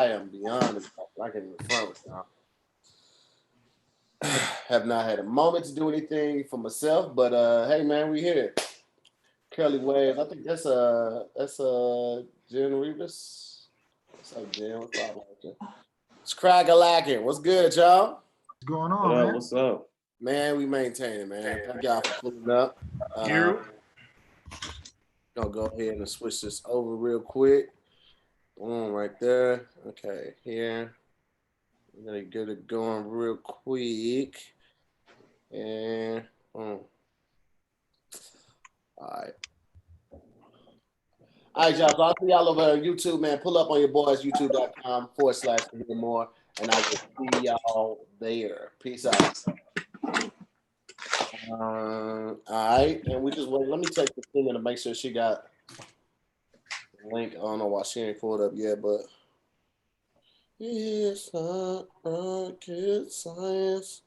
am beyond exhausted. I can't even front with y'all. Have not had a moment to do anything for myself, but hey man, we here. Curly Wave. I think that's Jen Revis. What's up, Jen? What's up, it's Crackalackin'. What's good, y'all? What's going on, man? What's up? Man, we maintaining, man. Thank y'all for pulling up. Gonna go ahead and switch this over real quick. Boom, right there. Okay, here. I'm gonna get it going real quick. And all right. All right, y'all. So I'll see y'all over on YouTube, man. Pull up on your boys, youtube.com/Tahir Moore, and I will see y'all there. Peace out. All right, and we just wait. Let me take the thing to make sure she got the link. I don't know why she ain't pulled up yet, but it's not rocket science.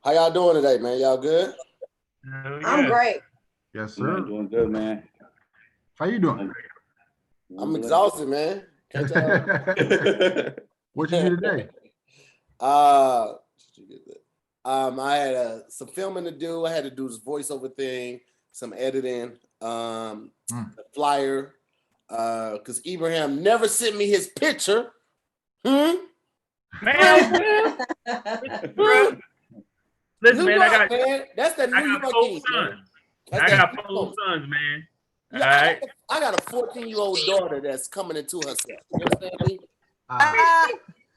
How y'all doing today, man? Y'all good? Yeah. I'm great. Yes, sir. Man, doing good, man. How you doing? I'm exhausted, man. Can't tell. What you do today? I had some filming to do. I had to do this voiceover thing, some editing, a flyer. Because Ibrahim never sent me his picture. Man, listen, man, that's the New York four sons. I got four sons, man. Yeah, all right. I got a 14-year-old daughter that's coming into herself. You understand me?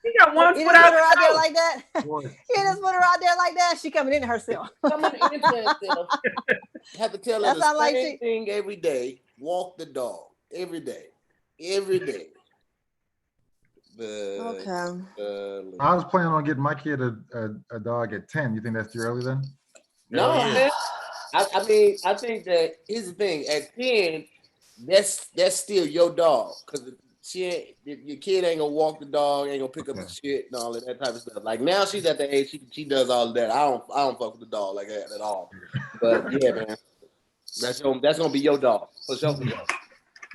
He got one You foot just out put her out there like that. Boy. You just put her out there like that. She coming into herself. Coming into herself. Have to tell her That the sound like same thing every day. Walk the dog every day. Every day. Okay. I was planning on getting my kid a dog at 10. You think that's too early then? No, Yeah. man. I mean, I think that here's the thing. At 10, that's still your dog. Because your kid ain't gonna walk the dog, ain't gonna pick up the shit and all of that type of stuff. Like now she's at the age she does all of that. I don't fuck with the dog like that at all. But yeah, man. That's gonna be your dog. For sure.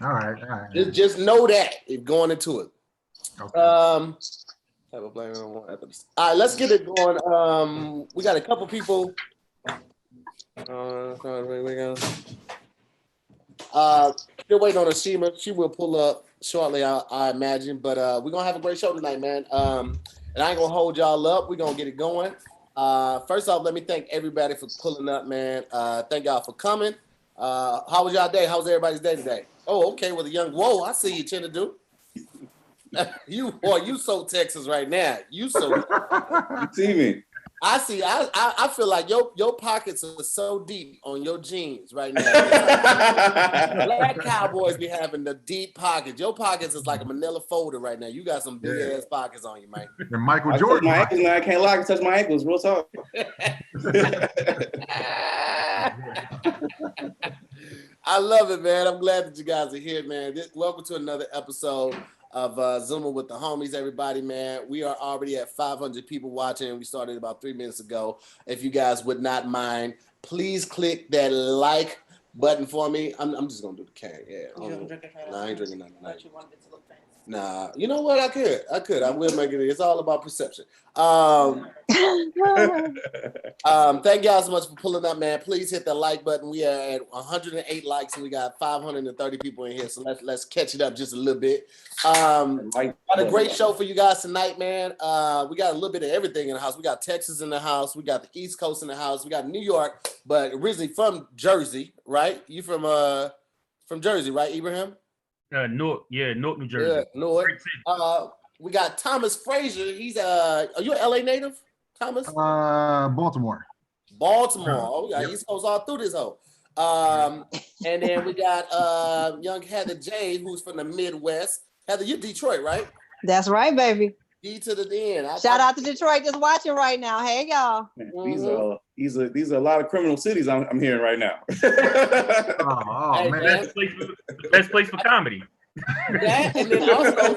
All right. Just know that if going into it. Okay. All right, let's get it going. We got a couple people. Still waiting on Ashima. She will pull up shortly, I imagine. But we're gonna have a great show tonight, man. And I ain't gonna hold y'all up. We're gonna get it going. First off, let me thank everybody for pulling up, man. Thank y'all for coming. How was y'all day? How was everybody's day today? Oh, okay. With a young whoa, I see you, Chinedu. You so Texas right now. You so You see me? I see. I feel like your pockets are so deep on your jeans right now. Black cowboys be having the deep pockets. Your pockets is like a manila folder right now. You got some big ass pockets on you, man. And Michael I Jordan. touch my ankles, man. I can't lie. I can touch my ankles. Real talk. I love it, man. I'm glad that you guys are here, man. Welcome to another episode of Zooming with the homies, everybody, man. We are already at 500 people watching. We started about 3 minutes ago. If you guys would not mind, please click that like button for me. I'm just gonna do the can. Yeah. I ain't drinking nothing. Nah, you know what? I could. I will make it. It's all about perception. Thank y'all so much for pulling up, man. Please hit the like button. We are at 108 likes and we got 530 people in here. So let's catch it up just a little bit. Got a great show for you guys tonight, man. We got a little bit of everything in the house. We got Texas in the house. We got the East Coast in the house. We got New York, but originally from Jersey, right? You from Jersey, right, Ibrahim? Newark, New Jersey. Yeah, Newark. We got Thomas Fraser. He's are you an LA native, Thomas? Baltimore. Oh, we got East Coast all through this hole. And then we got young Heather J, who's from the Midwest. Heather, you're Detroit, right? That's right, baby. D to the end. Shout out to Detroit, just watching right now. Hey, y'all. Man, these are a lot of criminal cities I'm hearing right now. Hey, man. Best place for comedy. That, and then also,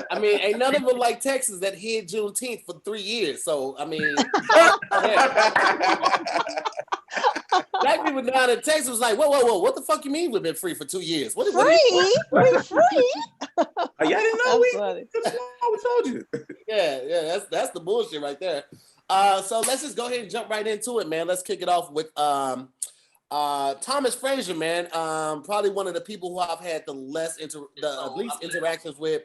I mean, ain't none of them like Texas that hid Juneteenth for 3 years. So, I mean, Black people down in Texas was like, whoa, what the fuck you mean we've been free for 2 years? What Free? We free? Y'all didn't know That's funny. we told you. Yeah, that's the bullshit right there. So let's just go ahead and jump right into it, man. Let's kick it off with Thomas Fraser, man. Probably one of the people who I've had the least interactions with.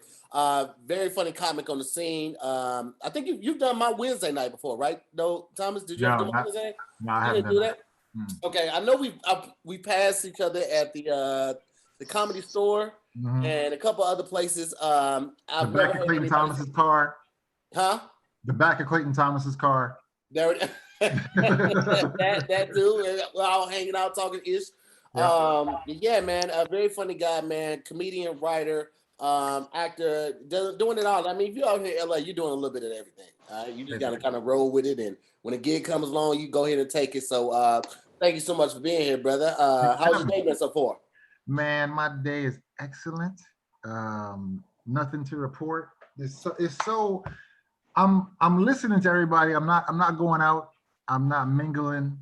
Very funny comic on the scene. I think you've done my Wednesday night before, right? No, Thomas, did you ever do my Wednesday? No, I haven't done that. Okay, I know we passed each other at the Comedy Store and a couple other places. The back of Clayton Thomas's car. Huh? The back of Clayton Thomas's car. There it that dude. We're all hanging out talking ish. Yeah, man, a very funny guy, man. Comedian, writer, actor, doing it all. I mean, if you're out here in LA, you're doing a little bit of everything. You just gotta kind of roll with it, and when a gig comes along, you go ahead and take it. So thank you so much for being here, brother. How's your day been so far? Man, my day is excellent. Nothing to report. I'm listening to everybody. I'm not going out. I'm not mingling.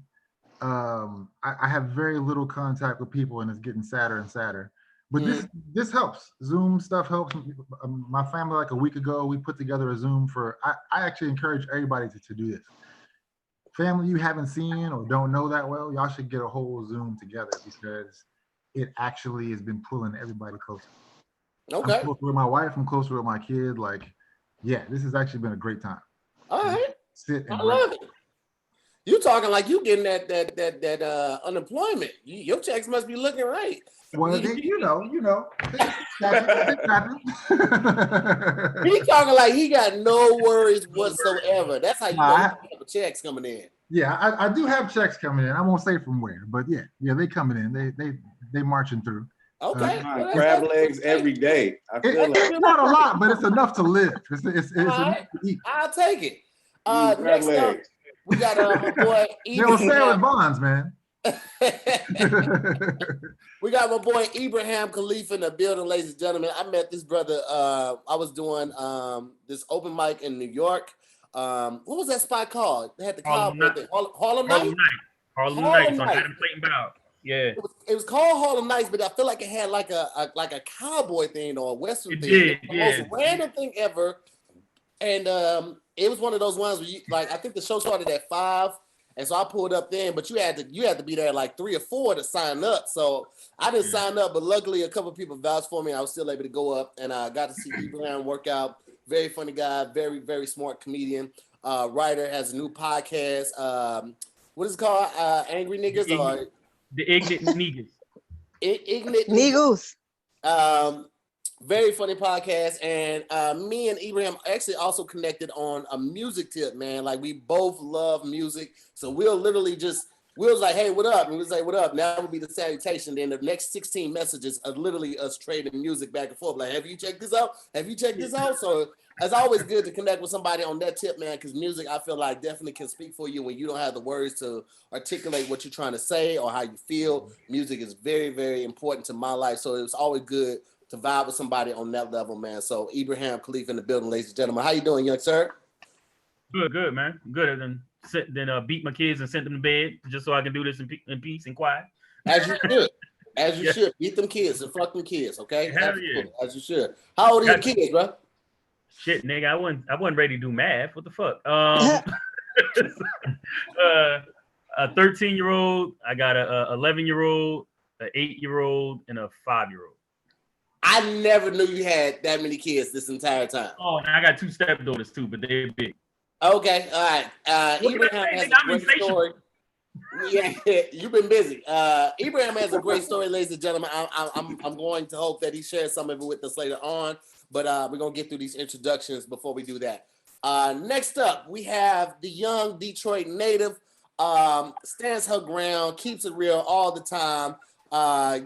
I have very little contact with people, and it's getting sadder and sadder. But this helps. Zoom stuff helps. My family, like a week ago, we put together a Zoom for. I actually encourage everybody to do this. Family you haven't seen or don't know that well, y'all should get a whole Zoom together because it actually has been pulling everybody closer. Okay. I'm closer with my wife. I'm closer with my kid. Like, yeah, this has actually been a great time. All right. Sit and I love it. You talking like you getting that unemployment. Your checks must be looking right. Well, you know. He talking like he got no worries whatsoever. That's how you know have checks coming in. Yeah, I do have checks coming in. I won't say from where, but yeah, they coming in. They marching through. Okay. Crab legs every day. It's not a lot, but it's enough to live. It's enough to eat. I'll take it. Next up, we got my boy. They were selling bonds, man. We got my boy Ibrahim Khalil in the building, ladies and gentlemen. I met this brother. I was doing this open mic in New York. What was that spot called? They had the cowboy thing. Harlem Night. Harlem Nights on Adam Clayton Bow. Yeah. It was called Harlem Nights, but I feel like it had like a cowboy thing or a western thing. Did, the most random thing ever. And it was one of those ones where you, like, I think the show started at 5, and so I pulled up then, but you had to be there at like 3 or 4 to sign up. So I didn't sign up, but luckily a couple of people vouched for me. I was still able to go up, and I got to see Ibrahim work out. Very funny guy, very, very smart comedian, writer, has a new podcast. What is it called? Angry Niggas? The Ignorant Niggas. Ignorant Niggas. Very funny podcast, and me and Ibrahim actually also connected on a music tip, man. Like, we both love music, so we'll literally we was like, hey, what up? And we was like, what up? Now would be the salutation. Then the next 16 messages are literally us trading music back and forth. Like, have you checked this out? Have you checked this out? So it's always good to connect with somebody on that tip, man, because music, I feel like, definitely can speak for you when you don't have the words to articulate what you're trying to say or how you feel. Music is very, very important to my life, so it's always good to vibe with somebody on that level, man. So Ibrahim Khalil in the building, ladies and gentlemen. How you doing, young sir? Good, man. Good. Than beat my kids and send them to bed just so I can do this in peace and quiet. As you should. As you should. Beat them kids and fuck them kids, okay? Hell yeah. As you should. How old are your kids, bro? Shit, nigga, I wasn't ready to do math. What the fuck? A 13-year-old, I got a 11-year-old, an 8-year-old, and a 5-year-old. I never knew you had that many kids this entire time. Oh, and I got 2 stepdaughters too, but they're big. Okay, all right. Ibrahim has a great story. Yeah, you've been busy. Ibrahim has a great story, ladies and gentlemen. I'm going to hope that he shares some of it with us later on, but we're gonna get through these introductions before we do that. Next up, we have the young Detroit native, stands her ground, keeps it real all the time.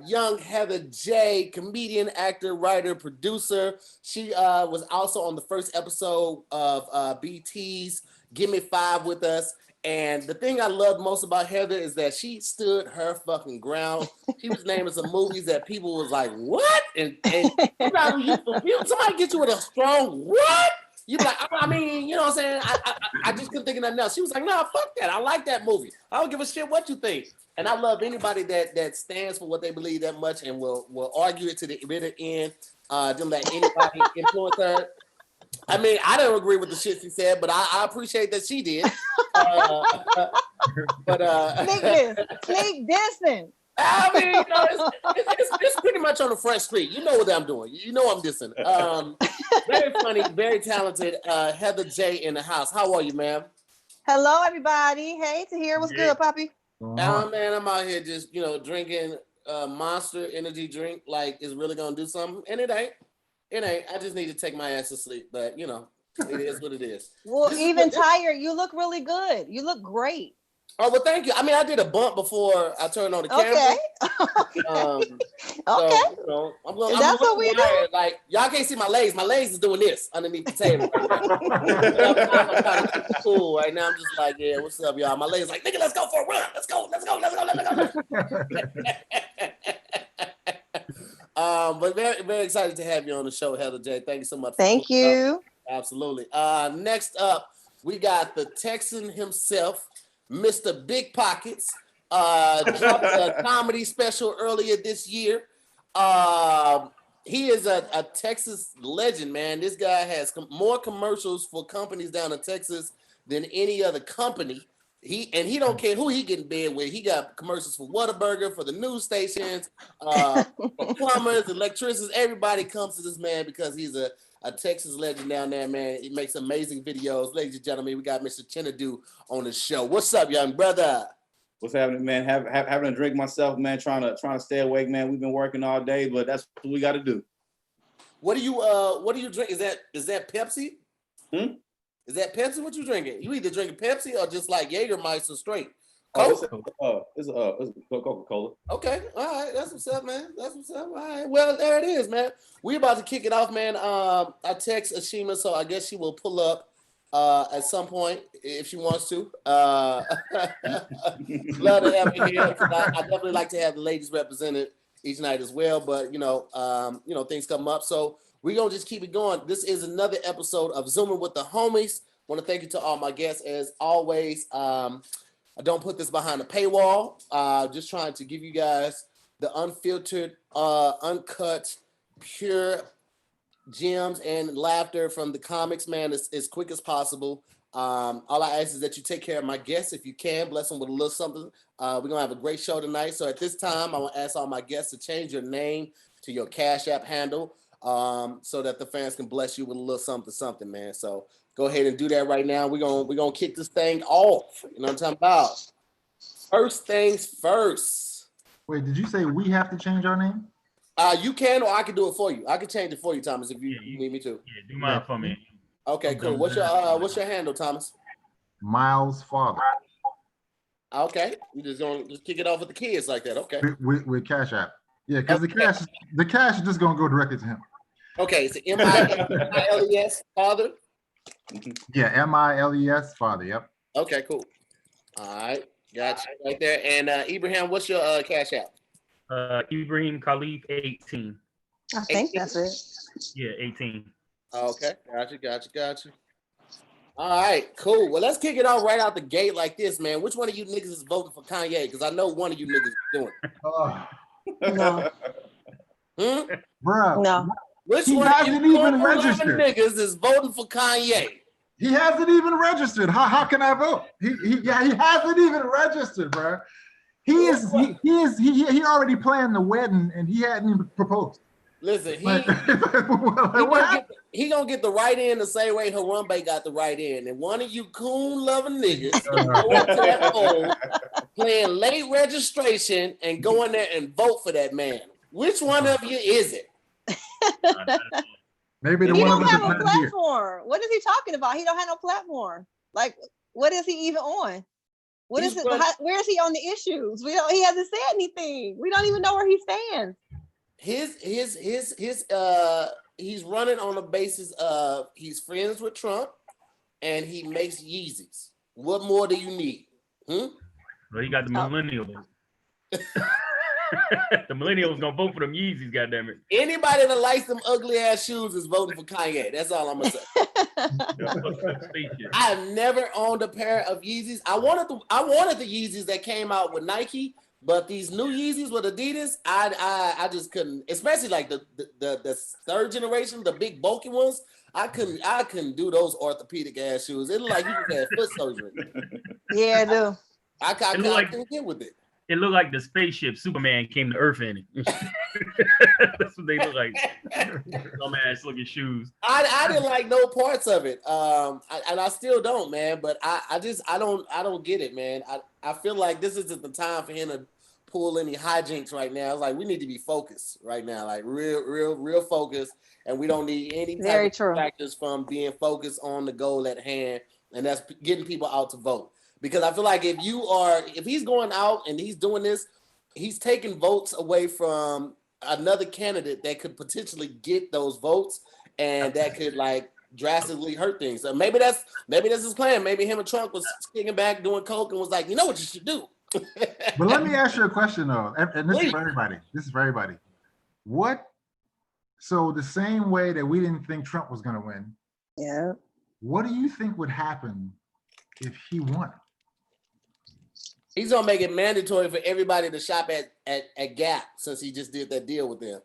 Young Heather J, comedian, actor, writer, producer. She was also on the first episode of BT's Give Me 5 with us. And the thing I love most about Heather is that she stood her fucking ground. She was naming some movies that people was like, what? And somebody get you with a strong what? You be like, I mean, you know what I'm saying? I just couldn't think of nothing else. She was like, nah, fuck that. I like that movie. I don't give a shit what you think. And I love anybody that stands for what they believe that much and will argue it to the bitter end. Don't let anybody influence her. I mean, I don't agree with the shit she said, but I appreciate that she did. Sneak dissing. I mean, you know, it's pretty much on the front street. You know what I'm doing. You know I'm dissing. Very funny, very talented. Heather J in the house. How are you, ma'am? Hello, everybody. Hey, Tahir, what's good, Poppy? Man, I'm out here just, drinking Monster energy drink like it's really gonna do something, and it ain't. It ain't. I just need to take my ass to sleep, but it is what it is. Well, even tired, you look really good. You look great. Oh, well, thank you. I mean, I did a bump before I turned on the camera. Okay. So, I'm That's what we do. Like, y'all can't see my legs. My legs is doing this underneath the table right now. I'm trying to keep it cool right now. I'm just like, yeah, what's up, y'all? My legs like, nigga, let's go for a run. Let's go. But very, very excited to have you on the show, Heather J. Thank you so much. Thank you. Absolutely. Next up, we got the Texan himself, Mr. Big Pockets. Dropped a comedy special earlier this year. He is a Texas legend, man. This guy has more commercials for companies down in Texas than any other company. He don't care who he get in bed with. He got commercials for Whataburger, for the news stations, for plumbers, electricians. Everybody comes to this man because he's a Texas legend down there, man. He makes amazing videos. Ladies and gentlemen, we got Mr. Chinedu on the show. What's up, young brother? What's happening, man? Having a drink myself, man. Trying to stay awake, man. We've been working all day, but that's what we got to do. What do you drink? Is that Pepsi? Is that Pepsi? What you drinking? You either drinking Pepsi or just like Jägermeister straight? Coke? It's Coca-Cola. Okay, all right, that's what's up, man. That's what's up. All right, well, there it is, man. We about to kick it off, man. I text Ashima, so I guess she will pull up at some point if she wants to. Love to have you here. I definitely like to have the ladies represented each night as well, but things come up, so we're gonna just keep it going. This is another episode of Zooming with the Homies. Want to thank you to all my guests as always. I don't put this behind a paywall. Just trying to give you guys the unfiltered, uncut, pure gems and laughter from the comics, man, as quick as possible. All I ask is that you take care of my guests if you can. Bless them with a little something. We're going to have a great show tonight. So at this time, I want to ask all my guests to change your name to your Cash App handle so that the fans can bless you with a little something, man. So go ahead and do that right now. We're gonna kick this thing off. You know what I'm talking about? First things first. Wait, did you say we have to change our name? You can, or I can do it for you. I can change it for you, Thomas, if you need me to. Yeah, do mine for me. Okay, cool. What's your handle, Thomas? Miles' father. Okay, you just gonna kick it off with the kids like that. Okay. With Cash App. Yeah, because the cash is just gonna go directly to him. Okay, so M-I-L-E-S, father. Yeah, M-I-L-E-S, father. Yep. Okay, cool. All right, gotcha right there. And Ibrahim, what's your Cash App? Ibrahim Khalil 18. I think 18? That's it. Yeah, 18. Okay, gotcha. All right, cool. Well, let's kick it off right out the gate like this, man. Which one of you niggas is voting for Kanye? Because I know one of you niggas is doing it. No. Bro. No. Which he one hasn't even registered. Niggas is voting for Kanye? He hasn't even registered. How can I vote? He hasn't even registered, bro. He already planned the wedding and he hadn't even proposed. Listen, he gonna get the right in the same way Harambe got the right in. And one of you coon loving niggas go up to that poll, playing late registration and go in there and vote for that man. Which one of you is it? Maybe the he one don't of us have is a not platform. What is he talking about? He don't have no platform. Like, what is he even on? What is it? Where is he on the issues? He hasn't said anything. We don't even know where he stands. He's running on the basis of he's friends with Trump and he makes Yeezys. What more do you need? Well, he got the millennials. The millennials gonna vote for them Yeezys, goddammit. Anybody that likes them ugly ass shoes is voting for Kanye. That's all I'm gonna say. I have never owned a pair of Yeezys. I wanted the Yeezys that came out with Nike, but these new Yeezys with Adidas, I just couldn't. Especially like the third generation, the big bulky ones. I couldn't do those orthopedic ass shoes. It looked like you just had foot surgery. Yeah, I do. I couldn't get with it. It looked like the spaceship Superman came to Earth in it. That's what they look like. Dumbass looking shoes. I didn't like no parts of it. And I still don't, man. But I don't get it, man. I feel like this isn't the time for him to pull any hijinks right now. It's like we need to be focused right now, like real focused, and we don't need any type of distractions from being focused on the goal at hand, and that's getting people out to vote. Because I feel like if he's going out and he's doing this, he's taking votes away from another candidate that could potentially get those votes, and that could like drastically hurt things. So maybe that's his plan. Maybe him and Trump was kicking back doing coke and was like, you know what you should do. But let me ask you a question though, and this is for everybody. So the same way that we didn't think Trump was going to win, yeah. What do you think would happen if he won? He's gonna make it mandatory for everybody to shop at Gap since he just did that deal with them.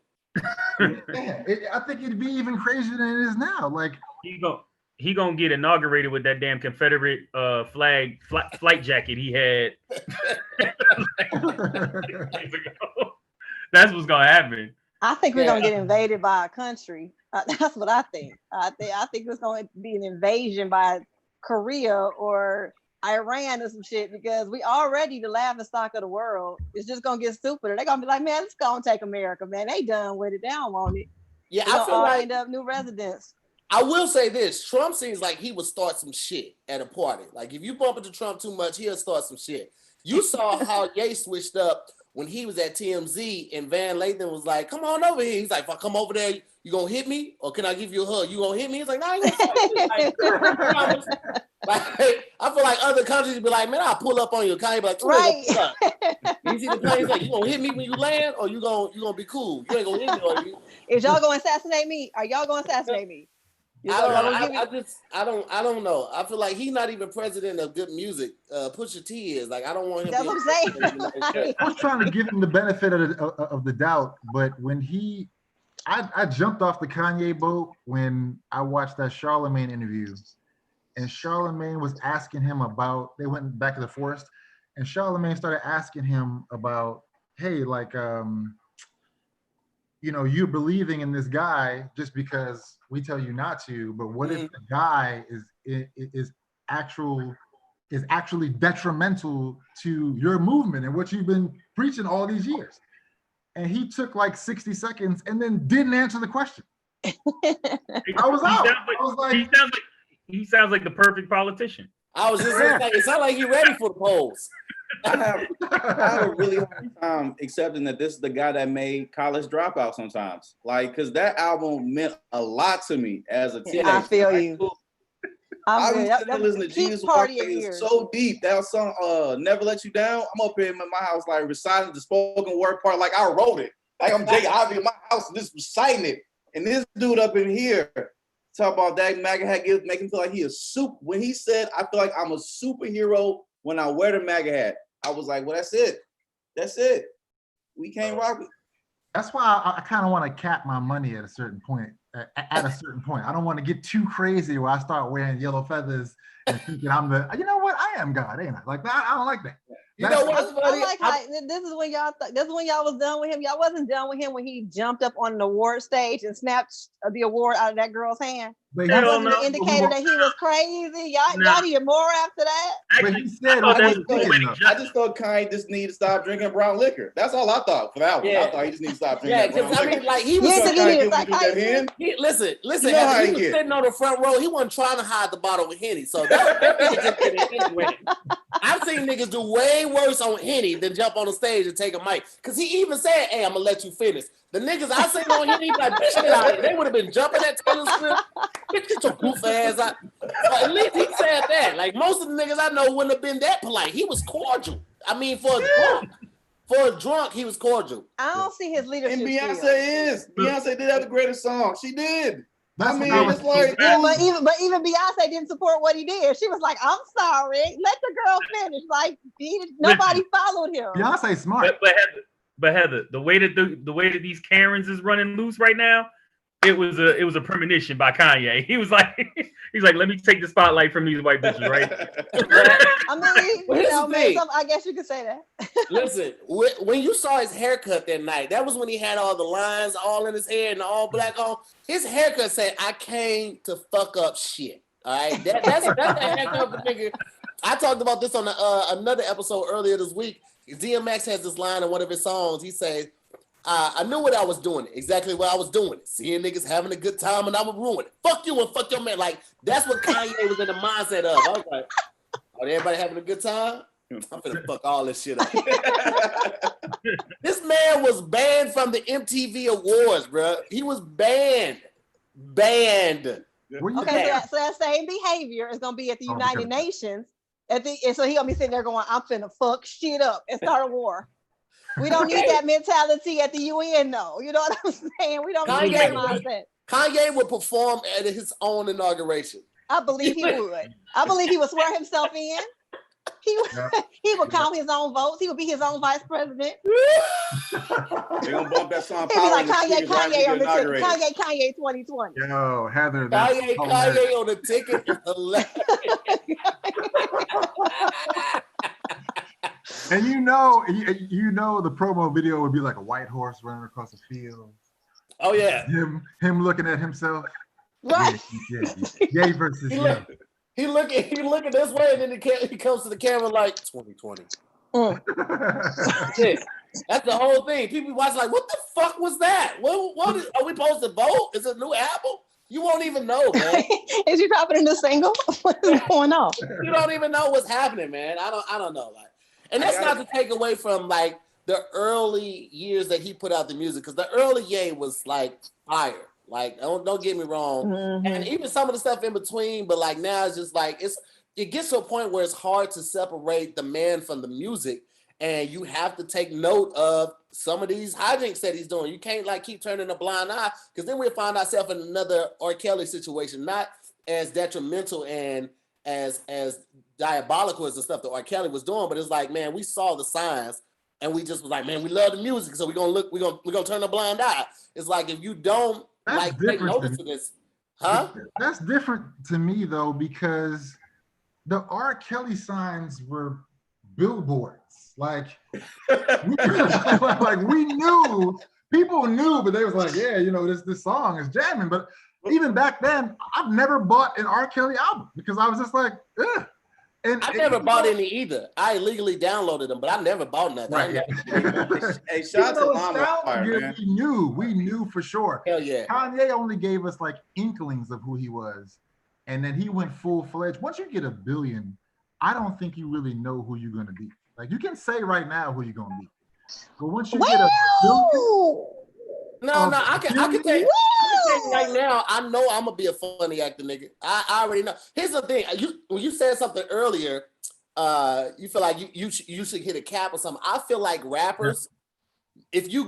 Yeah, I think it'd be even crazier than it is now. Like he gonna get inaugurated with that damn Confederate flag flight jacket he had. That's what's gonna happen. I think we're gonna get invaded by a country. That's what I think. I think it's gonna be an invasion by Korea or Iran or some shit, because we already the laughing stock of the world. It's just gonna get stupider. They're gonna be like, man, let's go and take America, man. They done with it. They don't want it. Yeah, I feel like end up new residents. I will say this: Trump seems like he would start some shit at a party. Like if you bump into Trump too much, he'll start some shit. You saw how Ye switched up when he was at TMZ and Van Lathan was like, "Come on over here." He's like, "If I come over there, you gonna hit me, or can I give you a hug? You gonna hit me?" He's like, "No, you gonna like, I feel like other countries would be like, "Man, I'll pull up on you." Kanye be like, right. You see the plane? He's like, "You gonna hit me when you land, or you gonna be cool? You ain't gonna hit me, or you?" Is y'all gonna assassinate me? Are y'all gonna assassinate me? I don't know. I feel like he's not even president of good music. Pusha T is. Like, I don't want him. That's what I'm saying. I was trying to give him the benefit of the doubt, but when I jumped off the Kanye boat when I watched that Charlemagne interview, and Charlemagne was asking him about. They went back to the forest, and Charlemagne started asking him about, hey, like, you're believing in this guy just because we tell you not to, but what if the guy is actually detrimental to your movement and what you've been preaching all these years? And he took like 60 seconds and then didn't answer the question. I was out. I was like, he sounds like the perfect politician. I was just like, it sounds like he's ready for the polls. I have a really hard time accepting that this is the guy that made College Dropout sometimes. Like, because that album meant a lot to me as a teenager. I feel you. I was listening to Jesus Party is so deep. That song, Never Let You Down. I'm up here in my house, like reciting the spoken word part, like I wrote it. Like I'm Jay Ivy in my house and just reciting it. And this dude up in here talk about that MAGA hat, make him feel like he is super. When he said, I feel like I'm a superhero when I wear the MAGA hat, I was like, well, that's it. That's it. We can't rock it. That's why I kind of want to cap my money at a certain point. At a certain point, I don't want to get too crazy where I start wearing yellow feathers and thinking I'm the. You know what? I am God, ain't I? Like that. I don't like that. You know what's funny? I like how this is when y'all. This is when y'all was done with him. Y'all wasn't done with him when he jumped up on an award stage and snatched the award out of that girl's hand. But that wasn't an indicator that he was crazy. Y'all need more after that. Actually, he said, I just thought Kanye just need to stop drinking brown liquor. That's all I thought for that one. Yeah. I thought he just need to stop drinking brown liquor. I mean, like he was. Listen. He was sitting on the front row. He wasn't trying to hide the bottle with Henny. So that was anyway. I've seen niggas do way worse on Henny than jump on the stage and take a mic. Because he even said, "Hey, I'm gonna let you finish." The niggas I seen on Henny, like, bitch, get out of here. They would have been jumping at Taylor Swift. Bitch, get your goof ass out. But at least he said that. Like, most of the niggas I know wouldn't have been that polite. He was cordial. I mean, for a drunk, he was cordial. I don't see his leadership. And Beyonce did have the greatest song. She did. That's it's like, but even Beyonce didn't support what he did. She was like, "I'm sorry, let the girl finish." Like nobody followed him. Beyonce smart. But Heather, the way that these Karens is running loose right now, it was a premonition by Kanye. He was like, let me take the spotlight from these white bitches, right? I mean, I guess you could say that. Listen, when you saw his haircut that night, that was when he had all the lines all in his hair and the all black on. His haircut said, "I came to fuck up shit." All right, that's the haircut of the nigga. I talked about this on another episode earlier this week. DMX has this line in one of his songs. He says, I knew what I was doing, exactly what I was doing. Seeing niggas having a good time and I would ruin it. Fuck you and fuck your man. Like, that's what Kanye was in the mindset of. I was like, oh, everybody having a good time? I'm gonna fuck all this shit up. This man was banned from the MTV Awards, bro. He was banned. Okay, so that same behavior is gonna be at the United Nations. And so he gonna be sitting there going, "I'm finna fuck shit up and start a war." We don't need that mentality at the UN, though. You know what I'm saying? We don't need that mindset. Kanye would perform at his own inauguration. I believe he would. I believe he would swear himself in. He would count his own votes. He would be his own vice president. They're gonna bump that song. He'd be like Kanye on the ticket. Kanye 2020. Yo, Heather. Kanye on the ticket is hilarious. And you know the promo video would be like a white horse running across the field. Oh yeah. Him looking at himself. Right. Yay versus yay. He looking this way, and then he comes to the camera like 2020. That's the whole thing. People watch like, what the fuck was that? What is, are we supposed to vote? Is it a new album? You won't even know, man. Is he dropping a new single? What is going on? You don't even know what's happening, man. I don't know. Like, and that's not to take away from like the early years that he put out the music, because the early Ye was like fire. Like, don't get me wrong. Mm-hmm. And even some of the stuff in between, but like now it's just like it gets to a point where it's hard to separate the man from the music, and you have to take note of some of these hijinks that he's doing. You can't like keep turning a blind eye, because then we'll find ourselves in another R. Kelly situation, not as detrimental and as diabolical as the stuff that R. Kelly was doing, but it's like, man, we saw the signs and we just was like, man, we love the music, so we're gonna turn a blind eye. It's like, if you don't like take notice of this, huh? That's different to me though, because the R. Kelly signs were billboards. Like, we knew, people knew, but they was like, yeah, you know, this song is jamming. But even back then, I've never bought an R. Kelly album because I was just like, ugh. And I never bought any either. I illegally downloaded them, but I never bought nothing. Right. Hey, shout out to man. We knew for sure. Hell yeah. Kanye only gave us like inklings of who he was, and then he went full-fledged. Once you get 1 billion, I don't think you really know who you're gonna be. Like, you can say right now who you're gonna be, but once you get 1 billion. I can tell you right now, I know I'm gonna be a funny actor, nigga. I already know. Here's the thing: when you said something earlier, you feel like you should hit a cap or something. I feel like rappers, if you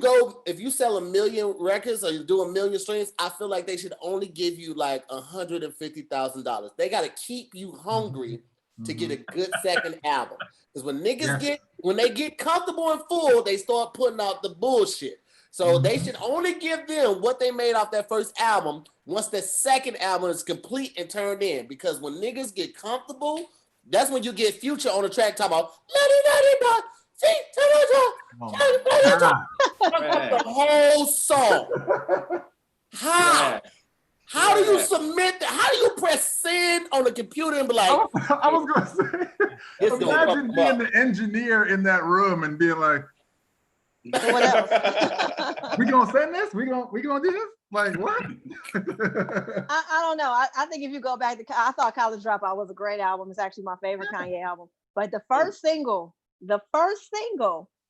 sell 1 million records or you do 1 million streams, I feel like they should only give you like $150,000. They gotta keep you hungry to get a good second album. Because when niggas when they get comfortable and full, they start putting out the bullshit. So they should only give them what they made off that first album once the second album is complete and turned in. Because when niggas get comfortable, that's when you get Future on the track talking about the whole song. How do you submit that? How do you press send on the computer and be like, I was gonna say, imagine being the engineer in that room and being like, what else? We gonna send this? We gonna do this? Like, what? I don't know. I think if you go back to, I thought College Dropout was a great album. It's actually my favorite Kanye album. But the first single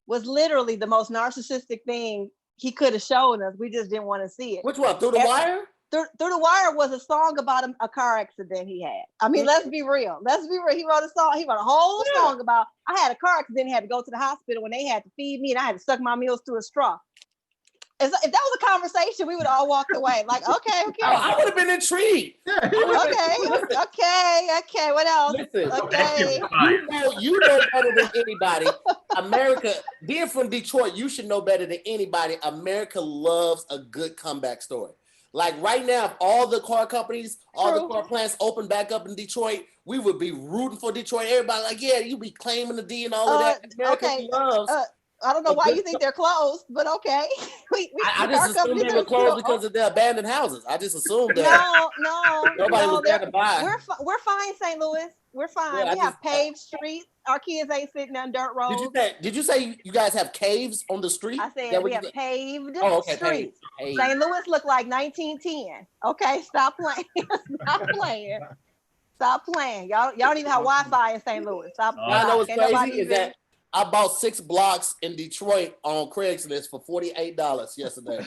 was literally the most narcissistic thing he could have shown us. We just didn't want to see it. Which one? Through the Wire? Through the Wire was a song about a car accident he had. I mean, let's be real. He wrote a song. He wrote a whole song about, I had a car accident, had to go to the hospital when they had to feed me, and I had to suck my meals through a straw. If that was a conversation, we would all walk away. Like, okay. I would have been intrigued. Okay. What else? Listen, okay. You know better than anybody. America, being from Detroit, you should know better than anybody. America loves a good comeback story. Like right now, if all the car companies, all the car plants open back up in Detroit, we would be rooting for Detroit. Everybody like, yeah, you be claiming the D and all of that. America loves. I don't know why you think they're closed, but okay. I just assumed they were closed because of the abandoned houses. I just assumed that. No. Nobody was there to buy. We're fine, St. Louis. We're fine. Yeah, we have paved streets. Our kids ain't sitting on dirt roads. Did you say you guys have caves on the street? I said we have paved streets. Paved. St. Louis looked like 1910. Okay, stop playing. Stop playing. Y'all don't even have Wi-Fi in St. Louis. Stop. I know what's crazy is that I bought 6 blocks in Detroit on Craigslist for $48 yesterday.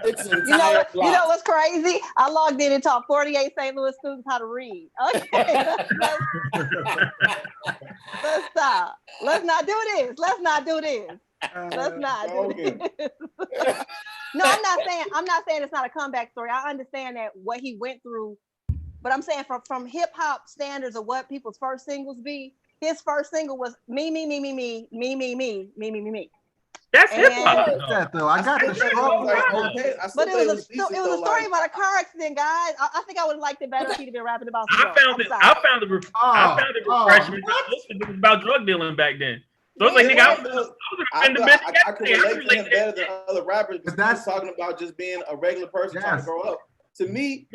You know what's crazy? I logged in and taught 48 St. Louis students how to read. Okay, let's stop. Let's not do this. No, I'm not saying it's not a comeback story. I understand that what he went through, but I'm saying from hip hop standards of what people's first singles be. His first single was me. That's hip hop. I got the struggle. But it was a story about a car accident, guys. I think I would have liked it better if he'd been rapping about. I found it refreshing. It was about drug dealing back then. So it's like, nigga, I can relate to him better than other rappers. Because that's talking about just being a regular person trying to grow up. To me,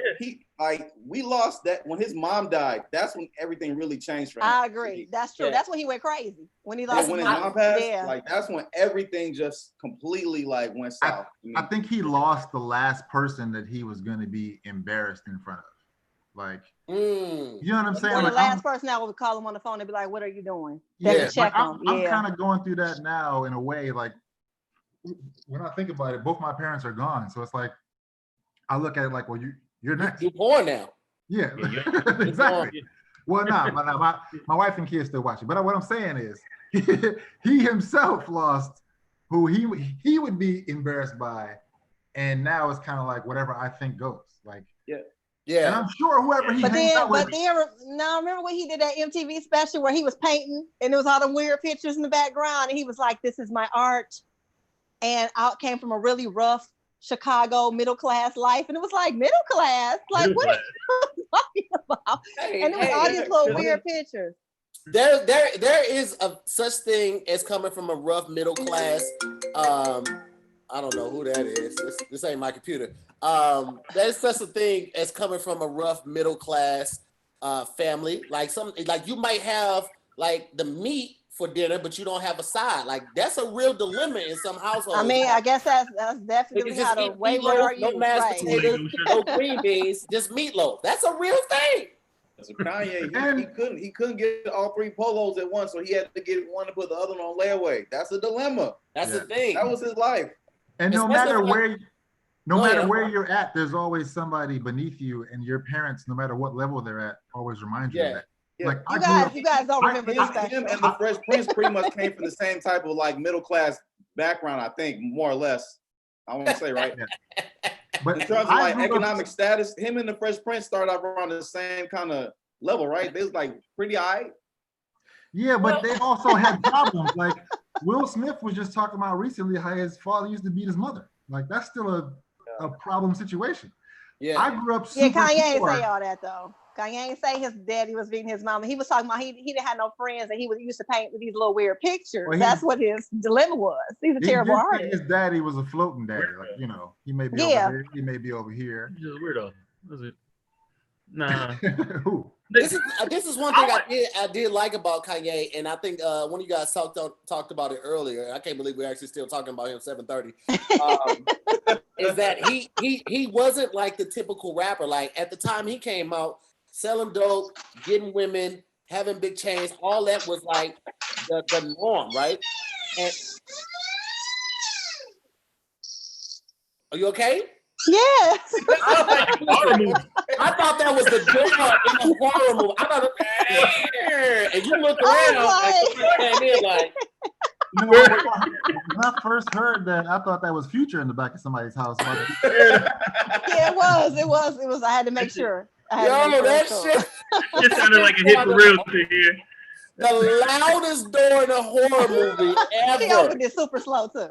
we lost that when his mom died. That's when everything really changed for him. I agree. That's true. Yeah. That's when he went crazy. When he lost when his mom passed, that's when everything just completely went south. I think he lost the last person that he was going to be embarrassed in front of. Like, you know what I'm saying? The last person I would call him on the phone and be like, "What are you doing?" I'm kind of going through that now in a way. Like, when I think about it, both my parents are gone, so it's like. I look at it like, well, you're next. You're born now. Yeah, exactly. Well, my wife and kids still watching. But what I'm saying is, he himself lost who he would be embarrassed by, and now it's kind of like whatever I think goes. Like, yeah. And I'm sure whoever he hangs out with. Now remember when he did that MTV special where he was painting and there was all the weird pictures in the background, and he was like, "This is my art," and I came from a really rough Chicago middle class life, and it was like middle class. Like, what are you talking about? And it was all these little weird pictures. There is a such thing as coming from a rough middle class. I don't know who that is. This ain't my computer. There's such a thing as coming from a rough middle class family. Like you might have like the meat for dinner, but you don't have a side. Like that's a real dilemma in some households. I mean, I guess that's definitely how the way we are used. No mashed potatoes, no green beans, just meatloaf. That's a real thing. So Kanye, he couldn't get all 3 polos at once, so he had to get one to put the other one on layaway. That's a dilemma. That's the thing. That was his life. And no matter where you're at, there's always somebody beneath you, and your parents, no matter what level they're at, always remind you of that. Yeah. Like you guys don't remember this. Him and the Fresh Prince pretty much came from the same type of middle class background, I think, more or less. I want to say, right? Yeah. But in terms of economic status, him and the Fresh Prince started off around the same kind of level, right? They was pretty high. Yeah, but they also had problems. Like Will Smith was just talking about recently how his father used to beat his mother. Like that's still a problem situation. Yeah, I grew up. Kanye ain't say all that though. Kanye ain't say his daddy was beating his mama. He was talking about he didn't have no friends and he used to paint with these little weird pictures. Well, that's what his dilemma was. He's a terrible artist. His daddy was a floating daddy. Like, he may be over here. He may be over here. He's just a weirdo. Was it? Nah. Who? This is one thing I did like about Kanye, and I think one of you guys talked about it earlier. I can't believe we're actually still talking about him 7:30. Is that he wasn't like the typical rapper. Like at the time he came out, selling dope, getting women, having big chains, all that was like the norm, right? And are you okay? Yes. I thought that was the door in the horror movie. I thought, and you looked around like, You know, when I first heard that, I thought that was Future in the back of somebody's house. Yeah, it was. I had to make sure. That shit. It sounded like a hit for real to hear. The loudest door in a horror movie ever. He opened it super slow too.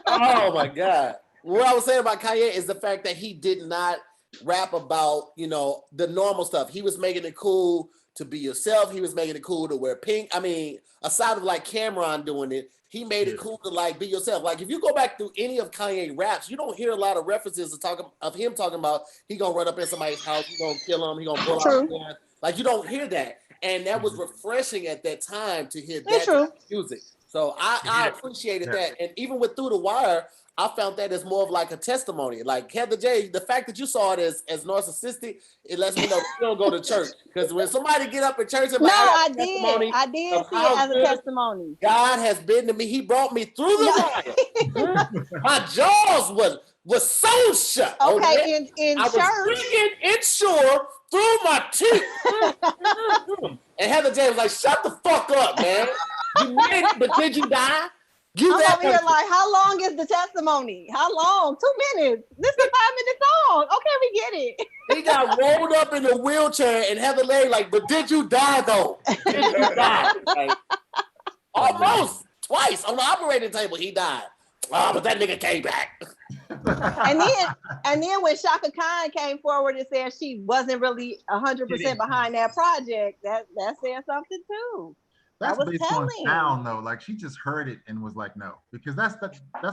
Oh my God. What I was saying about Kanye is the fact that he did not rap about, the normal stuff. He was making it cool to be yourself. He was making it cool to wear pink. I mean, aside of like Cameron doing it, he made it cool to like be yourself. Like if you go back through any of Kanye raps, you don't hear a lot of references of him talking about he gonna run up in somebody's house, he gonna kill him, he gonna pull out his gun. Like you don't hear that. And that was refreshing at that time to hear that type of music. So I appreciated that. And even with Through the Wire, I found that as more of like a testimony. Like Heather J, the fact that you saw it as narcissistic, it lets me know you don't go to church. Because when somebody get up in church and I did see it as a testimony. God has been to me. He brought me through the wire. My jaws was so shut. Okay, in I church. was freaking insured through my teeth. And Heather J was like, shut the fuck up, man. You made it, but did you die? I'm over here like, how long is the testimony? How long? 2 minutes. This is a 5-minute song. Okay, we get it. He got rolled up in a wheelchair and Heather Leg like, but did you die though? Did you die? Like, almost twice on the operating table, he died. Oh, but that nigga came back. and then when Shaka Khan came forward and said she wasn't really 100% behind that project, that said something too. That's based on sound though. Like she just heard it and was like, no, because that's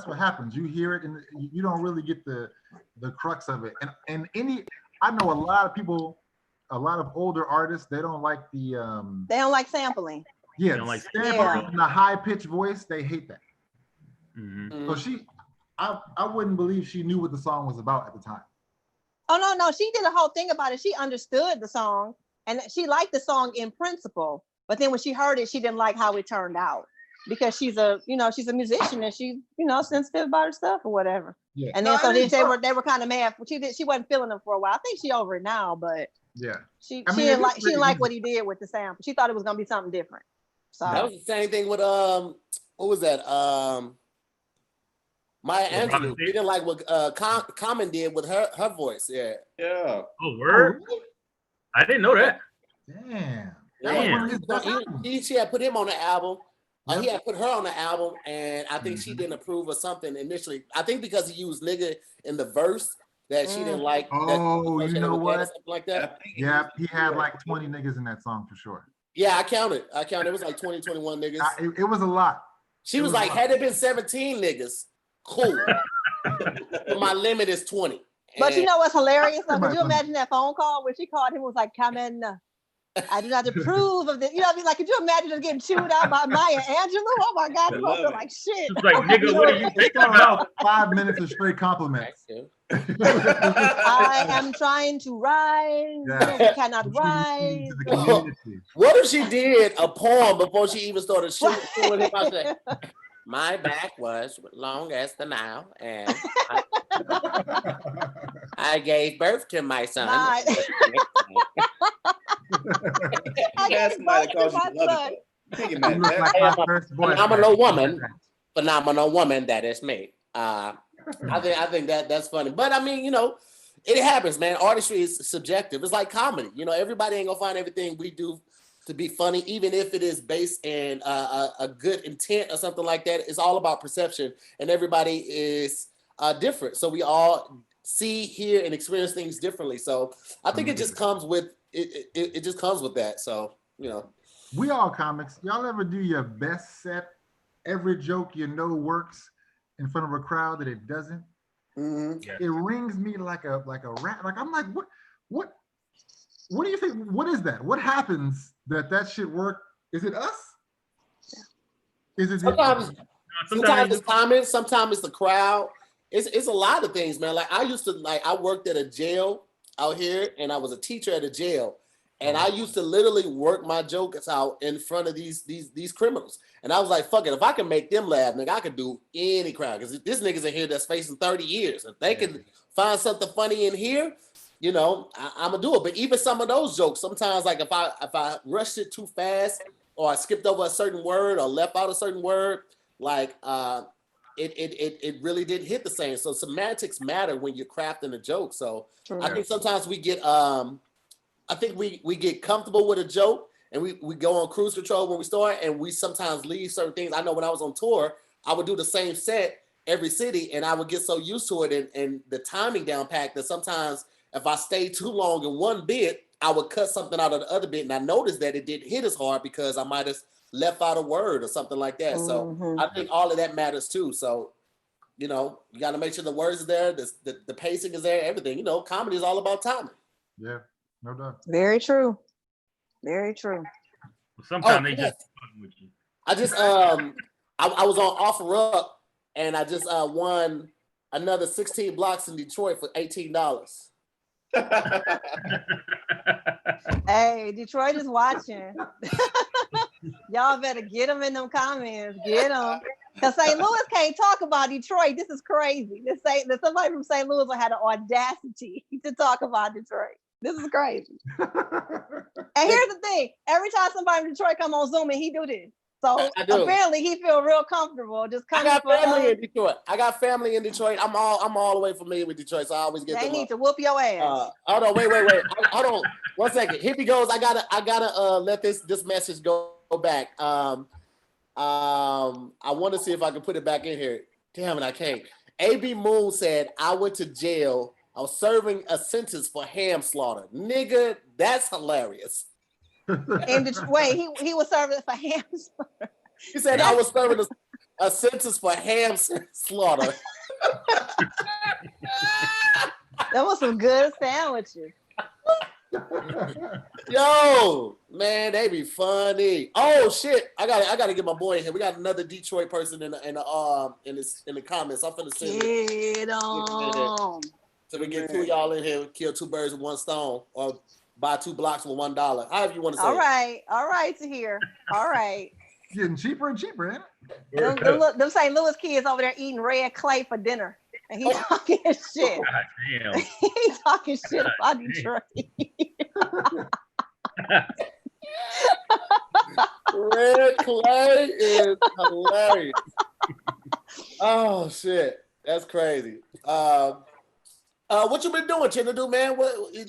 what happens. You hear it and you don't really get the crux of it. And I know a lot of people, a lot of older artists, they don't like the they don't like sampling. Yeah, they don't like sampling the high pitched voice. They hate that. Mm-hmm. So I wouldn't believe she knew what the song was about at the time. Oh no, she did a whole thing about it. She understood the song and she liked the song in principle. But then when she heard it, she didn't like how it turned out because she's a musician and she's, sensitive about her stuff or whatever. Yeah. And then they were kind of mad. She wasn't feeling them for a while. I think she over it now, but yeah, she didn't like what he did with the sample. She thought it was gonna be something different. So that was the same thing with what was that? Maya Angelou. She didn't like what Common did with her voice. Yeah. Yeah. Oh, word. I didn't know that. Damn. She had put him on the album. He had put her on the album, and I think she didn't approve of something initially. I think because he used nigga in the verse that she didn't like. Oh, you know what? Something like that. Yeah, he had like 20 niggas in that song for sure. Yeah, I counted. It was like 20, 21 niggas. It was a lot. She was like, had it been 17 niggas, cool. But my limit is 20. But you know what's hilarious? Could you imagine that phone call when she called him and was like, come in. I do not approve of this. You know what I mean? Like, could you imagine just getting chewed out by Maya Angelou? Oh my God, you feel like shit. It's like, nigga, what are you thinking about? 5 minutes of straight compliments. I am trying to rise. Yeah. We cannot rise. What if she did a poem before she even started shooting him out there? My back was long as the Nile, and I gave birth to my son. Phenomenal woman, that is me. I think that's funny. But I mean, it happens, man. Artistry is subjective. It's like comedy. Everybody ain't gonna find everything we do to be funny, even if it is based in a good intent or something like that. It's all about perception, and everybody is different. So we all see, hear, and experience things differently. So I think it just comes with it just comes with that. So we all comics. Y'all ever do your best set? Every joke works in front of a crowd that it doesn't. Mm-hmm. Yeah. It rings me like a rat. Like I'm like, what do you think? What is that? What happens that shit work? Is it us? Yeah. Is it sometimes it's comments, sometimes it's the crowd. It's a lot of things, man. Like I worked at a jail out here, and I was a teacher at a jail, and I used to literally work my jokes out in front of these criminals. And I was like, fuck it, if I can make them laugh, nigga, I can do any crowd. Because this nigga's in here that's facing 30 years. If they can find something funny in here, I'm gonna do it. But even some of those jokes, sometimes like if I rushed it too fast, or I skipped over a certain word or left out a certain word, like it really didn't hit the same. So semantics matter when you're crafting a joke. So I think sometimes we get we get comfortable with a joke and we go on cruise control when we start, and we sometimes leave certain things. I know when I was on tour, I would do the same set every city, and I would get so used to it and the timing down pat that sometimes if I stayed too long in one bit, I would cut something out of the other bit, and I noticed that it didn't hit as hard because I might have left out a word or something like that. So I think all of that matters too. So, you know, you got to make sure the words are there, the pacing is there, everything. You know, comedy is all about timing. Yeah, no doubt. Very true. Very true. Sometimes they just fucking with you. I just I was on OfferUp, and I just won another 16 blocks in Detroit for $18. Hey, Detroit is watching. Y'all better get them in them comments. Get them. Because St. Louis can't talk about Detroit. This is crazy. That somebody from St. Louis had the audacity to talk about Detroit. This is crazy. And here's the thing. Every time somebody from Detroit come on Zoom and he do this. So apparently he feel real comfortable just coming. I got family in Detroit. I'm all the way familiar with Detroit, so I always get. They need to whoop your ass. Hold on, wait. Hold on, 1 second. Here he goes. I gotta let this message go back. I want to see if I can put it back in here. Damn it, I can't. AB Moon said I went to jail. I was serving a sentence for ham slaughter. Nigga, that's hilarious. And wait, he was serving for ham slaughter. He said I was serving a sentence for ham slaughter. That was some good sandwiches. Yo, man, they be funny. Oh shit, I gotta get my boy in here. We got another Detroit person in the comments. I'm finna send it. So we get two of y'all in here, kill two birds with one stone, or buy 2 blocks with $1. However you want to say. All right, Tahir. All right. Getting cheaper and cheaper, ain't it? Them St. Louis kids over there eating red clay for dinner. And he's talking shit. God damn. He's talking shit about Detroit. Red clay is hilarious. Oh shit, that's crazy. What you been doing, Chinedu, man?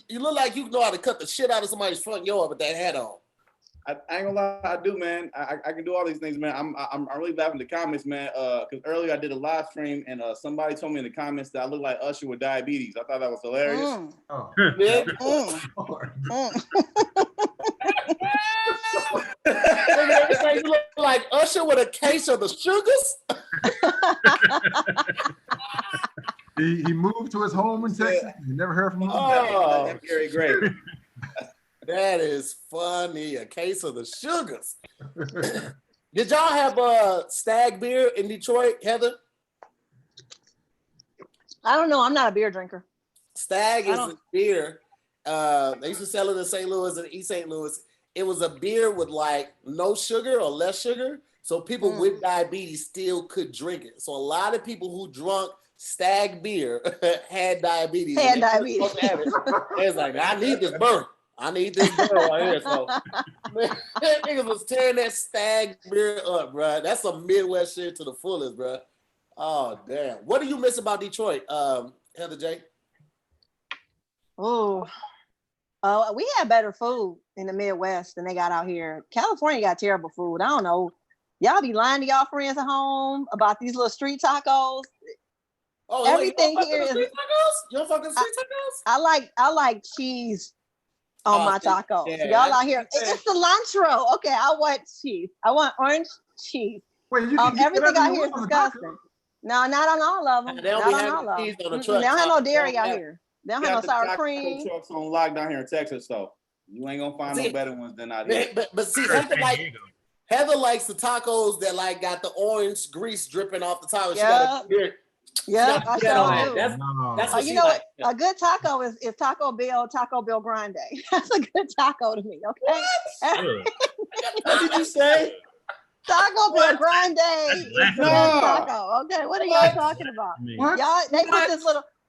You look like you know how to cut the shit out of somebody's front yard with that hat on. I ain't gonna lie, I do, man. I can do all these things, man. I'm really laughing at the comments, man. Because earlier I did a live stream and somebody told me in the comments that I look like Usher with diabetes. I thought that was hilarious. Oh. Yeah. You look like Usher with a case of the sugars. He moved to his home in Texas. You never heard from him. Oh, that's very great. That is funny. A case of the sugars. Did y'all have stag beer in Detroit, Heather? I don't know. I'm not a beer drinker. Stag is a beer. They used to sell it in St. Louis and East St. Louis. It was a beer with like no sugar or less sugar. So people with diabetes still could drink it. So a lot of people who drunk stag beer had diabetes. It's like, I need this burn. I need this girl right here. So niggas was tearing that stag beer up, bro. That's some Midwest shit to the fullest, bro. Oh damn. What do you miss about Detroit, Heather J? Oh, we had better food in the Midwest than they got out here. California got terrible food. I don't know. Y'all be lying to y'all friends at home about these little street tacos. Oh, everything here is. You don't fucking street tacos? I like cheese on my tacos. Yeah, y'all out here. It's cilantro. Okay, I want cheese. I want orange cheese. Wait, everything out here is disgusting. No, not on all of them. They don't have no cheese on the truck. They don't have no dairy out here. They don't have no sour cream. Trucks on lockdown here in Texas, so you ain't gonna find no better ones than out here. But see, Heather likes the tacos that like got the orange grease dripping off the top. Yeah, I sure do. That's what you know what? A good taco is Taco Bell Grande. That's a good taco to me. Okay. What did you say? Taco Bell Grande. Taco. Okay, what are y'all talking about? What? Y'all,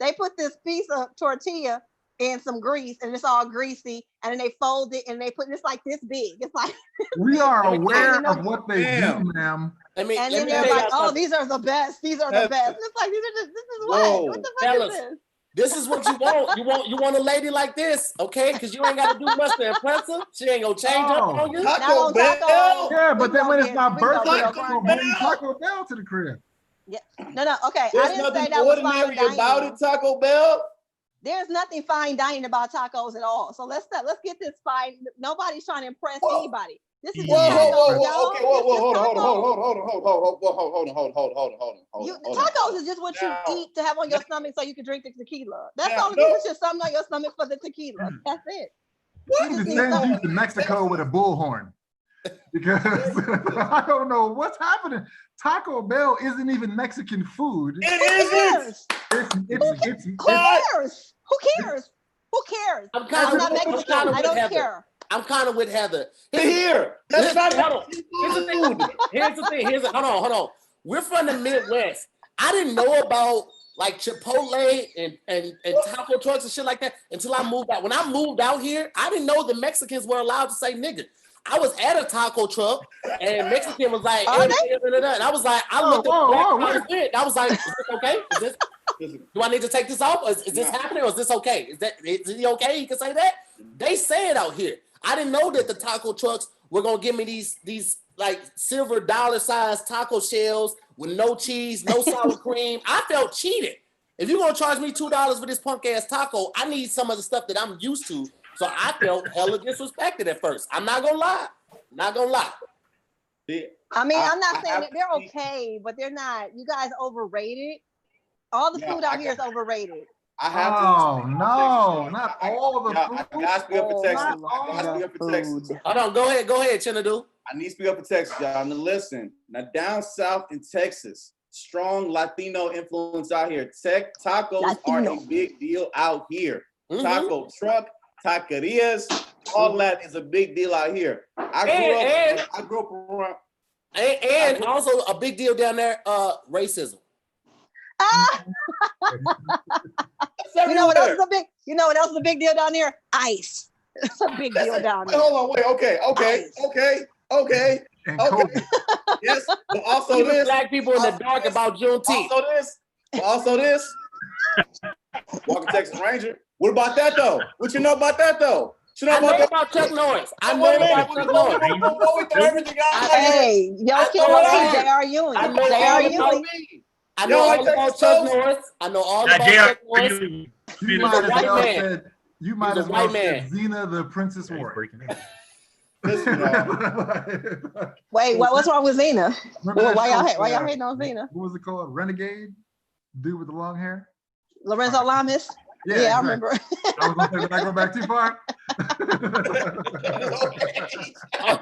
they put this piece of tortilla in some grease, and it's all greasy, and then they fold it and they put it's like this big. It's like we are aware of what they do, ma'am. And then they're like, "Oh, these are the best. These are the best." It's like this is what? What the fuck is this? This is what you want. You want a lady like this, okay? Because you ain't got to do much to impress her. She ain't gonna change up on you. Taco Bell. Yeah, but then when it's my birthday, I'm gonna bring Taco Bell to the crib. Yeah. No. Okay. There's I didn't nothing say that was fine ordinary dining. about it, Taco Bell. There's nothing fine dining about tacos at all. So let's get this fine. Nobody's trying to impress anybody. This is Whoa. Okay, hold on. Tacos is just what you eat to have on your stomach so you can drink the tequila. That's all it is. It's just something on your stomach for the tequila. That's it. We need to send you to Mexico with a bullhorn. Because I don't know what's happening. Taco Bell isn't even Mexican food. It isn't. Who cares? Who cares? I'm not Mexican. I don't care. I'm kind of with Heather. That's not Here's the thing. Hold on. We're from the Midwest. I didn't know about like Chipotle and taco trucks and shit like that until I moved out. When I moved out here, I didn't know the Mexicans were allowed to say nigga. I was at a taco truck and Mexican was like, and I was like, I looked at it. I was like, is this okay? Do I need to take this off? Is this happening or is this okay? Is he okay? He can say that? They say it out here. I didn't know that the taco trucks were gonna give me these like silver dollar size taco shells with no cheese, no sour cream. I felt cheated. If you're gonna charge me $2 for this punk ass taco, I need some of the stuff that I'm used to. So I felt hella disrespected at first. I'm not gonna lie. I mean, I'm not saying that they're okay, but they're not. You guys overrated. All the food out here is overrated. I have to. Oh no, not all the food. I gotta speak up for Texas. Hold on, go ahead, Chinedu. I need to speak up for Texas, y'all. Now listen, down south in Texas, strong Latino influence out here. Tacos are a big deal out here. Mm-hmm. Taco truck, taquerias, all that is a big deal out here. I grew up around. And also a big deal down there, racism. You know what else is a big deal down here? ICE. It's a big deal down there. Hold on, okay. Yes, but also this. Black people in the dark about Juneteenth. Also this. Walking Texas Ranger. What about that though? What you know about that though? I know about Chuck Norris. Hey, y'all can't see J.R. Ewing. I know all about Chuck Norris. I know all about Chuck Norris. You might as well said Xena the Princess Warrior. Wait, what's wrong with Xena? Why y'all hating on Xena? What was it called? Renegade? Dude with the long hair? Lorenzo Lamas? Yeah, exactly. I remember. I was going to say, did I go back too far?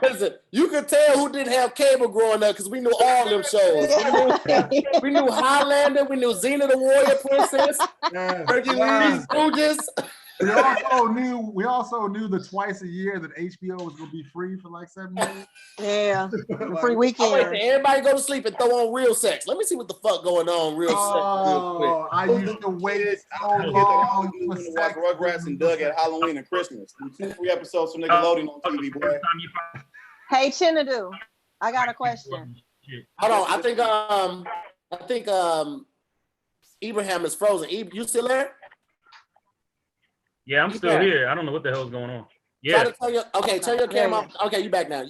Listen, you could tell who didn't have cable growing up because we knew all them shows. We knew Highlander, we knew Xena the Warrior Princess, Hercules, Stooges. We also knew the twice a year that HBO was gonna be free for like 7 days. Yeah, free weekend. Everybody go to sleep and throw on Real Sex. Let me see what the fuck going on Real Sex real quick. I used to wait so long for watch Rugrats and Doug at Halloween and Christmas. 2-3 episodes from Nickelodeon on TV, boy. Hey Chinedu, I got a question. Hold on, I think Ibrahim is frozen. You still there? Yeah, I'm still here. I don't know what the hell's going on. Yeah. Turn your camera off. Okay, you back now.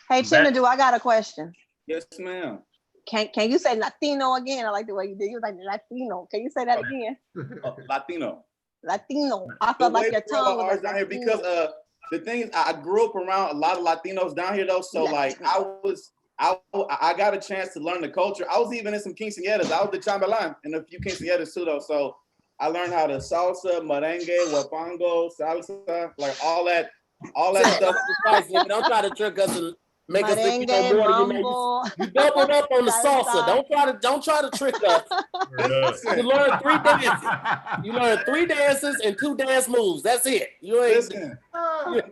Hey, Chinedu, I got a question. Yes, ma'am. Can you say Latino again? I like the way you did. You was like Latino. Can you say that again? Latino. I felt like your tongue was down here because the thing is, I grew up around a lot of Latinos down here though. So like I got a chance to learn the culture. I was even in some quinceañeras. I was the chambelán in a few quinceañeras too though. So I learned how to salsa, merengue, huapango, salsa, like all that stuff. Don't try to trick us and make us think you know more than you doubled up on the salsa. Don't try to trick us. You learned 3 dances. You learned 3 dances and 2 dance moves. That's it. You ain't. Listen,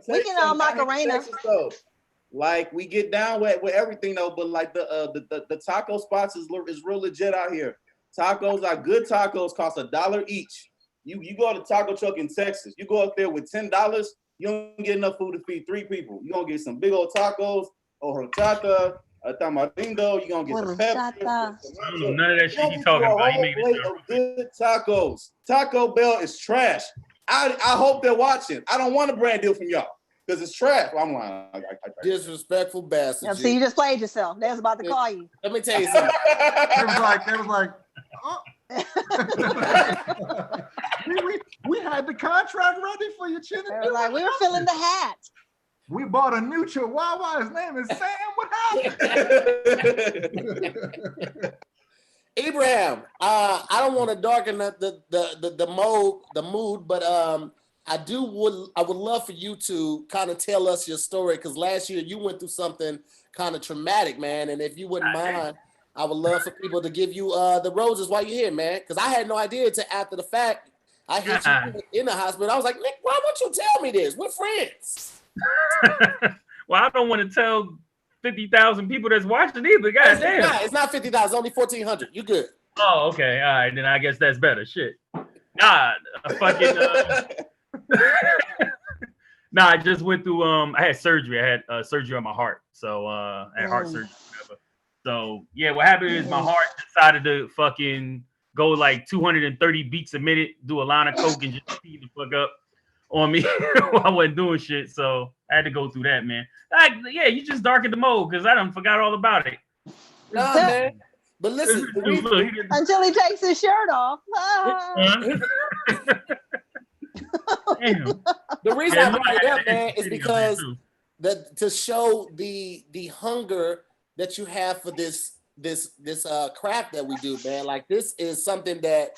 we can all Macarena. Like we get down with everything though, but like the taco spots is real legit out here. Tacos are good. Tacos cost $1 each. You go to taco truck in Texas. You go up there with $10, you don't get enough food to feed 3 people. You're gonna get some big old tacos, or horchata, a tamarindo. You're gonna get the peppers. I don't know none of that shit he's talking about. He making plate of good tacos. Taco Bell is trash. I hope they're watching. I don't want a brand deal from y'all because it's trash. Well, I'm lying. Disrespectful bastard. Yeah, see, you just played yourself. They was about to call you. Let me tell you something. They was like, oh. we had the contract ready for you, Chinedu. They were like, we were filling the hat. We bought a new Chihuahua. His name is Sam. What happened? Ibrahim, I don't want to darken the mood, but I would love for you to kind of tell us your story, because last year you went through something kind of traumatic, man. And if you wouldn't mind, I would love for people to give you the roses while you're here, man. Because I had no idea until after the fact. I hit you in the hospital. I was like, Nick, why won't you tell me this? We're friends. Well, I don't want to tell 50,000 people that's watching either. God damn. It's not 50,000. It's only 1,400. You good? Oh, okay. All right. Then I guess that's better. Shit. God, fucking. Nah, I just went through. I had surgery. I had surgery on my heart. So I had heart surgery. Whatever. So yeah, what happened is my heart decided to fucking go like 230 beats a minute, do a line of coke, and just speed the fuck up on me while I wasn't doing shit. So I had to go through that, man. Yeah, you just darkened the mode because I done forgot all about it. Nah, man. But listen, until he takes his shirt off. Damn. The reason I bring it up, man, is because to show the hunger that you have for this craft that we do, man. Like, this is something that,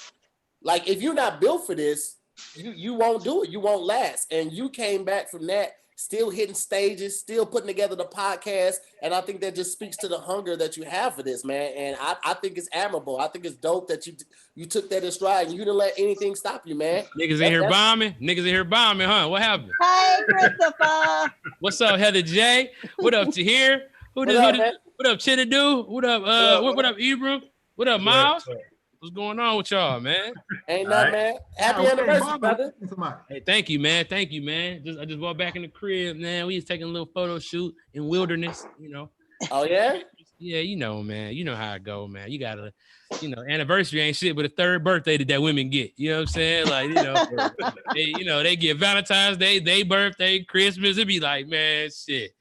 like, if you're not built for this, you won't do it. You won't last. And you came back from that, still hitting stages, still putting together the podcast. And I think that just speaks to the hunger that you have for this, man. And I think it's admirable. I think it's dope that you took that in stride and you didn't let anything stop you, man. Niggas in here bombing. Niggas in here bombing, huh? What happened? Hey, Christopher. What's up, Heather J? What up, Tahir? What up, Chinedu? What up, what up, Ibrahim? What up, Miles? What's going on with y'all, man? Ain't nothing, man. Happy anniversary, brother. Hey, thank you, man. Thank you, man. I just walked back in the crib, man. We was taking a little photo shoot in wilderness, you know. Oh, yeah? Yeah, you know, man. You know how it go, man. You gotta, anniversary ain't shit but a third birthday that women get. You know what I'm saying? Like, they get Valentine's Day, they birthday, Christmas. It'd be like, man, shit.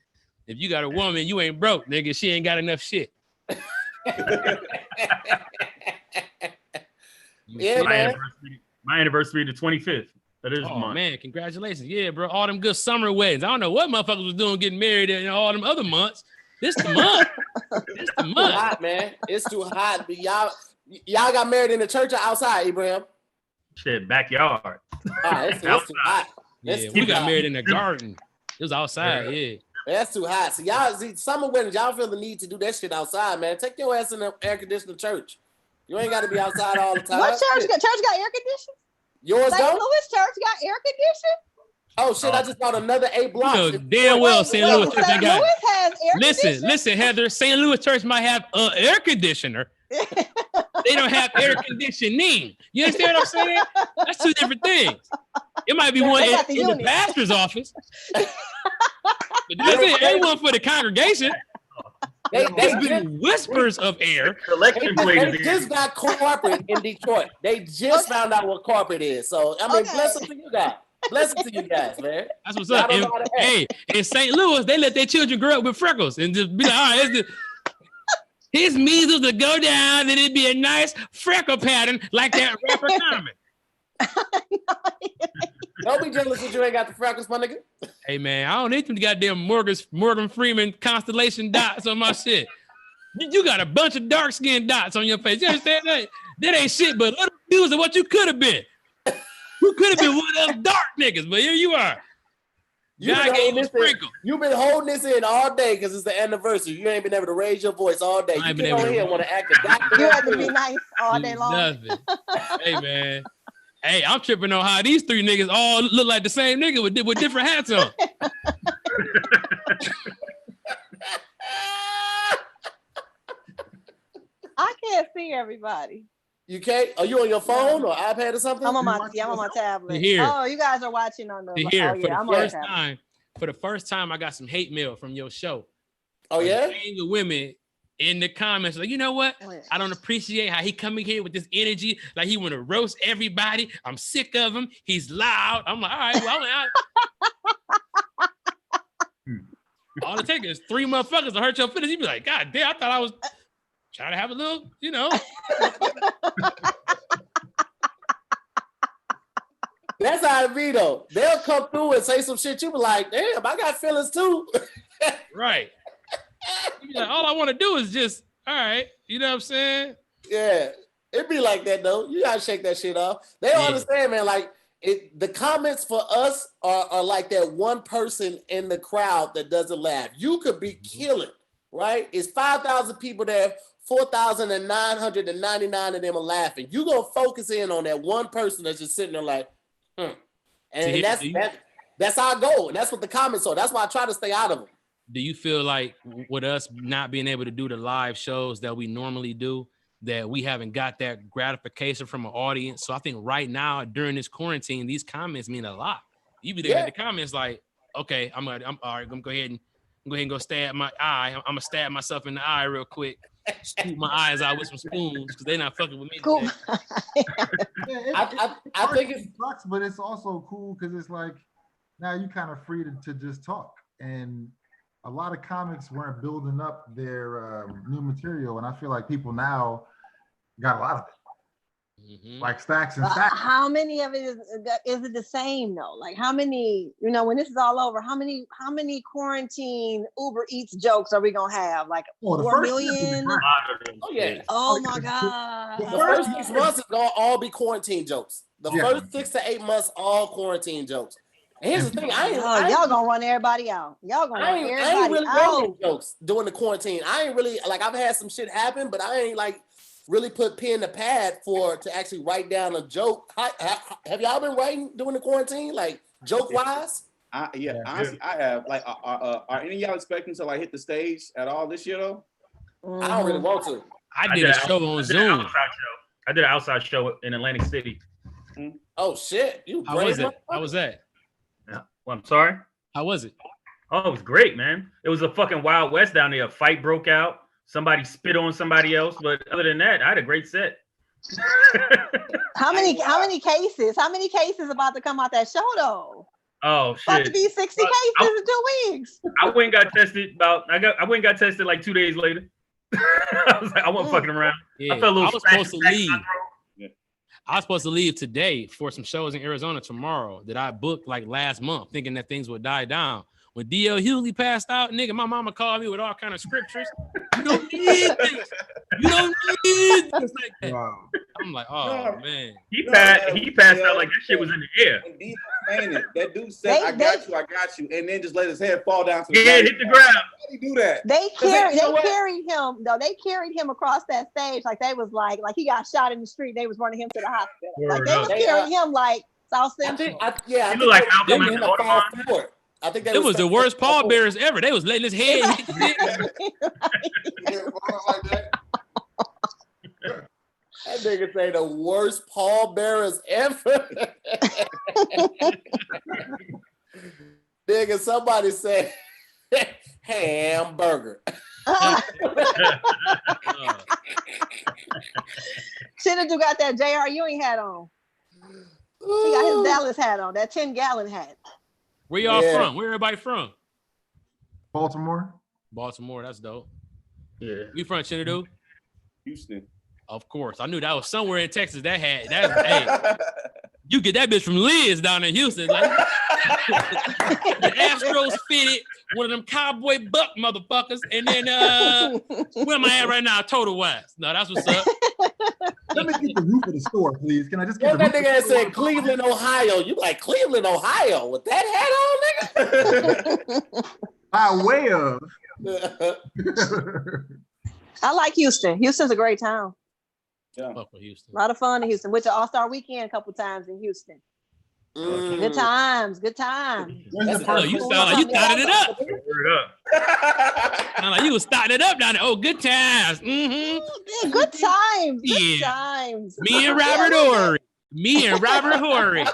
If you got a woman, you ain't broke, nigga. She ain't got enough shit. Yeah, man. My anniversary the 25th. That is month. Man, congratulations. Yeah, bro. All them good summer weddings. I don't know what motherfuckers was doing getting married in all them other months. This the month. This the month. It's too hot, man. It's too hot. But y'all got married in the church or outside, Ibrahim? Shit, backyard. It's too hot. Yeah, we got married in the garden. It was outside, yeah. That's too hot. So y'all see summer weddings, y'all feel the need to do that shit outside, man. Take your ass in the air conditioned church. You ain't got to be outside all the time. What church got air conditioning? Yours St. Louis church got air conditioning? Oh shit! I just bought another 8 blocks. You know damn well St. Louis church ain't got. Has air listen, Heather. St. Louis church might have an air conditioner. They don't have air conditioning. You understand what I'm saying? That's two different things. It might be one in the pastor's office. But that's ain't one for the congregation. There's been whispers of air. They just got carpet in Detroit. They just found out what carpet is. So I mean, blessings to you guys. Blessings to you guys, man. That's what's up. Hey, in St. Louis, they let their children grow up with freckles and just be like, all right, his measles will go down and it'd be a nice freckle pattern like that rapper Common. Don't be jealous that you ain't got the freckles, my nigga. Hey, man, I don't need them goddamn Morgan Freeman constellation dots on my shit. You got a bunch of dark-skinned dots on your face. You understand that? That ain't shit but little views of what you could have been. You could have been one of them dark niggas, but here you are. You've been holding this in all day because it's the anniversary. You ain't been able to raise your voice all day. You get on here and want to act a goddamn. You have to be nice all day long. Nothing. Hey, man. Hey, I'm tripping on how these 3 niggas all look like the same nigga with different hats on. I can't see everybody. You can't? Are you on your phone or iPad or something? I'm on my tablet. Here. Oh, you guys are watching on the. Here, oh, yeah, for the first time, I got some hate mail from your show. Oh yeah. The women in the comments like, you know what? I don't appreciate how he coming here with this energy, like he want to roast everybody. I'm sick of him. He's loud. I'm like, all right, well, all it takes is 3 motherfuckers to hurt your feelings. You be like, God damn, I thought I was trying to have a little, you know. That's how it be though. They'll come through and say some shit. You be like, damn, I got feelings too. Right. You be like, all I want to do is just, all right, you know what I'm saying? Yeah, it be like that though. You gotta shake that shit off. They don't understand, man. Like the comments for us are like that one person in the crowd that doesn't laugh. You could be killing, right? It's 5,000 people there. 4,999 of them are laughing. You gonna focus in on that one person that's just sitting there like, and that's our goal. And that's what the comments are. That's why I try to stay out of them. Do you feel like with us not being able to do the live shows that we normally do, that we haven't got that gratification from an audience? So I think right now during this quarantine, these comments mean a lot. You be looking at the comments like, okay, I'm all right. I'm gonna go ahead and go stab my eye. I'm gonna stab myself in the eye real quick. Scoop my eyes out with some spoons because they're not fucking with me today. I think it sucks, but it's also cool because it's like now you kind of free to just talk. And a lot of comics weren't building up their new material, and I feel like people now got a lot of it. Like stacks and stacks. How many of it is it the same though? Like how many, when this is all over, how many quarantine Uber Eats jokes are we gonna have? Like 4 million? Oh yeah. Oh my God. The first 6 months is gonna all be quarantine jokes. The first 6 to 8 months, all quarantine jokes. And here's the thing, y'all gonna run everybody out. Y'all gonna run everybody out. I ain't really running jokes during the quarantine. I ain't really I've had some shit happen, but I ain't really put pen to pad to actually write down a joke. Have y'all been writing during the quarantine, like joke wise? Honestly, I have. Like, are any of y'all expecting to hit the stage at all this year though? I don't really want to. I did a show on Zoom. I did an outside show in Atlantic City. Oh shit! How was it? How was that? Yeah. Well, I'm sorry. How was it? Oh, it was great, man. It was a fucking Wild West down there. A fight broke out. Somebody spit on somebody else, but other than that, I had a great set. How many cases? How many cases about to come out that show though? Oh shit! About to be 60 cases in 2 weeks. I went and got tested like 2 days later. I was like, I wasn't fucking around. Yeah. I felt a little. I was supposed to leave. I was supposed to leave today for some shows in Arizona tomorrow that I booked like last month, thinking that things would die down. When D.L. Hughley passed out, nigga, my mama called me with all kind of scriptures. You don't need this. You don't need this like that. Wow. I'm like, man. He passed out like that shit was in the air. That dude said, I got you, and then just let his head fall down to the ground. Hit the ground. How do you do that? They carried him across that stage like they was like he got shot in the street. They was running him to the hospital. Like they was carrying him like South Central. He looked like Malcolm in the Audubon. I think it was the worst pallbearers ever. They was letting his head hit the That nigga say the worst pallbearers ever. Nigga, somebody said hamburger. Chinedu got that J.R. Ewing hat on. He got his Dallas hat on, that 10-gallon hat. Where y'all from? Where everybody from? Baltimore. Baltimore, that's dope. Yeah. You from Chinedu? Houston. Of course. I knew that was somewhere in Texas that had that. Hey, you get that bitch from Liz down in Houston. Like the Astros fitted one of them cowboy buck motherfuckers. And then where am I at right now? Total West. No, that's what's up. Let me get the roof of the store, please. Can I just get that nigga that said Cleveland, Ohio? You like Cleveland, Ohio with that hat on, nigga? By way of. I like Houston. Houston's a great town. Yeah. Fuck with Houston. A lot of fun in Houston. Went to All-Star Weekend a couple times in Houston. Good times, good times. You started it up. Sound like you was starting it up down there. Oh, good times. Yeah, good times. Good times. Me and Robert Horry.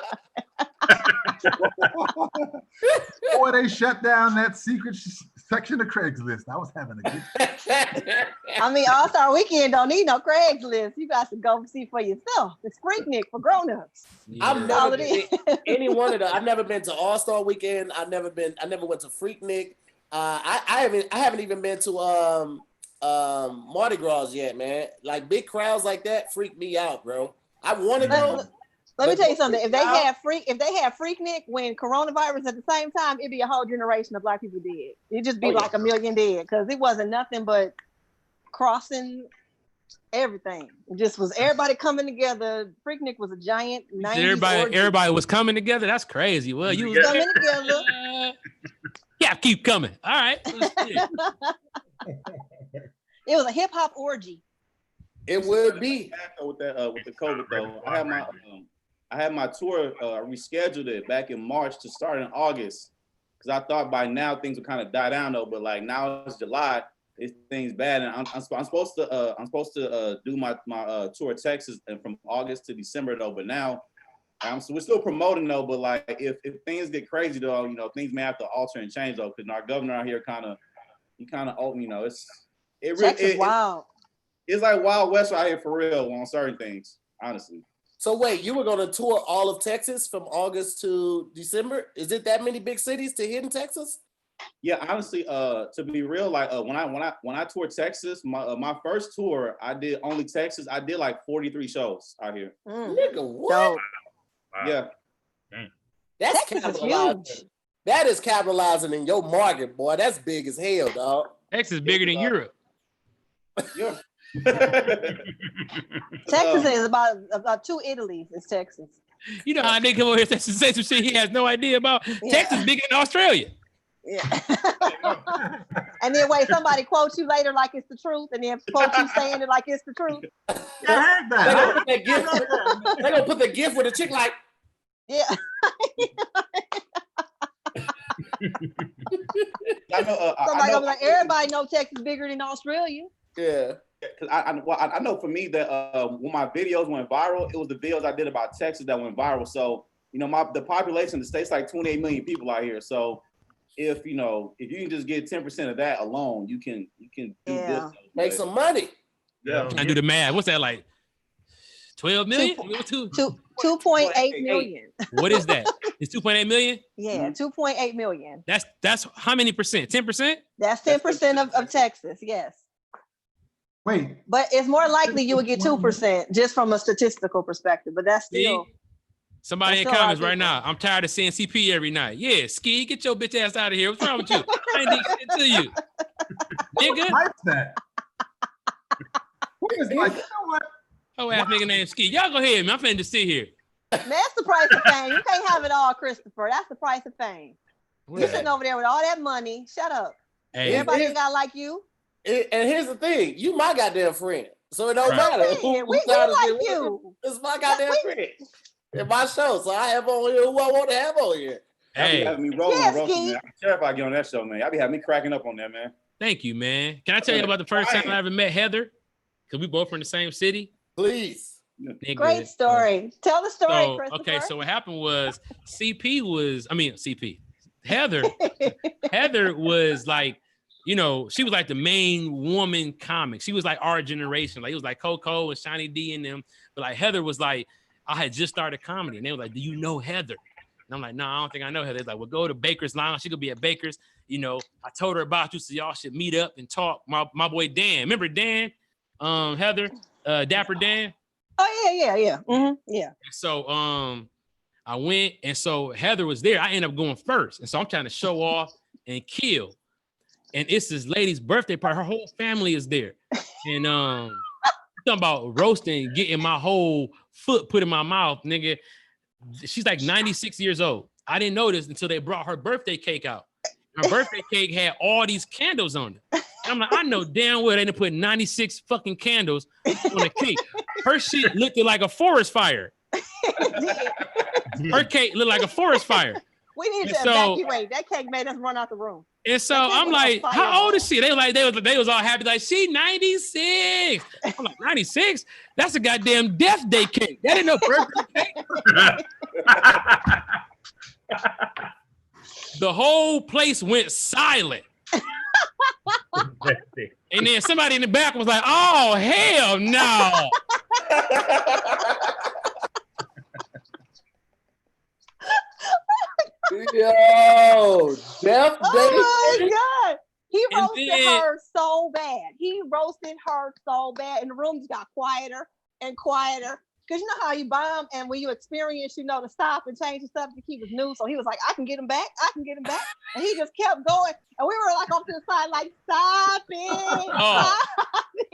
Boy, they shut down that secret section of Craigslist. I was having a good time. I mean, All-Star Weekend don't need no Craigslist. You got to go see for yourself. It's Freaknik for grown-ups. Yeah. I've never been any one of them. I've never been to All-Star Weekend. I never went to Freaknik. I haven't even been to Mardi Gras yet, man. Like big crowds like that freak me out, bro. I want to go. Let me tell you something. If they had Freaknik when coronavirus at the same time, it'd be a whole generation of Black people dead. It'd just be like a million dead because it wasn't nothing but crossing everything. It just was everybody coming together. Freaknik was a giant 90s everybody was coming together. That's crazy. Well, you was coming together. Yeah, keep coming. All right. It was a hip hop orgy. It would be. With the COVID though, I had my tour rescheduled it back in March to start in August because I thought by now things would kind of die down though. But like now it's July, things bad, and I'm supposed to do my tour of Texas and from August to December though. But now so we're still promoting though. But like if things get crazy though, things may have to alter and change though because our governor out here it's wild. It's like Wild West out here for real on certain things, honestly. So wait, you were going to tour all of Texas from August to December? Is it that many big cities to hit in Texas? Yeah, honestly, to be real, like when I toured Texas, my first tour, I did only Texas. I did like 43 shows out here. Nigga, what? Wow. Yeah. That's capitalizing. That is capitalizing in your market, boy. That's big as hell, dog. Texas is bigger than Europe. Yeah. Texas is about 2 Italies. It's Texas. You know how they come over here and say some shit he has no idea about? Yeah. Texas is bigger than Australia. Yeah. And then wait, somebody quotes you later like it's the truth, and then quote you saying it like it's the truth. I heard that. They're gonna put the gift with a chick like. Yeah. Somebody gonna be like, everybody know Texas bigger than Australia. Yeah. Because I know for me that when my videos went viral, it was the videos I did about Texas that went viral. So the population of the state's like 28 million people out here. So if you can just get 10% of that alone, you can do this. Make some money. Yeah. I do the math. What's that like? 12 million? 2.8 million. What is that? It's 2.8 million? Yeah, 2.8 million. That's how many percent? 10%? That's 10% of Texas, yes. Wait. But it's more likely you would get 2% just from a statistical perspective, but that's still. Somebody in comments right now. I'm tired of seeing CP every night. Yeah, Ski, get your bitch ass out of here. What's wrong with you? I ain't think shit to you. Nigga. What's that? Like, you know what? Oh, ass nigga named Ski. Y'all go ahead, man. I'm finna just sit here. That's the price of fame. You can't have it all, Christopher. That's the price of fame. You're sitting over there with all that money. Shut up. Hey, everybody got like you. And here's the thing, you my goddamn friend, so it don't matter. We like you. It's my goddamn friend. It's my show, so I have on here who I want to have on here. Hey, having me rolling, man. I'm terrified to get on that show, man. Y'all be having me cracking up on that, man. Thank you, man. Can I tell you about the first time I ever met Heather? Because we both from the same city. Please. Nigga. Great story. Tell the story, Christopher. Okay, so what happened was Heather was like, she was like the main woman comic. She was like our generation. Like it was like Coco and Shiny D and them. But like Heather was like, I had just started comedy. And they were like, do you know Heather? And I'm like, no, I don't think I know Heather. They're like, well, go to Baker's Lounge. She could be at Baker's. I told her about you, so y'all should meet up and talk. My boy Dan. Remember Dan? Heather? Dapper Dan? Oh, yeah. Mm-hmm. Yeah. So I went, and so Heather was there. I ended up going first. And so I'm trying to show off and kill. And it's this lady's birthday party. Her whole family is there. And talking about roasting, getting my whole foot put in my mouth, nigga. She's like 96 years old. I didn't know this until they brought her birthday cake out. Her birthday cake had all these candles on it. And I'm like, I know damn well they didn't put 96 fucking candles on the cake. Her shit looked like a forest fire. Her cake looked like a forest fire. We need to evacuate. That cake made us run out the room. And so I'm like, how old is she? They was all happy, like, she 96. I'm like, 96? That's a goddamn death day cake. That ain't no birthday cake. The whole place went silent. And then somebody in the back was like, oh, hell no. Yo, death day. Oh my God. He roasted her so bad. And the rooms got quieter and quieter. Because you know how you bomb and when you experience, to stop and change the stuff to keep it new. So he was like, I can get him back. And he just kept going. And we were like off to the side, like, stop it.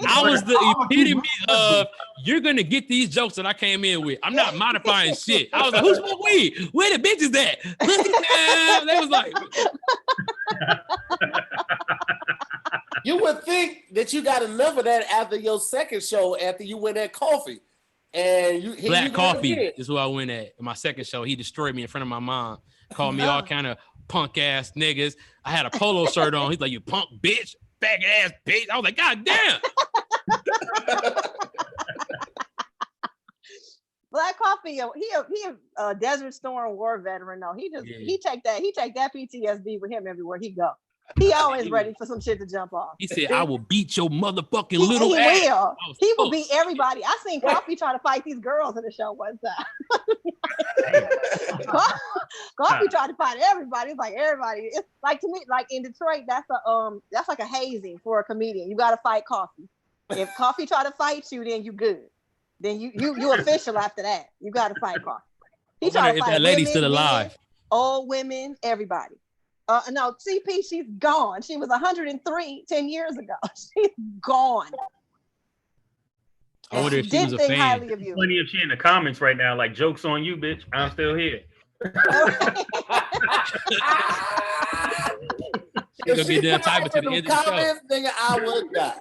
I was the epitome of, you're going to get these jokes that I came in with. I'm not modifying shit. I was like, who smoke weed? Where the bitches at? They was like. You would think that you got enough of that after your second show, after you went at Coffee. And Black Coffee is who I went at. In my second show, he destroyed me in front of my mom. Called me all kind of punk ass niggas. I had a polo shirt on. He's like, you punk bitch, faggot ass bitch. I was like, God damn. Black Coffee, he a Desert Storm war veteran though. He take that PTSD with him everywhere he go. He always ready for some shit to jump off. He said, I will beat your motherfucking little ass. He will beat everybody. I seen Coffee try to fight these girls in the show one time. Coffee tried to fight everybody. It's like everybody. It's like, to me, like in Detroit, that's like a hazing for a comedian. You got to fight Coffee. If Coffee try to fight you, then you good. Then you official after that. You got to fight Coffee. He tried to fight that lady's women, still alive. Men, old women, everybody. No, CP, she's gone. She was 103 10 years ago. She's gone. I wonder if she was a fan. Highly of you. Plenty of shit in the comments right now, like, jokes on you, bitch. I'm still here. She's gonna get done typing to the end of the show. Nigga, I would die.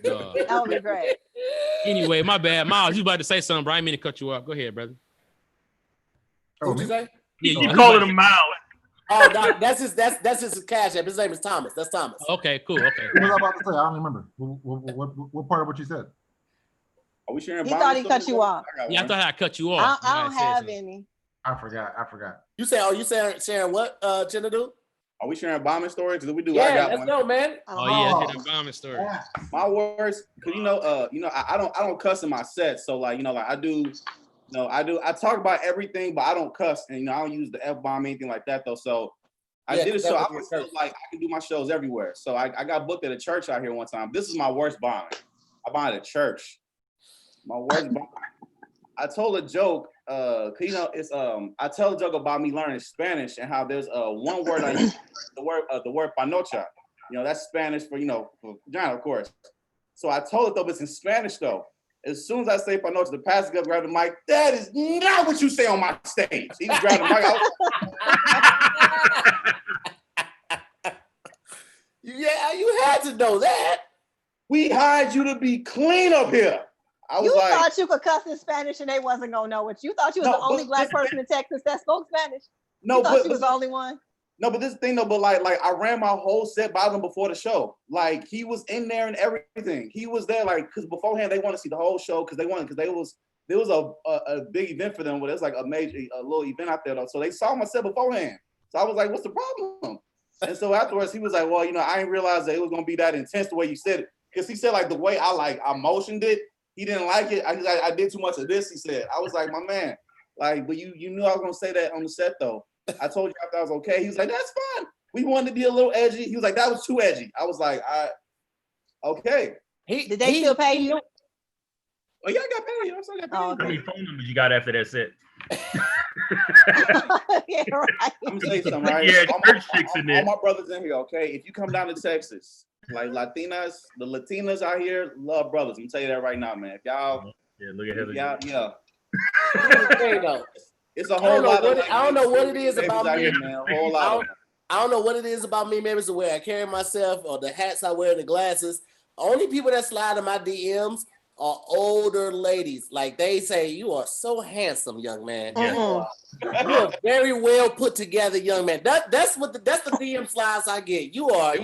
That would be great. Anyway, my bad. Miles, you about to say something, bro. I didn't mean to cut you off. Go ahead, brother. What'd you say? Yeah, you calling him Miles. Oh, no, that's his cash app. His name is Thomas. That's Thomas. Okay, cool. Okay. What was I about to say? I don't remember. What part of what you said? Are we sharing? He thought he cut you off. Yeah, I thought I cut you off. I don't have any. I forgot. You sharing what, Chinedu? Are we sharing bombing stories? Did we do? Yeah, let's go, man. Oh yeah, bombing story. My worst, because I don't cuss in my sets, so like I do. I talk about everything, but I don't cuss, and I don't use the F-bomb or anything like that though. So I did a show. I was like, I can do my shows everywhere. So I got booked at a church out here one time. This is my worst bombing. I bombed at a church. My worst bombing. I told a joke. It's I tell a joke about me learning Spanish and how there's one word I use, the word panocha. That's Spanish for vagina, of course. So I told it though, but it's in Spanish though. As soon as I say panocha, the pastor grabbed the mic. That is not what you say on my stage. He grabbed the mic. Yeah, you had to know that. We hired you to be clean up here. You thought you could cuss in Spanish and they wasn't gonna know it. You thought you was the only black person in Texas that spoke Spanish. You thought she was the only one. No, but this thing though, but like I ran my whole set by them before the show. Like he was in there and everything. He was there like because beforehand they want to see the whole show because there was a big event for them. But it was like a little event out there though. So they saw my set beforehand. So I was like, what's the problem? And so afterwards he was like, well, I didn't realize that it was gonna be that intense the way you said it. Because he said like the way I motioned it, he didn't like it. I did too much of this, he said. I was like, my man, like, but you knew I was gonna say that on the set though. I told you after I was okay. He was like, that's fine. We wanted to be a little edgy. He was like, that was too edgy. I was like, okay. Did they still pay you? Oh yeah, I got paid. I still got paid. How many phone numbers you got after that set? Yeah, right. I'm gonna tell you something, right? Yeah, all my brothers in here, okay? If you come down to Texas, like the Latinas out here love brothers. I'm gonna tell you that right now, man. If y'all, look at Heather. Yeah. It's a I whole lot of. I don't know what it is about me. Here, man. A whole lot. I don't know what it is about me. Maybe it's the way I carry myself or the hats I wear, the glasses. Only people that slide in my DMs are older ladies. Like they say, you are so handsome, young man. Yeah. You are very well put together, young man. That's the DM slides I get. You are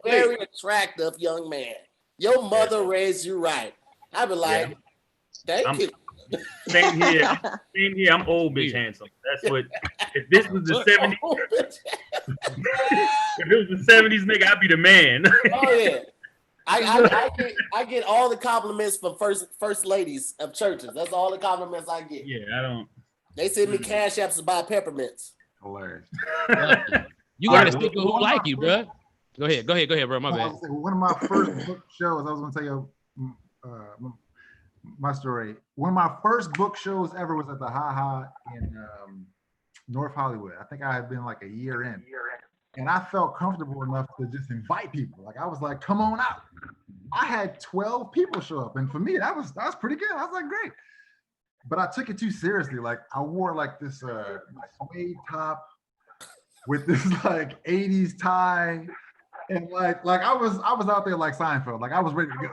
very attractive, young man. Your mother raised you right. I be like, thank you. Same here. I'm old bitch handsome. That's what. If this was the 70s, if it was the 70s, nigga, I'd be the man. Oh yeah. I get all the compliments from first ladies of churches. That's all the compliments I get. Yeah, I don't. They send me cash apps to buy peppermints. Hilarious. You gotta stick with who like you, bro. Go ahead, bro. My bad. One of my first book shows, I was gonna tell you my story. One of my first book shows ever was at the Ha Ha in North Hollywood. I think I had been like a year in. And I felt comfortable enough to just invite people. Like I was like, come on out. I had 12 people show up. And for me, that was pretty good. I was like, great. But I took it too seriously. Like I wore like this suede top with this like 80s tie. And like I was out there like Seinfeld. Like I was ready to go.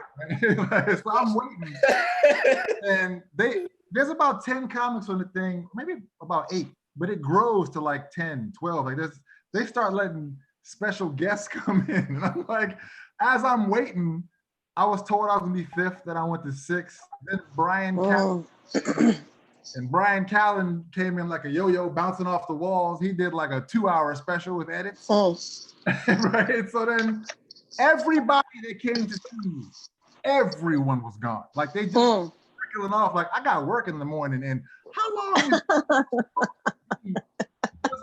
Right? So I'm waiting. And there's about 10 comics on the thing, maybe about 8, but it grows to like 10, 12. Like they start letting special guests come in. And I'm like, as I'm waiting, I was told I was gonna be 5th, then I went to 6th. Then Brian Callen came in like a yo-yo bouncing off the walls. He did like a 2-hour special with edits. Right? So then everybody that came to see me, everyone was gone. Like they just trickling off. Like I got work in the morning, and how long was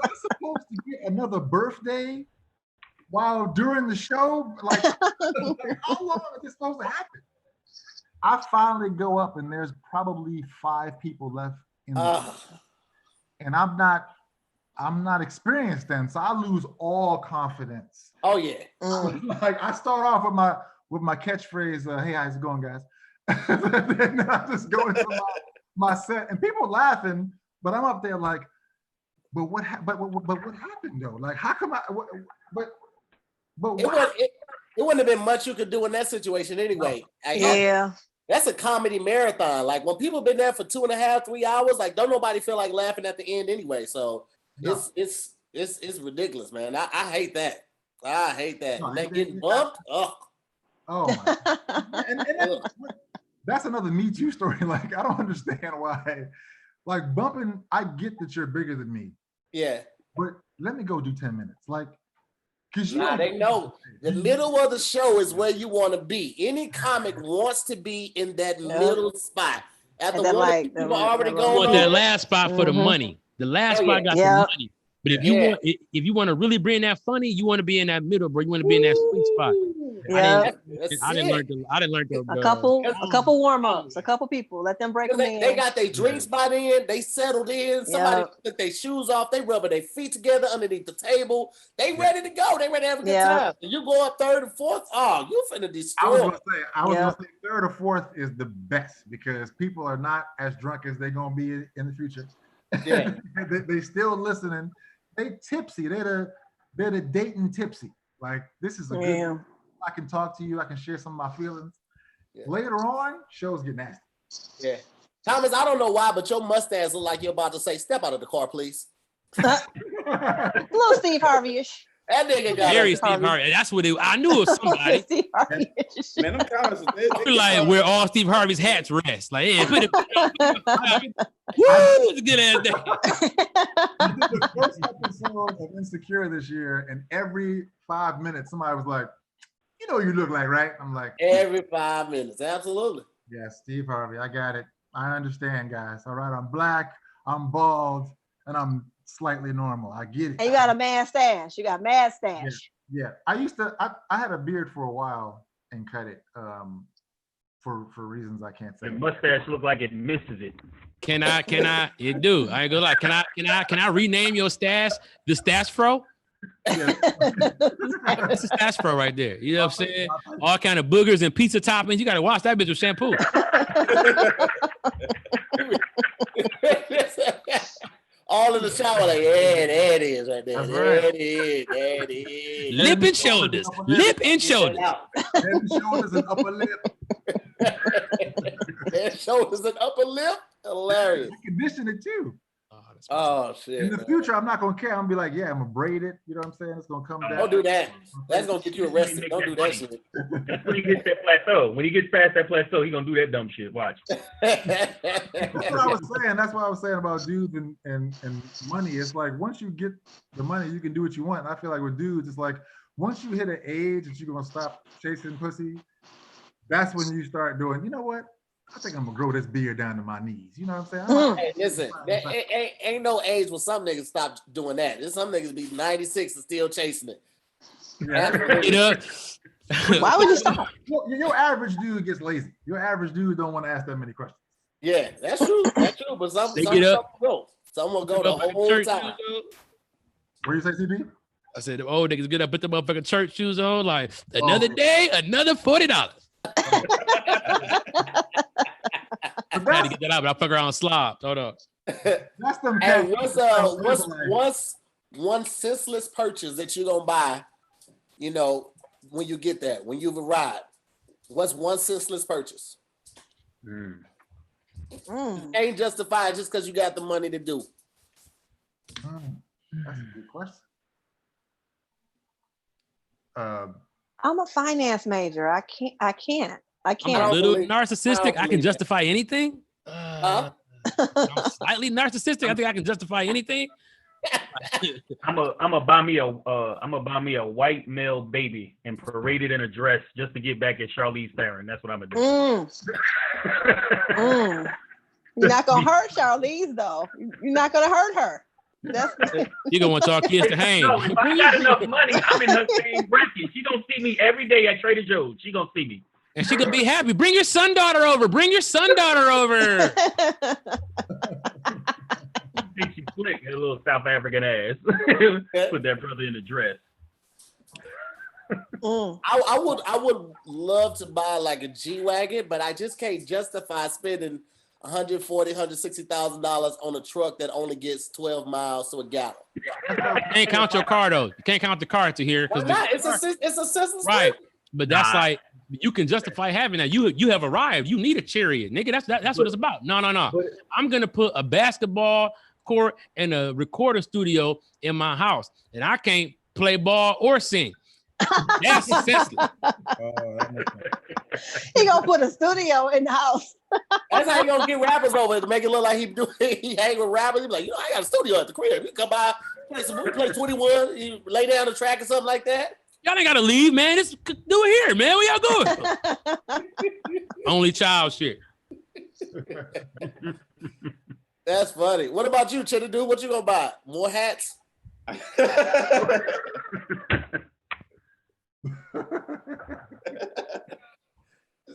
I supposed to get another birthday while during the show? Like how long is this supposed to happen? I finally go up, and there's probably 5 people left in the and I'm not experienced then, so I lose all confidence. Oh yeah. Like I start off with my catchphrase, hey, how's it going, guys? Then I just go into my set, and people laughing, but I'm up there like, but what happened though? Like how come it wouldn't have been much you could do in that situation anyway. That's a comedy marathon. Like when people been there for 2.5, 3 hours, like don't nobody feel like laughing at the end anyway. So it's ridiculous, man. I hate that. I hate that. No, they getting bumped. Oh my. and that's another Me Too story. Like I don't understand why. Like bumping, I get that you're bigger than me. Yeah. But let me go do 10 minutes. Like, cause they know the middle of the show is where you want to be. Any comic wants to be in that middle spot. After people already going. You want that last spot for the money. The last spot got the money. But if you want to really bring that funny, you want to be in that middle, bro. You want to be in that sweet spot. I didn't learn a couple warm-ups, a couple people, let them break them in. They got their drinks by then, they settled in, somebody took their shoes off, they rubbing their feet together underneath the table, they ready to go, they ready to have a good time. So you go up 3rd or 4th, you finna destroy. I was gonna say 3rd or 4th is the best because people are not as drunk as they're gonna be in the future. Yeah. they still listening, they tipsy, they're the Dayton tipsy. Like this is a good I can talk to you. I can share some of my feelings. Yeah. Later on, shows get nasty. Yeah. Thomas, I don't know why, but your mustache look like you're about to say, step out of the car, please. A little Steve Harvey-ish. That nigga got very Steve Harvey. That's what I knew it was somebody. Steve Harvey-ish. Man, them comments are like where all Steve Harvey's hats rest. Like, yeah, put it. Woo, it's a good ass day. I did the first episode of Insecure this year, and every 5 minutes, somebody was like, you know what you look like, right? I'm like, every 5 minutes, absolutely. Yeah, Steve Harvey, I got it. I understand, guys. All right, I'm black, I'm bald, and I'm slightly normal. I get it. And you got a mad stash. You got mad stash. Yeah. I had a beard for a while and cut it for reasons I can't say. The mustache look like it misses it. Can I? It do. I ain't gonna lie. Can I rename your stash the Stash Fro? Yeah. That's a Stash Fro right there. You know what I'm saying? All kind of boogers and pizza toppings. You gotta wash that bitch with shampoo. All in the shower, like, there it is right there. There it is. Lip and shoulders. Lip and shoulders. Head and shoulders and upper lip. Head, shoulders, and upper lip. Hilarious. I condition it too. Oh shit. In the future, I'm not gonna care. I'm gonna be like, yeah, I'm gonna braid it. You know what I'm saying? It's gonna come down. Don't do that. That's gonna get you arrested. Don't do that shit. That's when he gets that plateau. When he gets past that plateau, he gonna do that dumb shit. Watch. That's what I was saying. That's what I was saying about dudes and money. It's like once you get the money, you can do what you want. And I feel like with dudes, it's like once you hit an age that you're gonna stop chasing pussy, that's when you start doing, you know what? I think I'm gonna grow this beard down to my knees. You know what I'm saying? Hey, listen, ain't no age when some niggas stop doing that. There's some niggas be 96 and still chasing it. Yeah. Why would you stop? Your average dude gets lazy. Your average dude don't want to ask that many questions. Yeah, that's true. That's true. But some will go. Some will go the whole time. What do you say, CB? I said, the old niggas get up, put the motherfucking church shoes on, like another day, another $40. I had to get that out, but I fuck around slob. Hold up. That's them. Hey, what's one senseless purchase that you're gonna buy? You know, when you get that, when you've arrived, what's one senseless purchase? You can't justify it just because you got the money to do. That's a good question. I'm a finance major. I can't. I'm a little narcissistic. I can justify anything. I'm slightly narcissistic. I think I can justify anything. I'm gonna buy me a white male baby and parade it in a dress just to get back at Charlize Theron. That's what I'm gonna do. You're not gonna hurt Charlize though. You're not gonna hurt her. You're gonna want y'all kids to hang. No, if I got enough money, I'm in her same bracket. She gonna see me every day at Trader Joe's. She gonna see me. And she gonna be happy. Bring your son daughter over. Bring your son daughter over. Think she slick, a little South African ass. Put that brother in a dress. I would love to buy like a G-Wagon, but I just can't justify spending $160,000 on a truck that only gets 12 miles to a gallon. You can't count your car though. You can't count the car to here. It's a senseless right. But that's like you can justify having that. You have arrived. You need a chariot, nigga. That's what it's about. No. I'm gonna put a basketball court and a recorder studio in my house, and I can't play ball or sing. That's senseless. He gonna put a studio in the house. That's how you gonna get rappers over to make it look like he hang with rappers. He be like, I got a studio at the crib. You come by, play 21, you lay down the track or something like that. Y'all ain't gotta leave, man. Just do it here, man. Where y'all going? Only child shit. That's funny. What about you, Chinedu? What you gonna buy? More hats? Just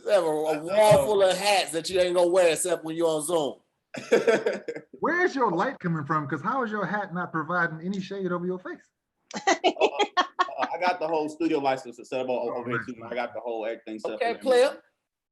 have a wall full of hats that you ain't gonna wear except when you're on Zoom. Where's your light coming from? Because how is your hat not providing any shade over your face? I got the whole studio license set up over here too. I got the whole everything set up. Okay, player.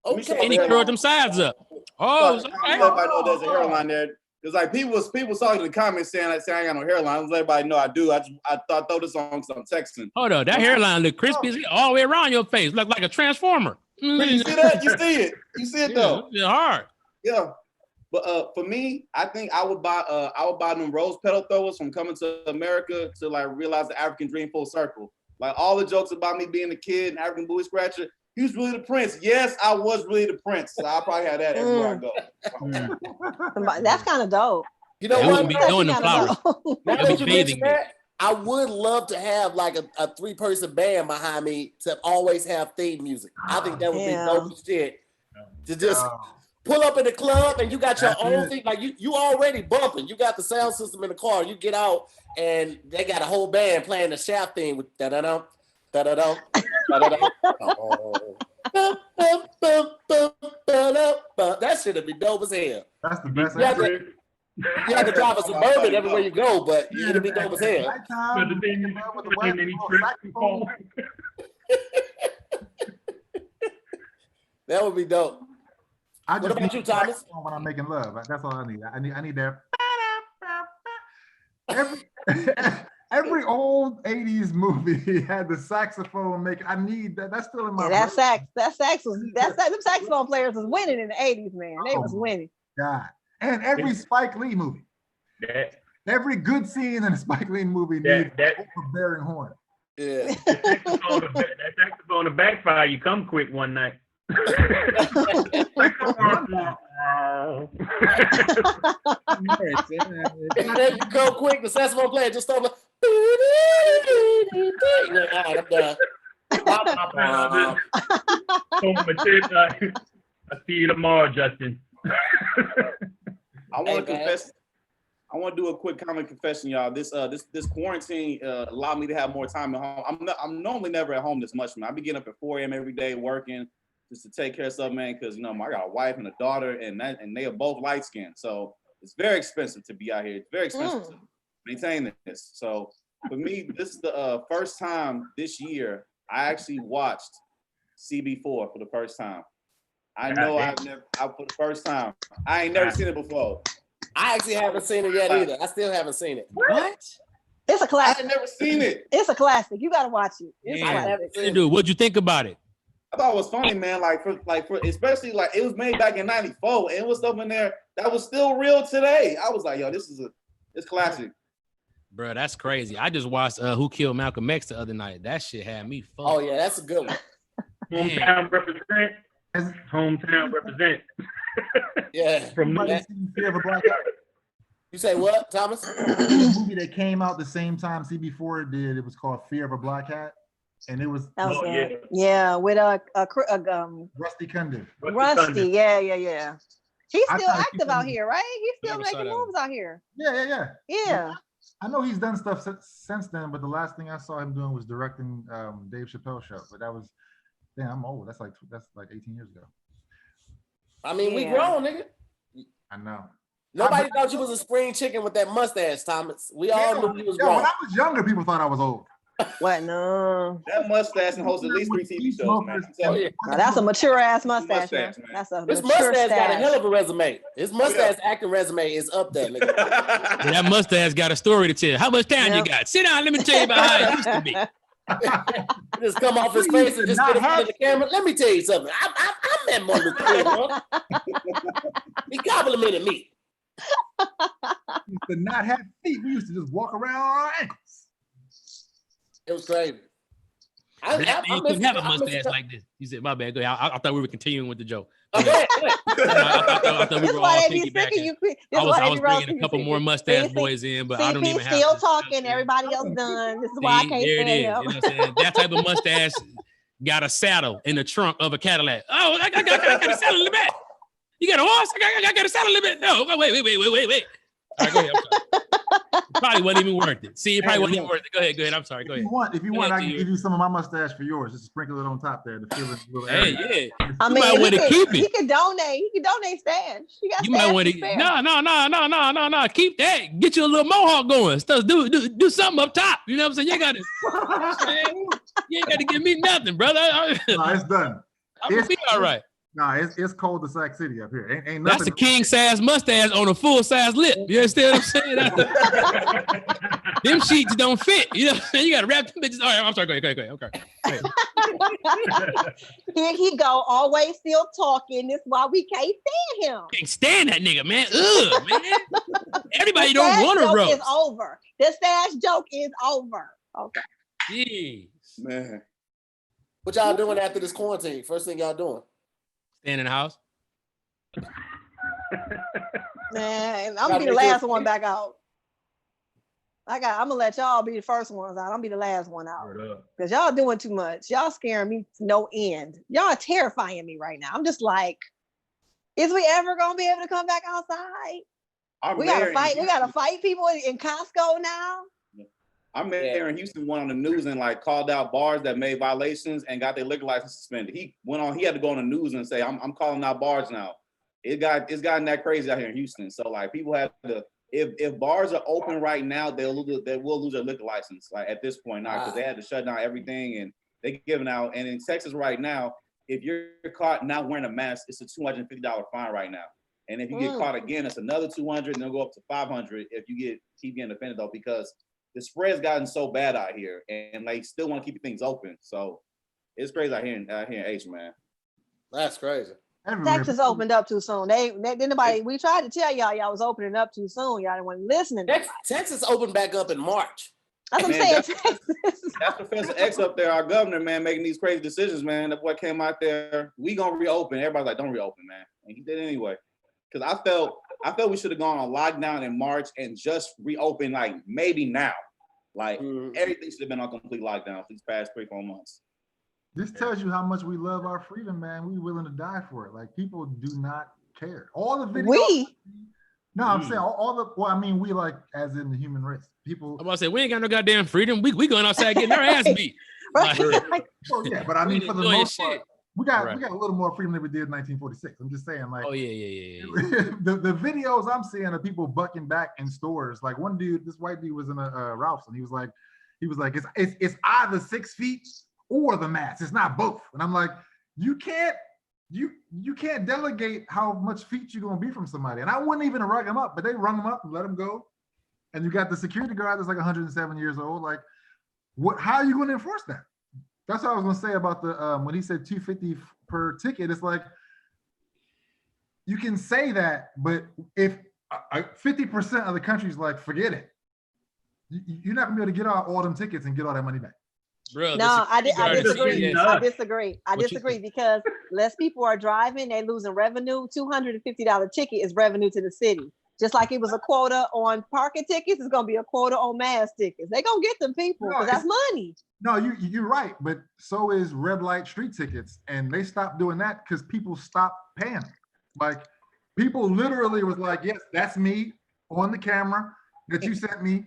Okay. And he curled them sides up. Oh, okay. Everybody know there's a hairline there. Because like people talking in the comments saying I ain't got no hairline. Let everybody know I do. I thought I'd throw this on because I'm texting. Hold on, that hairline look crispy all the way around your face. Look like a transformer. You see that? You see it? You see it though? It's hard. Yeah. But for me, I think I would buy them rose petal throwers from Coming to America to like realize the African dream full circle. Like all the jokes about me being a kid and African booty scratcher. He was really the prince. Yes, I was really the prince. So I'll probably have that everywhere I go. That's kind of dope. You know what? Be doing the flowers. Be bathing that, I would love to have like a 3-person band behind me to always have theme music. I think that would be dope as shit. To just pull up in the club and you got your own thing. Like you already bumping. You got the sound system in the car. You get out and they got a whole band playing the Shaft theme with da-da-dum, da-da-dum, da-da-dum. That should be dope as hell. That's the best. You have to drive a Suburban everywhere you go, but it'll be dope as hell. That would be dope. What about you, Thomas? When I'm making love, that's all I need. I need that. Every old 80s movie had the saxophone I need that. That's still in my Them saxophone players was winning in the 80s, man. They was winning. God. And every Spike Lee movie. Every good scene in a Spike Lee movie needs an overbearing horn. Yeah. That saxophone to backfire, you come quick one night. Go quick, the saxophone player just start like, all right, I'm done. I see you tomorrow, Justin. I want to confess. I want to do a quick comment confession, y'all. This quarantine allowed me to have more time at home. I'm normally never at home this much, man. I be getting up at 4 a.m. every day working just to take care of stuff, man. Because I got a wife and a daughter, and they are both light skinned, so it's very expensive to be out here. It's very expensive to maintain this. So for me, this is the first time this year I actually watched CB4 for the first time. I know for the first time. I ain't never seen it before. I actually haven't seen it yet either. I still haven't seen it. What? It's a classic. I've never seen it. It's a classic. You gotta watch it. It's a classic. Dude, what'd you think about it? I thought it was funny, man. For especially it was made back in '94, and it was stuff in there that was still real today. I was like, yo, it's classic. Bro, that's crazy. I just watched Who Killed Malcolm X the other night. That shit had me fucked. Oh yeah, that's a good one. Hometown represent. Hometown represent. Yeah. From Fear of a Black Cat. You say what, Thomas? The movie that came out the same time CB4 did. It was called Fear of a Black Cat, and it was with Rusty Cundiff. Rusty, yeah. He's still active out here, right? He's still making moves out here. Yeah. I know he's done stuff since then, but the last thing I saw him doing was directing Dave Chappelle show. But that was, damn, I'm old. That's like 18 years ago. I mean, we grown, nigga. I know. Nobody thought you was a spring chicken with that mustache, Thomas. We all knew you was grown. When I was younger, people thought I was old. What? No. That mustache and hosts at least 3 TV shows, man. Now, that's a mature ass mustache, man. That's a This mustache got a hell of a resume. His mustache acting resume is up there, nigga. That mustache got a story to tell. How much time you got? Sit down. Let me tell you about how it used to be. Just come off his face and just get in front of the camera. Let me tell you something. I'm that motherfucker, bro. He complimented me. We used to not have feet. We used to just walk around on our ankles. It was crazy. You couldn't have a mustache like this. You said, my bad. Go ahead. I thought we were continuing with the joke. Okay. I thought we were all piggybacking. I was bringing a couple more mustache boys in, but I don't even have. Still talking. Everybody else done. This is why I can't stand him. You know what I'm saying? That type of mustache got a saddle in the trunk of a Cadillac. Oh, I got a saddle in the back. You got a horse? I got a saddle in the back. No, wait. All right, go ahead. I'm sorry. It probably wasn't even worth it. See, it probably wasn't even worth it. Go ahead. I'm sorry. Go ahead. If you want, I can give you some of my mustache for yours. Just sprinkle it on top there to fill it a little area. Hey, yeah. I mean, might want to keep it. He can donate. stash. You might want to. No. Keep that. Get you a little mohawk going. Do something up top. You know what I'm saying? You ain't got to give me nothing, brother. No, it's done. I'm gonna be all right. Nah, it's cul-de-sac city up here. Ain't nothing. That's a king size mustache on a full size lip. You understand what I'm saying? Them sheets don't fit. You know what I'm saying? You gotta wrap them bitches. All right, I'm sorry. Go ahead. Okay. Here he go, always still talking. This is why we can't stand him. Can't stand that nigga, man. Ugh, man. Everybody don't want to roast. Is over. The stash joke is over. Okay. Jeez. Man. What y'all doing after this quarantine? First thing y'all doing? Staying in the house. Man, I'm gonna be the last one back out. I'm gonna let y'all be the first ones out. I'm gonna be the last one out. Because y'all doing too much. Y'all scaring me to no end. Y'all are terrifying me right now. I'm just like, is we ever gonna be able to come back outside? We gotta fight people in Costco now. Our mayor in Houston went on the news and called out bars that made violations and got their liquor license suspended. He had to go on the news and say, I'm calling out bars now. It's gotten that crazy out here in Houston. So people have to, if bars are open right now, they will lose their liquor license at this point now, because they had to shut down everything and they giving out. And in Texas right now, if you're caught not wearing a mask, it's a $250 fine right now. And if you get caught again, it's another $200 and they'll go up to $500 if you keep getting offended though, because the spread's gotten so bad out here, and they still want to keep things open. So it's crazy out here in H, man. That's crazy. Texas opened up too soon. We tried to tell y'all was opening up too soon. Y'all didn't want to listen. Texas opened back up in March. That's what I'm saying. That's Professor X up there, our governor, man, making these crazy decisions, man. That boy came out there. We gonna reopen. Everybody's like, don't reopen, man, and he did anyway. Because I felt we should have gone on lockdown in March and just reopen like maybe now. Like everything should have been on complete lockdown for these past 3-4 months. This tells you how much we love our freedom, man. We're willing to die for it. Like people do not care. All the videos. I'm saying we like as in the human race. People. I'm about to say we ain't got no goddamn freedom. We going outside getting our ass beat. Right. Yeah, but I mean for the most part, we got a little more freedom than we did in 1946. I'm just saying, like. Oh yeah. the videos I'm seeing of people bucking back in stores. Like one dude, this white dude was in a Ralph's, and he was like, it's either 6 feet or the mask. It's not both. And I'm like, you can't delegate how much feet you're gonna be from somebody. And I wouldn't even rung him up, but they rung him up and let him go. And you got the security guard that's like 107 years old. Like, how are you gonna enforce that? That's what I was gonna say about the when he said $250 per ticket. It's like you can say that, but if 50% of the country's like, forget it, you're not gonna be able to get all them tickets and get all that money back. Bro, no, I disagree. I disagree because less people are driving, they're losing revenue. $250 ticket is revenue to the city. Just like it was a quota on parking tickets, it's gonna be a quota on mass tickets. They gonna get them people because that's money. No, you're right, but so is red light street tickets, and they stopped doing that because people stopped paying them. Like people literally was like, yes, that's me on the camera that you sent me.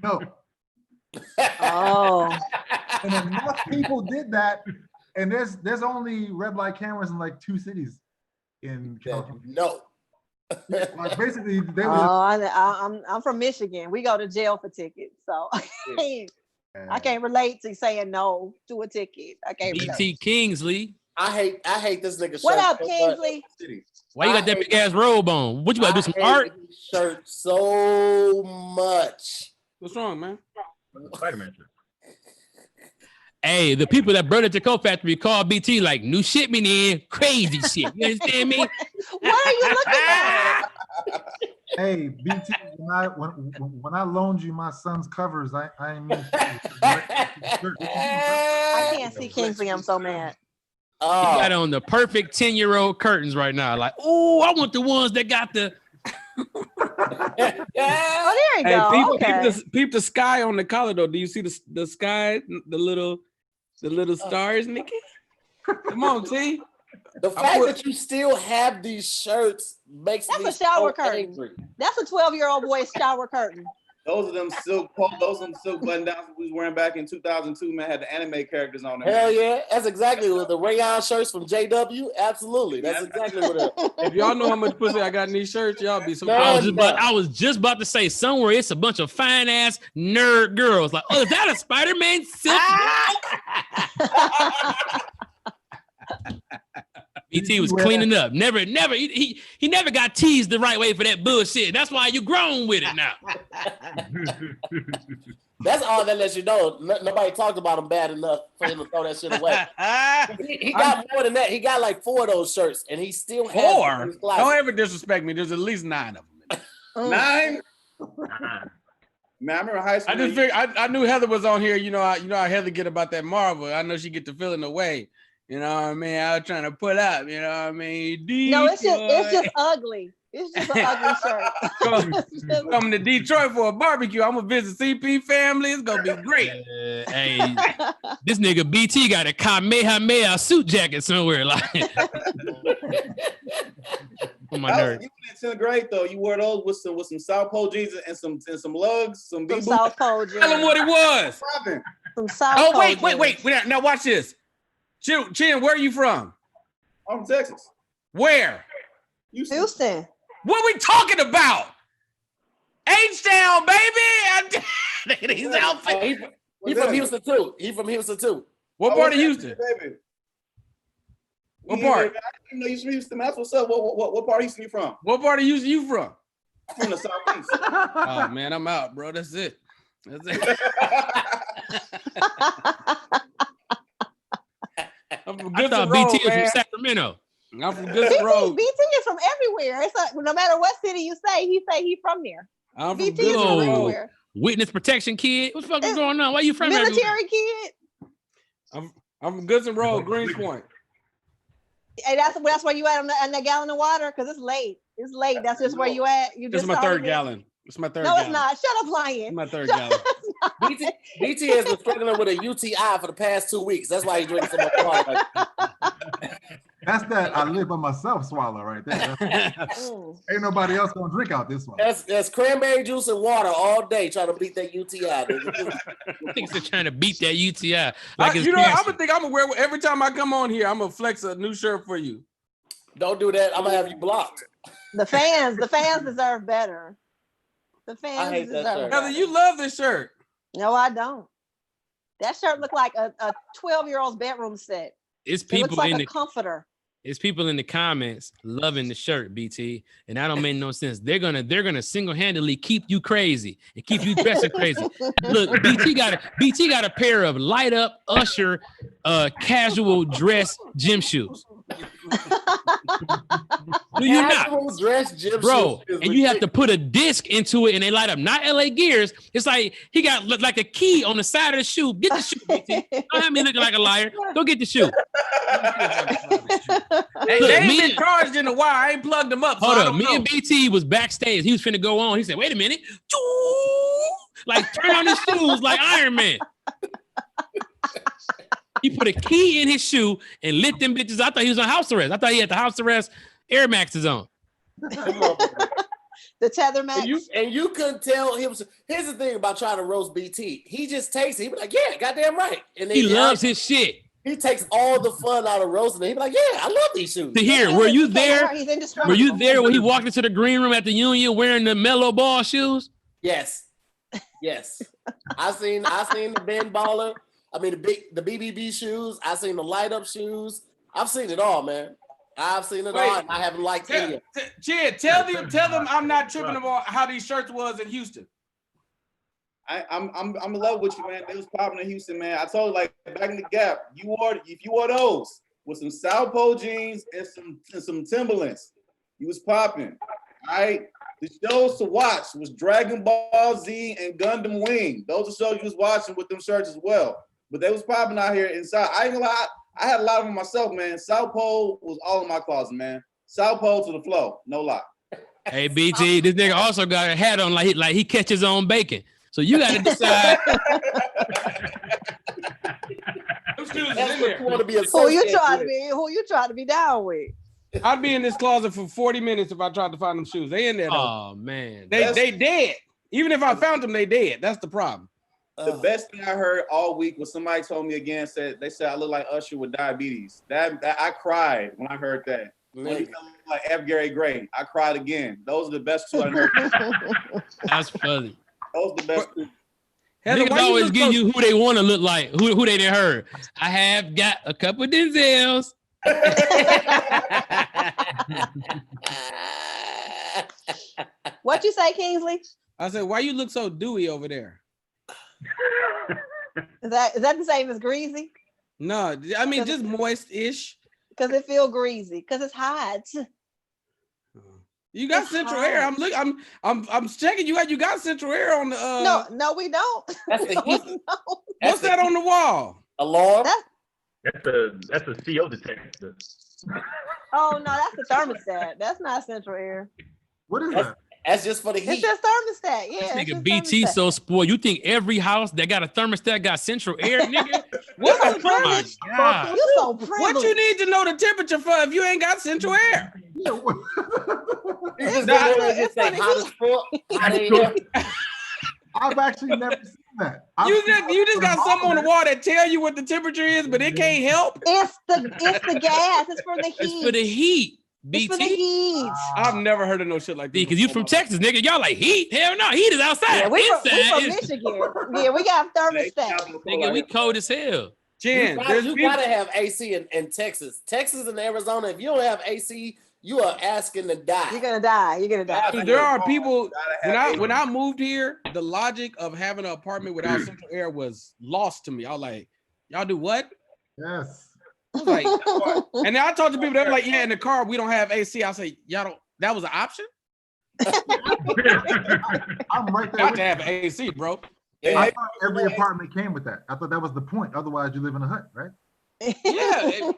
No. Oh. And enough people did that, and there's only red light cameras in like 2 cities in California. No. Like basically, they were. I'm from Michigan. We go to jail for tickets, so I can't relate to saying no to a ticket. I can't. BT Kingsley. I hate this nigga. What up, Kingsley? Why you got that big ass robe on? What you about to do some art? Shirt so much. What's wrong, man? Spider-Man shirt. Hey, the people that brought it to Coke Factory called BT like new shipment in crazy shit. You understand me? What are you looking at? Hey, BT, when I loaned you my son's covers, I ain't mean. I can't see Kingsley. I'm so mad. He got on the perfect 10-year-old curtains right now. Like, oh, I want the ones that got the. Oh, there you go. Peep the sky on the collar though. Do you see the sky? The little stars, Nikki. Come on, T. The fact that you still have these shirts makes me a shower so curtain. angry. That's a 12-year-old boy's shower curtain. Those are them silk button downs we was wearing back in 2002, man. Had the anime characters on there. Hell yeah, that's exactly what the rayon shirts from JW. Absolutely, that's exactly what it is. If y'all know how much pussy I got in these shirts, y'all be so. I was just about to say somewhere it's a bunch of fine ass nerd girls. Like, oh, is that a Spider-Man silk? BT was cleaning up. Never. He never got teased the right way for that bullshit. That's why you grown with it now. That's all that lets you know. Nobody talked about him bad enough for him to throw that shit away. He got more than that. He got like 4 of those shirts, and he still has 4. Don't ever disrespect me. There's at least 9 of them. 9. Man, I remember high school. I just figured I knew Heather was on here. You know how Heather get about that Marvel. I know she get the feeling away. You know what I mean? I was trying to put up. You know what I mean? No, it's just ugly. It's just an ugly shirt. Coming to Detroit for a barbecue. I'm gonna visit CP family. It's gonna be great. Hey, this nigga BT got a Kamehameha suit jacket somewhere. Like, on my nerve. You went in 10th grade though. You wore those with some South Pole jeans and some lugs, some South Pole jeans. Tell them what it was. Some South Pole wait. Now watch this. Chin, where are you from? I'm from Texas. Where? Houston. What are we talking about? H-Town, baby. He's outfit. He from Houston too. What part of Houston? Baby. What part? I didn't know you from Houston. That's what's up. What part of Houston you from? What part of Houston you from? I'm from the Southeast. Oh man, I'm out, bro. That's it. I'm from I thought Road, BT is man. from Sacramento. I'm from Goodson Road. BT is from everywhere. It's like, no matter what city you say, he from there. I'm from BT is from Goodson Road. everywhere. Witness protection kid. What the fuck is going on? Why you from military everywhere? kid? I'm from Goodson Road, Greenspoint. Hey, that's where you at on the gallon of water? Because it's late. It's late. That's just where you at. You This just is my started third it? gallon. It's my third No, gallon. it's not. Shut up, lying. It's my third gallon. BT has been struggling with a UTI for the past 2 weeks. That's why he's drinking so much water. That's that I live by myself swallow right there. Ain't nobody else gonna drink out this one. That's cranberry juice and water all day trying to beat that UTI. Niggas are trying to beat that UTI. I'm Like gonna wear every time I come on here. I'm gonna flex a new shirt for you. Don't do that. I'm gonna have you blocked. The fans deserve better. The fans deserve better. Heather, you love this shirt. No, I don't. That shirt looked like a 12-year-old's bedroom set. It's It people looks like in a the comforter. It's people in the comments loving the shirt, BT, and that don't make no sense. They're gonna single-handedly keep you crazy and keep you dressing crazy. Look, BT got a pair of light up Usher casual dress gym shoes. Do you not, dress gym bro? shoes And you have to put a disc into it, and they light up. Not LA Gears. It's like he got like a key on the side of the shoe. Get the shoe, BT. Don't have me looking like a liar. Go get the shoe. Hey, Look, they ain't been charged in a while. I ain't plugged them up. Hold up. Me and BT was backstage. He was finna go on. He said, wait a minute. Like, turn on his shoes like Iron Man. He put a key in his shoe and lit them bitches. I thought he was on house arrest. I thought he had the house arrest Air Maxes on. The tether max. And you couldn't tell him. Here's the thing about trying to roast BT. He just takes it. He be like, yeah, goddamn right. And then he loves his shit. He takes all the fun out of roasting it. He be like, yeah, I love these shoes. Tahir, were you there? Were you there when he walked into the green room at the Union wearing the Mellow Ball shoes? Yes. Yes. I seen the Ben Baller. I mean the BBB shoes. I seen the light up shoes. I've seen it all, man. I've seen it all. And I haven't liked any of it. Chad, tell them I'm not tripping about how these shirts was in Houston. I'm in love with you, man. They was popping in Houston, man. I told you, like, back in the Gap, if you wore those with some South Pole jeans and some Timberlands, you was popping. All right. The shows to watch was Dragon Ball Z and Gundam Wing. Those are shows you was watching with them shirts as well. But they was popping out here inside. I ain't gonna lie, I had a lot of them myself, man. South Pole was all in my closet, man. South Pole to the flow, no lie. Hey, BT, this nigga also got a hat on like he catch his own bacon. So you got to decide. Who you trying to be down with? I'd be in this closet for 40 minutes if I tried to find them shoes. They in there though. Oh man. They dead. Even if I found them, they dead. That's the problem. The best thing I heard all week was somebody told me again, they said I look like Usher with diabetes. That I cried when I heard that. When he felt like F. Gary Gray, I cried again. Those are the best two I heard. That's funny. Those are the best two. Niggas always give you who they want to look like, who they done heard. I have got a couple of Denzels. What you say, Kingsley? I said, why you look so dewy over there? Is that the same as greasy? No, I mean just moist-ish. Because it feel greasy. Because it's hot. You got central air. I'm checking you out. You got central air on the No, we don't. That's the heat. What's that on the wall? Alarm. That's a CO detector. Oh no, that's the thermostat. That's not central air. What is that? That's just for the heat. It's just thermostat. Yeah. This nigga BT so spoiled. You think every house that got a thermostat got central air, nigga? What so privileged. You so privileged. What you need to know the temperature for if you ain't got central air? I've actually never seen that. You just got something on the wall that tell you what the temperature is, but it can't help. It's the gas. It's for the heat. It's for the heat. BT. It's for the heat. I've never heard of no shit like that. Because you from Texas, nigga. Y'all like heat? Hell no, heat is outside. Yeah, we from Michigan. Yeah, we got thermostat. Nigga, we cold as hell. You gotta have AC in Texas. Texas and Arizona, if you don't have AC, You are asking to die. You're gonna die. You're gonna die. Dude, there are people. When I moved here, the logic of having an apartment without central air was lost to me. I was like, y'all do what? Yes. I was like, and then I talked to people that were like, yeah, in the car we don't have AC. I say, y'all don't. That was an option. I'm right there. Got to have an AC, bro. I thought every apartment came with that. I thought that was the point. Otherwise, you live in a hut, right? Yeah.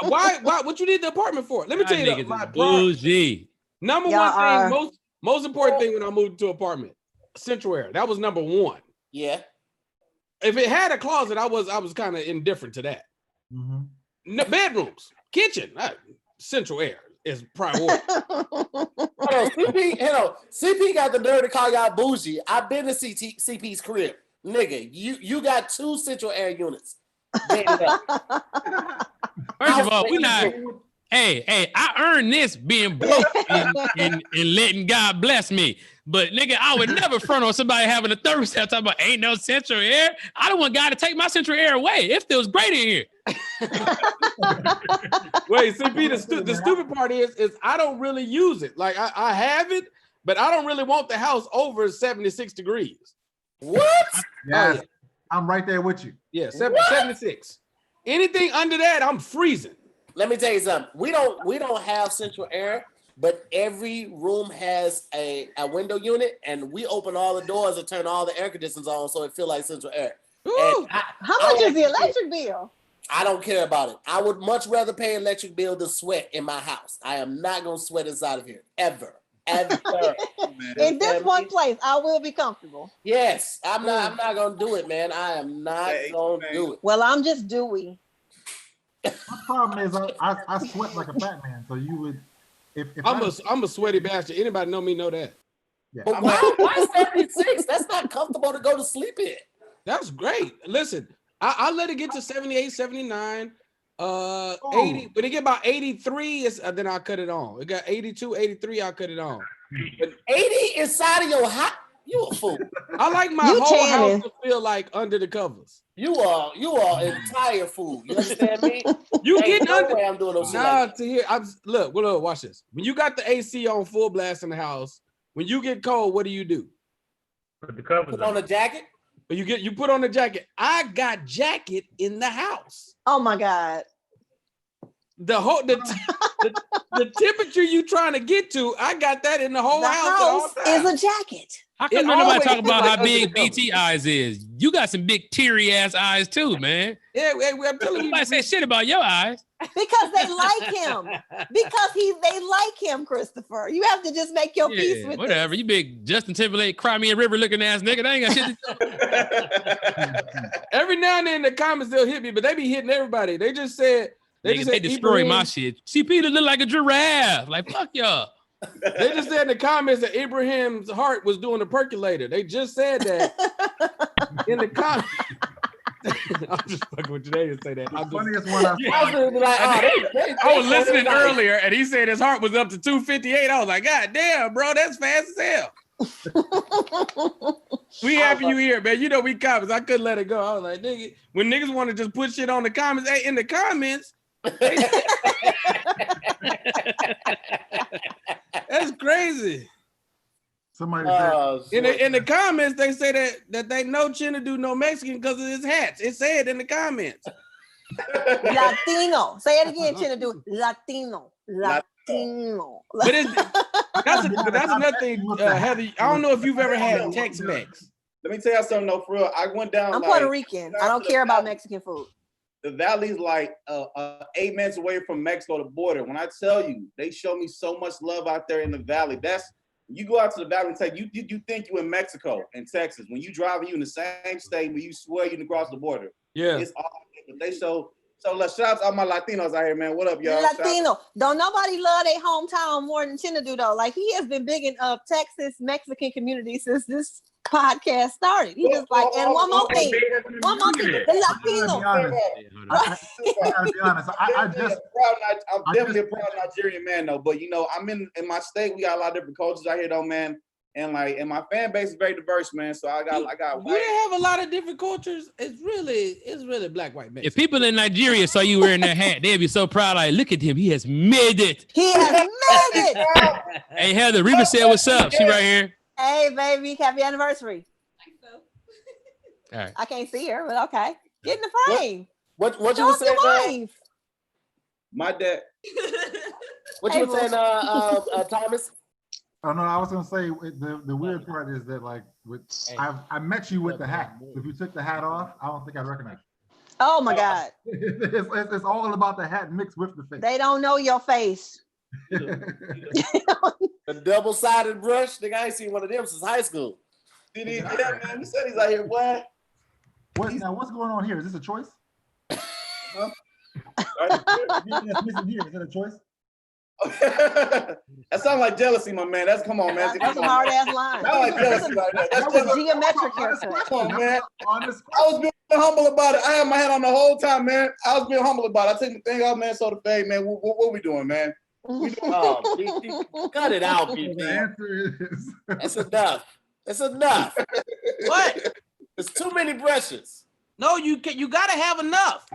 Why? What you need the apartment for? Let me tell you, my bougie. Number one thing, most important thing when I moved to apartment, central air. That was number one. Yeah. If it had a closet, I was kind of indifferent to that. Mm-hmm. No, bedrooms, kitchen, central air is priority. CP got the nerve to call y'all bougie. I've been to CP's crib. Nigga, you got 2 central air units. First of all, we not. Hey, I earned this being broke and letting God bless me. But nigga, I would never front on somebody having a thermostat talking about ain't no central air. I don't want God to take my central air away. It feels great in here. Wait, CP, the stupid part is I don't really use it. Like I have it, but I don't really want the house over 76 degrees. What? Yes. Yeah. I'm right there with you. Yeah, 76. Anything under that, I'm freezing. Let me tell you something. We don't have central air, but every room has a window unit, and we open all the doors and turn all the air conditioners on so it feels like central air. How much is the electric bill? I don't care about it. I would much rather pay electric bill than sweat in my house. I am not gonna sweat inside of here ever. In this one place, I will be comfortable. Yes, I'm not gonna do it, man. I am not gonna do it. Well, I'm just dewy. My problem is I sweat like a fat man. So you would, if I'm a sweaty bastard. Anybody know me know that. Yeah. But why 76? That's not comfortable to go to sleep in. That's great. Listen, I let it get to 78, 79, 80. When it get about 83, then I cut it on. It got 82, 83, I cut it on. But 80 inside of your house? You a fool. I like my whole house to feel like under the covers. You are entire fool. You understand me? You get no way I'm doing those to hear. Look, watch this. When you got the AC on full blast in the house, when you get cold, what do? Put the covers on a jacket. You put on the jacket. I got jacket in the house. Oh my God. The temperature you trying to get to, I got that in the whole house. The house is a jacket. How come nobody talk about how big BT eyes is? You got some big teary ass eyes too, man. Yeah, I'm telling you. Nobody say shit about your eyes. Because they like him. Because they like him, Christopher. You have to just make your peace with whatever. You big Justin Timberlake, Cry Me a River looking ass nigga. They ain't got shit to do. Every now and then in the comments they'll hit me, but they be hitting everybody. They just said they destroy my shit. CP to look like a giraffe. Like fuck y'all. They just said in the comments that Ibrahim's heart was doing a percolator. They just said that in the comments. I'm just fucking with you. They didn't say that. I was listening earlier, and he said his heart was up to 258. I was like, God damn, bro, that's fast as hell. We happy you here, man. You know we comments. I couldn't let it go. I was like, nigga, when niggas want to just put shit on the comments, hey, in the comments. That's crazy. Somebody said in the comments they say that they know Chinedu no Mexican because of his hats. It said in the comments. Latino. Say it again, Chinedu. Latino. But that's another thing, Heather. I don't know if you've ever had Tex-Mex. Let me tell you something though, for real. I went down. I'm Puerto Rican. I don't care about Mexican food. The valley's like 8 minutes away from Mexico, the border. When I tell you, they show me so much love out there in the valley. You go out to the valley and say, you think you in Mexico and Texas. When you drive, you in the same state where you swear you can cross the border. Yeah. It's all, but they show. So let's shout out to all my Latinos out here, man. What up, y'all? Latino. Don't nobody love their hometown more than Chinedu though. Like he has been bigging up Texas Mexican community since this podcast started. He just like, and one more thing, the Latino. I gotta be honest. I'm definitely a proud Nigerian man though. But you know, I'm in my state. We got a lot of different cultures out here though, man. And my fan base is very diverse, man. So I got You white. didn't have a lot of different cultures. It's really black, white, mix. If people in Nigeria saw you wearing that hat, they'd be so proud. Like, look at him. He has made it. He has made it. Hey, Heather, Reba said, what's up? She right here. Hey, baby, happy anniversary. All right. I can't see her, but okay. Get in the frame. What you were saying? My dad. What you were saying, Thomas? Oh no, I was gonna say the weird part is that like I met you with the hat. If you took the hat off, I don't think I'd recognize you. Oh my God. It's all about the hat mixed with the face. They don't know your face. The double-sided brush. Nigga, I ain't seen one of them since high school. Yeah, man. You said he's out here, boy. What's going on here? Is this a choice? Huh? That's missing here. Is that a choice? That sounds like jealousy, my man. Come on, man. That's a hard ass line. I like jealousy like that. That's a geometric haircut. Come on, man. I was being humble about it. I had my hat on the whole time, man. I was being humble about it. I took the thing off, man. So the fade, man. What we doing, man? Oh, BP. Cut it out, BP. The answer is That's enough. It's enough. What? It's too many brushes. No, you gotta have enough.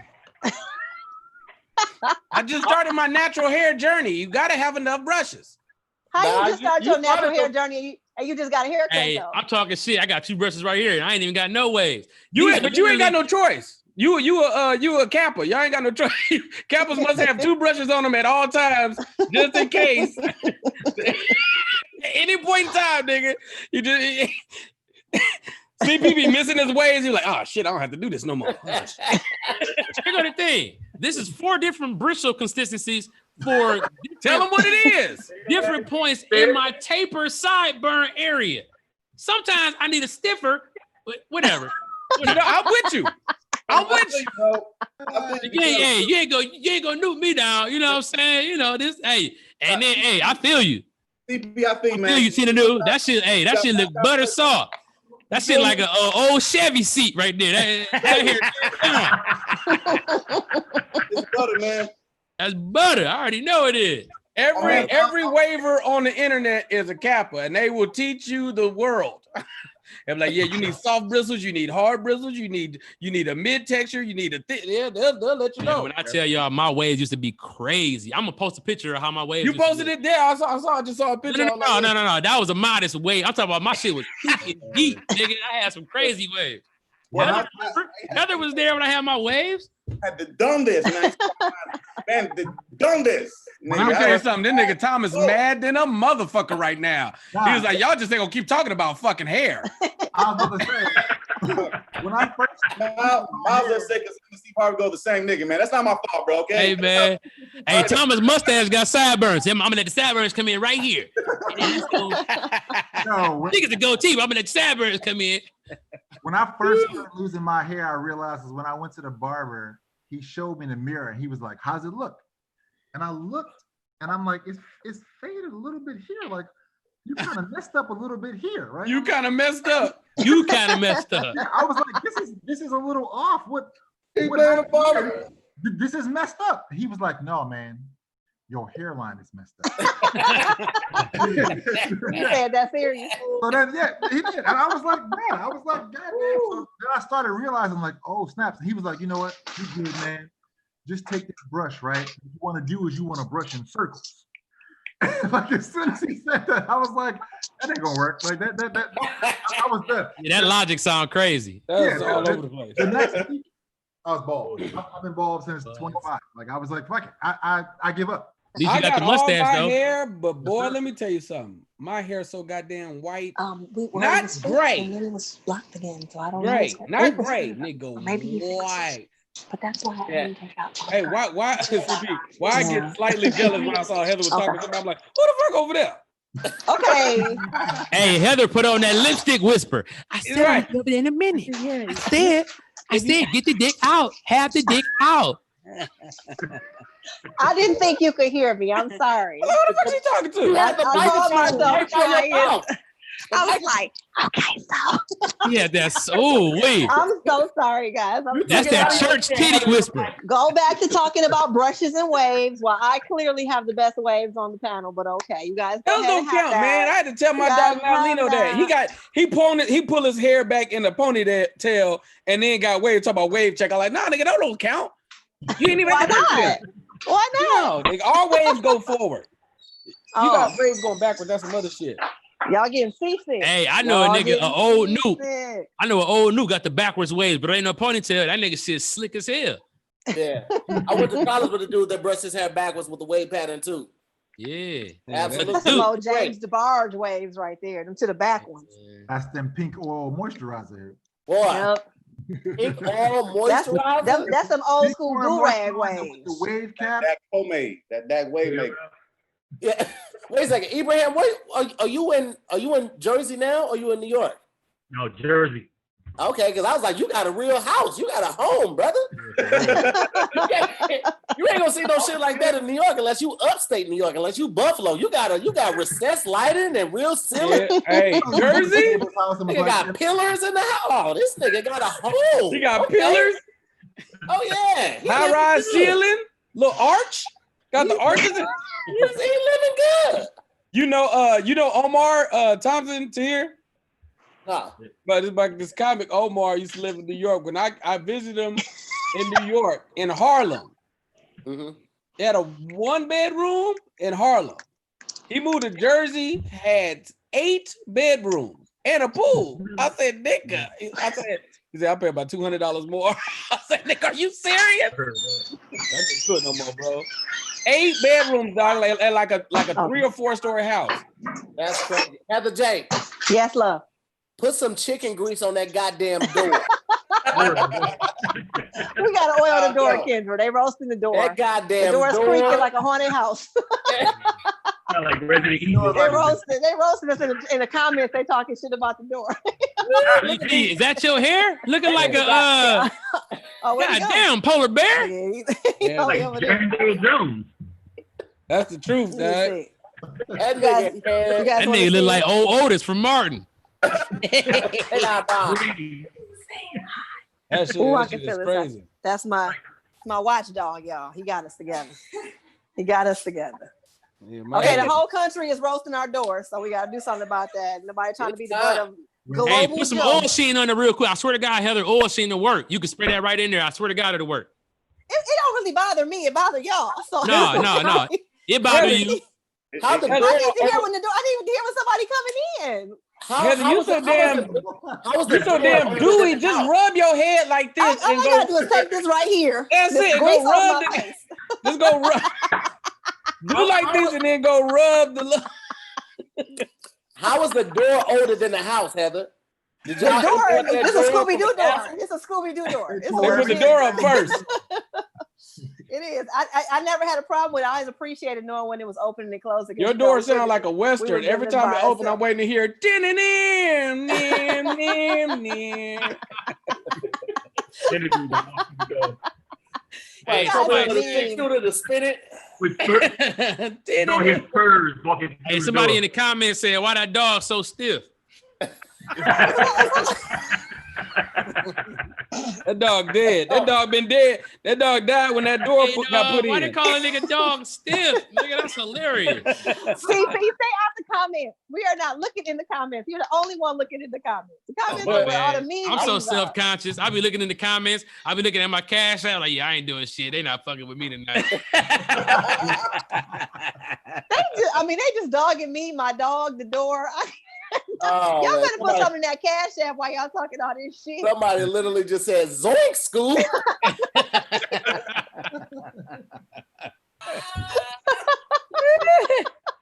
I just started my natural hair journey. You gotta have enough brushes. How you just start your natural hair journey and you just got a haircut? Hey, though? I'm talking shit. I got 2 brushes right here, and I ain't even got no waves. But you ain't got no choice. You a Kappa. Y'all ain't got no choice. Kappas must have 2 brushes on them at all times, just in case. Any point in time, nigga. You just CP be missing his waves. You're like, oh shit, I don't have to do this no more. Check out the thing. This is 4 different bristle consistencies for Tell them what it is. different points in my taper sideburn area. Sometimes I need a stiffer, but whatever. I'm with you. I'm with you. You ain't gonna nuke me down. You know what I'm saying? You know this. Hey, and then I feel you. CP, I feel, man. I feel you, Chinedu. That shit. Hey, that shit look butter soft. That shit like an old Chevy seat right there. It's butter, man. That's butter. I already know it is. Every waiver on the internet is a Kappa, and they will teach you the world. I'm like, yeah, you need soft bristles, you need hard bristles, you need a mid texture, you need a thick. Yeah, they'll let you know. When I tell y'all, my waves used to be crazy. I'm gonna post a picture of how my waves. You posted it there. I just saw a picture. No. That was a modest wave. I'm talking about my shit was peaking deep, nigga. I had some crazy waves. Heather was there when I had my waves. Had the dumbest, man. The dumbest. Let me tell you something. This nigga Thomas mad than a motherfucker right now. He was like, y'all just ain't gonna keep talking about fucking hair. I was about to say, when I first, I was gonna say, because Steve Harvey go the same nigga, man. That's not my fault, bro. Okay. Hey, man. Hey, Thomas' mustache got sideburns. I'm gonna let the sideburns come in right here. Niggas a goatee, but I'm gonna let the sideburns come in. When I first started losing my hair, I realized is when I went to the barber, he showed me in the mirror and he was like, "How's it look?" And I looked and I'm like, it's faded a little bit here. Like, you kind of messed up a little bit here, right? You kind of messed up. You kind of messed up. Yeah, I was like, this is a little off. What this is messed up. He was like, "No, man, your hairline is messed up." He said that serious. So then, yeah, he did. And I was like, man, God damn. So then I started realizing, like, oh, snaps. And he was like, you know what? You good, man. Just take this brush, right? What you want to do is you want to brush in circles. Like, as soon as he said that, I was like, that ain't gonna work. Like that I was done. Yeah, that logic sound crazy. That was all over the place. The next week, I was bald. I've been bald since 25. Like, I was like, fuck it. I give up. At least you got the mustache, all my though. hair, but boy, let me tell you something. My hair's so goddamn white. We were not gray. And then it was blocked again, so I don't know. Not gray, nigga. Maybe white. But that's why I didn't take out. Hey, why I get slightly jealous when I saw Heather was talking to somebody? I'm like, who the fuck over there? Okay. Hey, Heather put on that lipstick whisper. I said I'll do it in a minute. I said, get the dick out. Have the dick out. I didn't think you could hear me. I'm sorry. Who the fuck you talking to? I told myself try it. I was like, okay, so. Yeah, that's wait. I'm so sorry, guys. That's that church titty whisper. Go back to talking about brushes and waves. Well, I clearly have the best waves on the panel, but okay, you guys. Those don't count, man. I had to tell my dog Malino that he pulled his hair back in the ponytail and then got wave. Talk about wave check. I'm like, nah, nigga, that don't count. You ain't even. Why not? Why not? No, nigga, all waves go forward. You got waves going backward. That's some other shit. Y'all getting seasick. Hey, I know a nigga, an old new. I know an old new got the backwards waves, but ain't no ponytail. That nigga shit slick as hell. Yeah, I went to college with a dude that brushed his hair backwards with the wave pattern too. Yeah, absolutely. That's some old James DeBarge waves right there. Them to the back ones. That's them pink oil moisturizer. Boy. Yep. Pink oil moisturizer. That's some old school do-rag waves. The wave cap. That homemade. That wave maker. Yeah. Wait a second, Ibrahim. Are you in Jersey now? Or are you in New York? No, Jersey. Okay, because I was like, you got a real house. You got a home, brother. You ain't gonna see no shit like that in New York unless you upstate New York, unless you Buffalo. You got recessed lighting and real ceiling. Yeah. Hey, Jersey. Nigga got pillars in the house. Oh, this nigga got a home. He got pillars. Oh yeah. High rise ceiling, little arch. Got the arches. He living good. You know Omar Thompson Tahir? Huh. But it's like this comic Omar used to live in New York. When I visited him in New York, in Harlem, they had a 1-bedroom in Harlem. He moved to Jersey, had 8 bedrooms and a pool. I said, nigga. He said, I'll pay about $200 more. I said, nigga, are you serious? That's good no more, bro. 8 bedrooms, dog, like a 3 or 4 story house. That's crazy. Heather J. Yes, love. Put some chicken grease on that goddamn door. We gotta oil the door, Kendra. They roasting the door. That goddamn the door's creaking like a haunted house. Like Resident Evil. They roasted us in the comments. They talking shit about the door. Is that your hair? Looking like a goddamn polar bear. Yeah, like Jerry Jones. That's the truth, dog. That nigga look like old Otis from Martin. That shit is crazy. That's my watchdog, y'all. He got us together. Yeah, okay, the whole country is roasting our doors, so we got to do something about that. Nobody trying to be the butt of global. Hey, put some oil sheen on it real quick. I swear to God, Heather, oil sheen to work. You can spray that right in there. I swear to God, it'll work. It don't really bother me. It bothers y'all. So No. It bothers you. I didn't even hear when somebody coming in. You so damn dewy. Just rub your head like this. All I gotta do is take this right here. That's it. Go rub it. Just go rub. Do like this and then go rub the. How is the door older than the house, Heather? It's a Scooby-Doo door. It's a Scooby-Doo door. They put the door up first. It is. I never had a problem with it. I always appreciated knowing when it was opening and closing. Your door sounds like a Western. Every time it opens, I'm waiting to hear Hey, to spin it. Hey, somebody in the comments said, "Why that dog so stiff?" That dog dead. That dog been dead. That dog died when that door got put in. Why they call a nigga dog stiff? Nigga, that's hilarious. See, stay out the comments. We are not looking in the comments. You're the only one looking in the comments. The comments are where all the memes. I'm so self-conscious. I be looking in the comments. I be looking at my cash out like, yeah, I ain't doing shit. They not fucking with me tonight. They just dogging me, my dog, the door. Y'all better put something in that cash app while y'all talking all this shit. Somebody literally just said zoink school.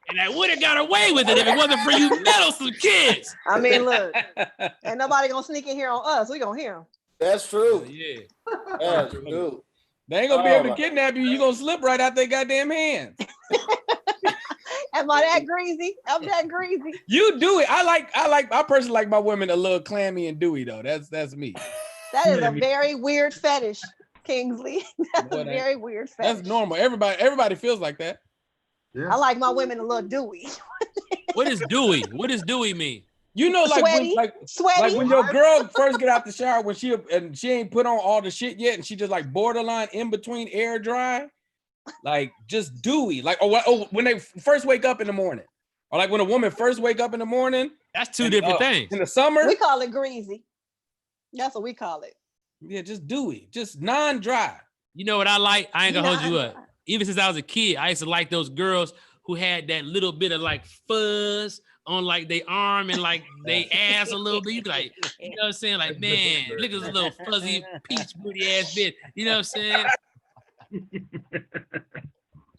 And I would have got away with it if it wasn't for you meddlesome kids. I mean, look, ain't nobody gonna sneak in here on us. We gonna hear them. That's true. Yeah. That's true. They ain't gonna be able to kidnap you. You gonna slip right out their goddamn hands. Am I that greasy? I'm that greasy. You do it. I personally like my women a little clammy and dewy though. That's me. That is a very weird fetish, Kingsley. That's a very weird fetish. That's normal. Everybody feels like that. Yeah. I like my women a little dewy. What is dewy? What does dewy mean? You know, like Sweaty. like when your girl first get out the shower when she ain't put on all the shit yet, and she just like borderline in between air dry, like just dewy, like when they first wake up in the morning, or like when a woman first wake up in the morning. That's two different things. In the summer, we call it greasy. That's what we call it. Yeah, just dewy, just non-dry. You know what I like? I ain't gonna hold you up. Even since I was a kid, I used to like those girls who had that little bit of like fuzz on like their arm and like they ass a little bit. You be like, you know what I'm saying? Like, man, look at this little fuzzy peach booty ass bitch. You know what I'm saying?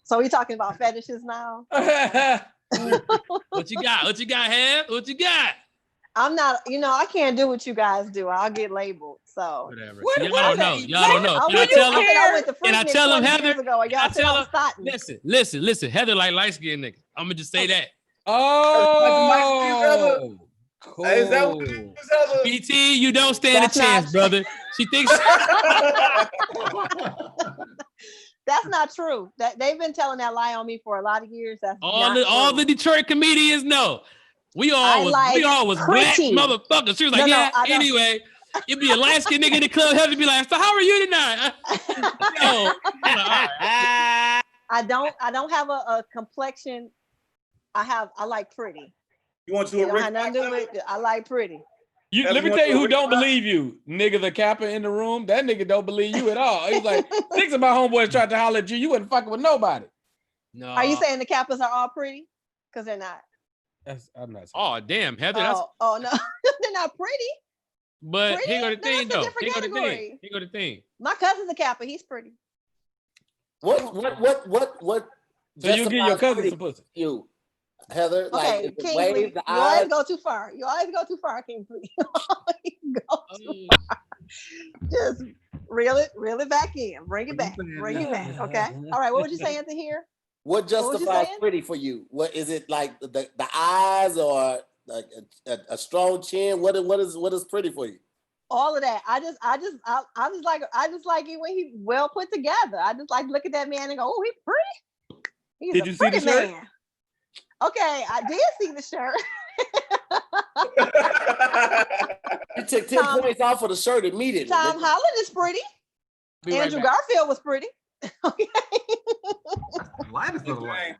So we talking about fetishes now? What you got? What you got, Heb? What you got? I'm not, I can't do what you guys do. I'll get labeled. So whatever. Y'all don't know. Y'all don't know. Can I tell them, Heather? Listen. Heather like light skinned nigga. I'm gonna just say that. Oh, cool. Is that what BT, you don't stand a chance, brother. She thinks that's not true. That they've been telling that lie on me for a lot of years. That's all the Detroit comedians know. We all was black motherfuckers. She was like, anyway, it'd be a light-skinned nigga in the club, have to be like, so how are you tonight? I don't have a complexion. I like pretty. You want to do a have nothing to do with it. I like pretty. Let me tell you who don't believe you. Nigga the Kappa in the room. That nigga don't believe you at all. He's like, six of my homeboys tried to holler at you. You wasn't fucking with nobody. No. Are you saying the Kappas are all pretty? Because they're not. I'm not saying. Oh, damn, Heather. Oh no. They're not pretty. But pretty? Here go the thing, though. Here go the thing. My cousin's a Kappa. He's pretty. What? So you give your cousin some pussy. You, Heather. Okay, like, Kingsley, you always go too far. You always go too far, Kingsley. Just reel it back in. Bring it back. Okay. All right. What would you say, Anthony? Here. What justifies pretty for you? What is it, like the eyes, or like a strong chin? What is pretty for you? All of that. I just like it when he's well put together. I just like look at that man and go, oh, he's pretty. Did you see the shirt? Man. Okay, I did see the shirt. You took 10 points off of the shirt immediately. Tom Holland is pretty. Andrew Garfield was pretty. Okay. Lightest of the light.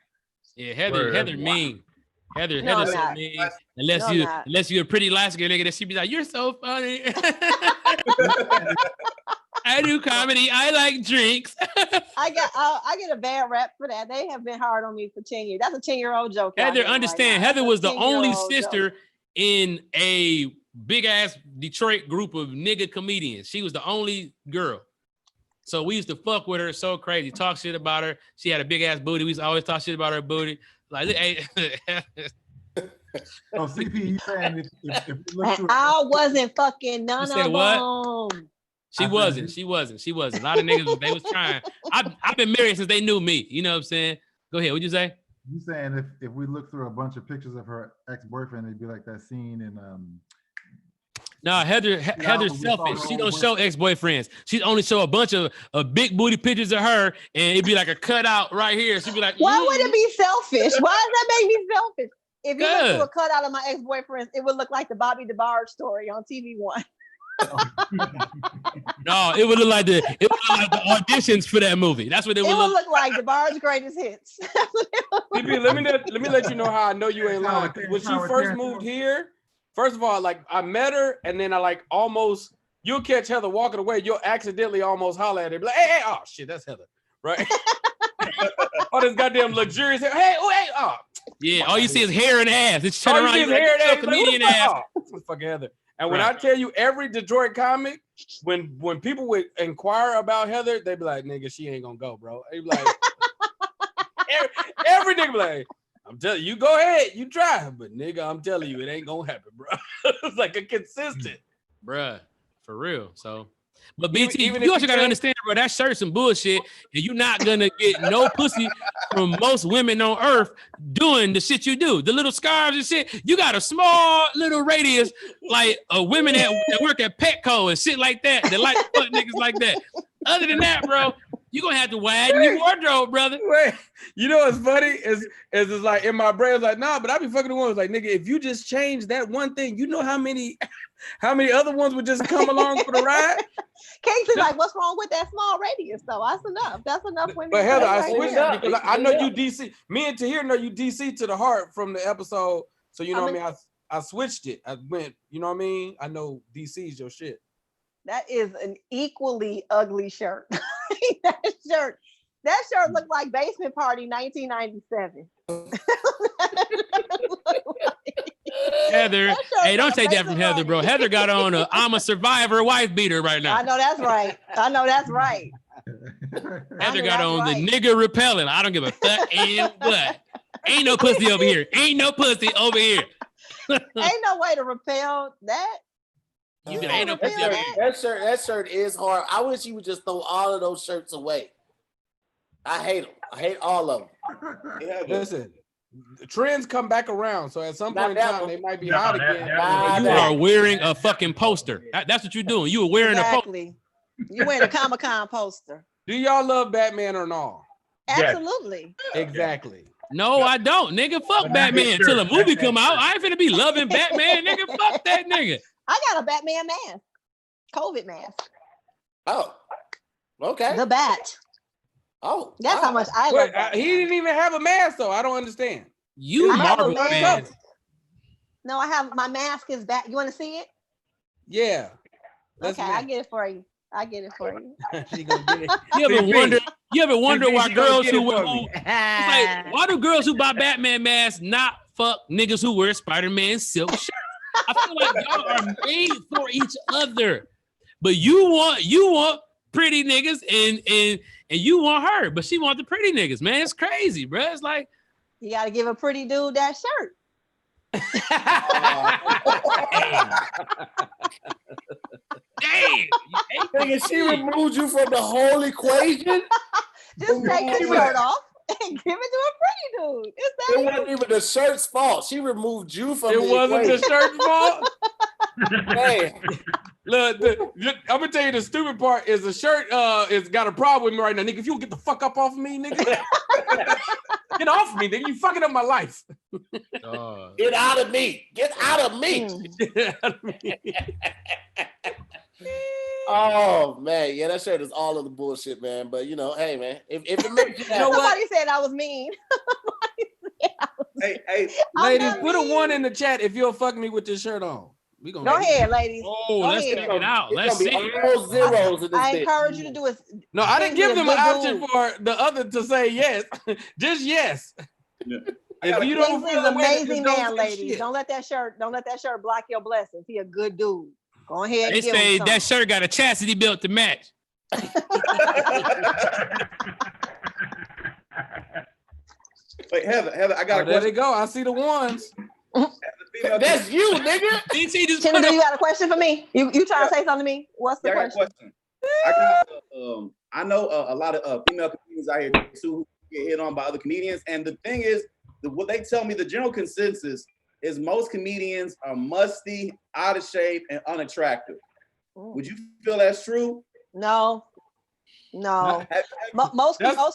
Yeah, Heather mean. Heather's so mean. Unless you're a pretty light-skinned nigga, that she be like, you're so funny. I do comedy. I like drinks. I get a bad rap for that. They have been hard on me for 10 years. That's a 10-year-old joke. Heather, understand. Heather was the only sister in a big-ass Detroit group of nigga comedians. She was the only girl. So we used to fuck with her so crazy, talk shit about her. She had a big-ass booty. We used to always talk shit about her booty. Like, hey. Oh, CP, you saying if you look through I wasn't fucking none of what? them. She wasn't. A lot of niggas, they was trying. I've been married since they knew me. You know what I'm saying? Go ahead. What'd you say? You saying if we look through a bunch of pictures of her ex-boyfriend, it'd be like that scene in No, Heather's selfish. She don't show ex-boyfriends. She only show a bunch of big booty pictures of her, and it'd be like a cutout right here. She'd be like, why would it be selfish? Why does that make me selfish? If you look through a cutout of my ex-boyfriends, it would look like the Bobby DeBarge story on TV One. No, it would look like the auditions for that movie. That's what it would look like. DeBarge's greatest hits. CP, let me let you know how I know you ain't lying. When she first moved here, first of all, like I met her, and then I like almost you'll catch Heather walking away, you'll accidentally almost holler at her, be like, hey, oh shit, that's Heather, right? All this goddamn luxurious hair. Hey, oh. Yeah, all you see is hair and ass. It's turn around, you hair and ass, comedian ass. Fucking Heather. And when I tell you every Detroit comic, when people would inquire about Heather, they'd be like, nigga, she ain't gonna go, bro. They'd be like, every nigga be like, I'm telling you, go ahead, you try, but nigga, I'm telling you, it ain't gonna happen, bro. It's like a consistent, bruh, for real. So, but BT, you also gotta understand, bro, that shirt's some bullshit, and you're not gonna get no pussy from most women on earth doing the shit you do. The little scarves and shit, you got a small little radius, like women that work at Petco and shit like that like fuck niggas like that. Other than that, bro, You gonna have to widen your wardrobe, brother. Wait, you know what's funny is it's like in my brain, it's like, nah, but I be fucking the ones like, nigga, if you just change that one thing, you know how many other ones would just come along for the ride? Casey's like, what's wrong with that small radius though? That's enough. That's enough women. But Heather, I right switched there. up because I know you DC. Me and Tahir know you DC to the heart from the episode. So you know what I mean? I switched it. I went, you know what I mean? I know DC's your shit. That is an equally ugly shirt. that shirt looked like Basement Party 1997. Heather, hey, don't take that from Heather, bro. Heather got on a I'm a survivor wife beater right now. I know that's right. Heather got on the nigga repellent. I don't give a fuck and what. Ain't no pussy over here. Ain't no pussy over here. Ain't no way to repel that. Ain't no pussy over here. That shirt is hard. I wish you would just throw all of those shirts away. I hate them. I hate all of them. Yeah, listen, the trends come back around. So at some point in time, they might be hot again. You are wearing a fucking poster. That's what you're doing. You were wearing a poster. You wearing a Comic-Con poster. Do y'all love Batman or no? Absolutely. Exactly. No, I don't, nigga. Fuck Batman until a movie come out. I ain't finna be loving Batman, nigga. Fuck that nigga. I got a Batman mask. COVID mask. Oh, okay. The Bat. Oh, that's how much I love Batman. He didn't even have a mask, though. I don't understand. You Marvel fan. No, I have my mask is back. You want to see it? Yeah. Okay, I get it for you. You ever wonder why girls who like, why do girls who buy Batman masks not fuck niggas who wear Spider-Man silk shirts? I feel like y'all are made for each other. But you want pretty niggas and you want her, but she want the pretty niggas, man. It's crazy, bro. It's like you gotta give a pretty dude that shirt. Damn. She removed you from the whole equation? Just take the shirt off and give it to a pretty dude. It wasn't even the shirt's fault. She removed you from the equation. It wasn't the shirt's fault? Damn. Look, I'm gonna tell you the stupid part is the shirt is got a problem with me right now, nigga. If you don't get the fuck up off of me, nigga. Get off of me, nigga. You fucking up my life. Get out of me. Get out of me. Get out of me. Oh man, yeah, that shirt is all of the bullshit, man. But you know, hey man, if it makes you happy. Somebody said I was mean. Hey, ladies, put a 1 in the chat if you'll fuck me with this shirt on. We gonna go ahead, ladies. Oh, let's check it out. Let's see. All zeros in this I encourage you to do it. No, I didn't give them an option for the other to say yes. Just yes. Yeah. If you don't He's an amazing man, ladies. Don't let that shirt block your blessings. He a good dude. Go ahead. They say that shirt got a chastity belt to match. Wait, Heather, I got a question. There they go. I see the ones. That's you, nigga. Chinedu, you got a question for me? You trying to say something to me? What's the question? I know a lot of female comedians out here too who get hit on by other comedians, and the thing is, what they tell me, the general consensus is most comedians are musty, out of shape, and unattractive. Would you feel that's true? No. Most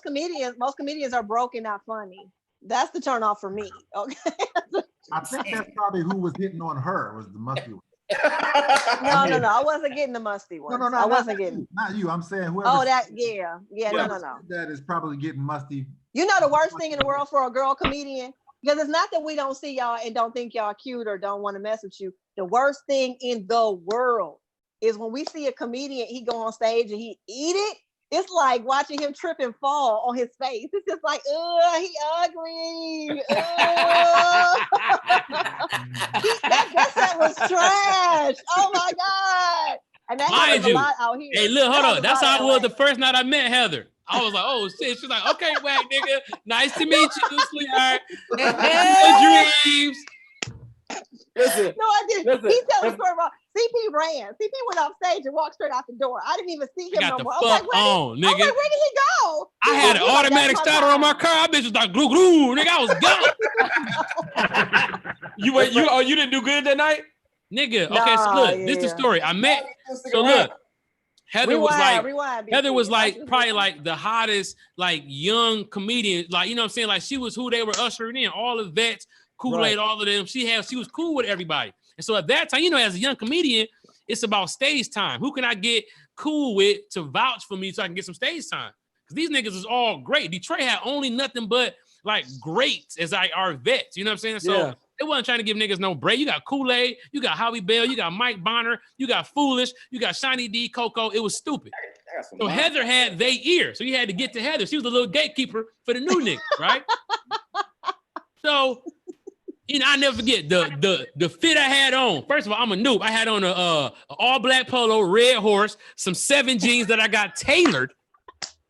comedians are broken, not funny. That's the turn off for me. Okay. I think that's probably who was hitting on her, was the musty one. No. I wasn't getting the musty one. No. I wasn't getting. Not you. I'm saying whoever. Oh, that yeah. No. That is probably getting musty. You know the worst thing in the world for a girl comedian, because it's not that we don't see y'all and don't think y'all cute or don't want to mess with you. The worst thing in the world is when we see a comedian, he go on stage and he eat it. It's like watching him trip and fall on his face. It's just like, he ugly. That set was trash. Oh my God. And that happens a lot out here. Hey, look, hold on. That's how I was the first night I met Heather. I was like, oh shit. She's like, okay, whack nigga. Nice to meet you, sweetheart. Dreams. Listen, no, I didn't. He telling the story about CP ran. CP went off stage and walked straight out the door. I didn't even see him no more. Fuck on, nigga. Where did he go? I had an automatic starter on my car. I bitch was like glue glue, nigga. I was gone. You didn't do good that night, nigga. Okay, so look, this is the story. I met. So look, Heather was rewind, like probably like the hottest like young comedian, like you know what I'm saying, like she was who they were ushering in, all the vets, Kool-Aid, all of them. She was cool with everybody, and so at that time, you know, as a young comedian, it's about stage time. Who can I get cool with to vouch for me so I can get some stage time? Because these niggas is all great. Detroit had only nothing but like greats as our vets. You know what I'm saying? So they wasn't trying to give niggas no break. You got Kool-Aid, you got Howie Bell, you got Mike Bonner, you got Foolish, you got Shiny D, Coco. It was stupid. So Heather had their ear. So you had to get to Heather. She was the little gatekeeper for the new niggas, right? So, you know, I never forget the fit I had on. First of all, I'm a noob. I had on a all-black polo, red horse, some 7 jeans that I got tailored,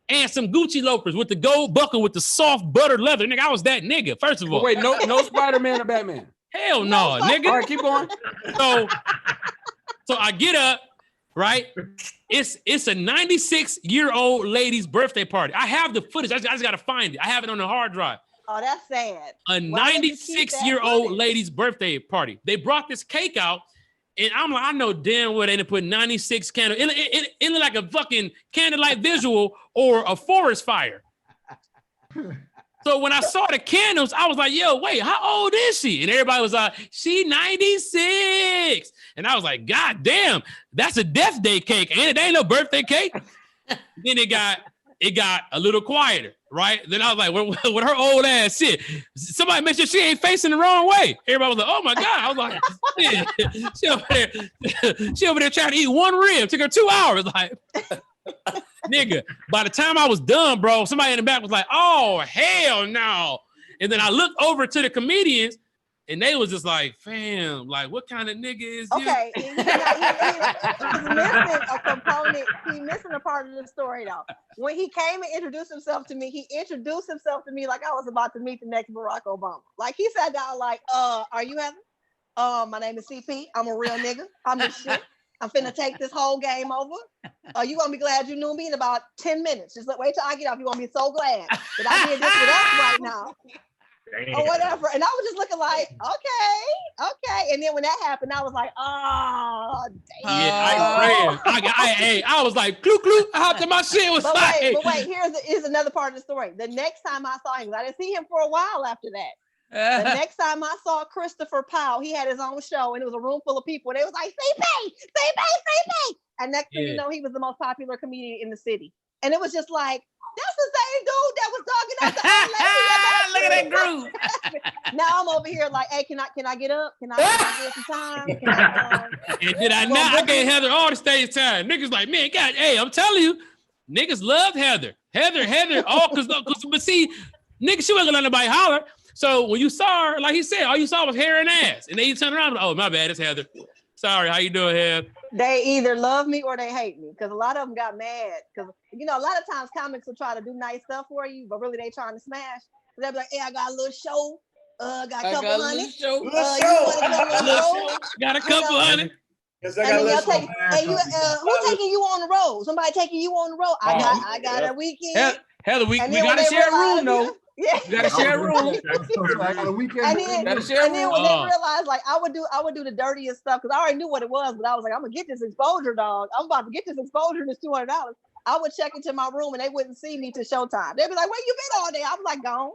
and some Gucci loafers with the gold buckle with the soft butter leather. Nigga, I was that nigga, first of all. Wait, no Spider-Man or Batman? Hell no, nigga. All right, keep going. So I get up, right? It's a 96-year-old lady's birthday party. I have the footage. I just got to find it. I have it on the hard drive. Oh, that's sad. A 96-year-old lady's birthday party. They brought this cake out, and I'm like, I know damn well they didn't put 96 candles. It looked like a fucking candlelight visual or a forest fire. So when I saw the candles, I was like, yo, wait, how old is she? And everybody was like, she 96. And I was like, God damn, that's a death day cake. And it ain't no birthday cake. Then it got a little quieter, right? Then I was like, what her old ass shit? Somebody mentioned she ain't facing the wrong way. Everybody was like, oh my God. I was like, she over there trying to eat one rib. Took her 2 hours. Like, nigga, by the time I was done, bro, somebody in the back was like, oh, hell no. And then I looked over to the comedians and they was just like, fam, like, what kind of nigga is you? Okay, he's missing a component. He's missing a part of the story, though. When he came and introduced himself to me, he introduced himself to me like I was about to meet the next Barack Obama. Like, he sat down like, are you Heather? My name is CP. I'm a real nigga. I'm the shit. I'm finna take this whole game over. You gonna be glad you knew me in about 10 minutes. Just wait till I get off. You're gonna be so glad that I did this with us right now. Damn. Or whatever. And I was just looking like, okay. And then when that happened, I was like, oh, damn. Yeah, I was like, cloo. I hopped in my shit. Was but like, wait, here's another part of the story. The next time I saw him, I didn't see him for a while after that. The next time I saw Christopher Powell, he had his own show and it was a room full of people. And they was like, CP. And next thing you know, he was the most popular comedian in the city. And it was just like, that's the same dude that was talking at the look at that groove. Now I'm over here like, hey, can I get up? Can I get some time? And did I not? I gave Heather all the stage time. Niggas like, man, God, hey, I'm telling you, niggas loved Heather. Heather, all but see, niggas, she wasn't gonna let nobody holler. So when you saw her, like he said, all you saw was hair and ass. And then you turn around, oh, my bad, it's Heather. Sorry, how you doing, Heather? They either love me or they hate me. Because a lot of them got mad. Because, you know, a lot of times comics will try to do nice stuff for you, but really they trying to smash. So they'll be like, hey, I got a little show. Got a couple hundred. Got a couple hundred. Yes, I got who's taking you on the road? Somebody taking you on the road. I got a weekend. Heather, we gotta share a room though. Yeah. You gotta share a room. I got a weekend. And then when they realized, like, I would do the dirtiest stuff because I already knew what it was, but I was like, I'm gonna get this exposure, dog. I'm about to get this exposure. This $200. I would check into my room and they wouldn't see me till showtime. They'd be like, "Where you been all day?" I was like, "Gone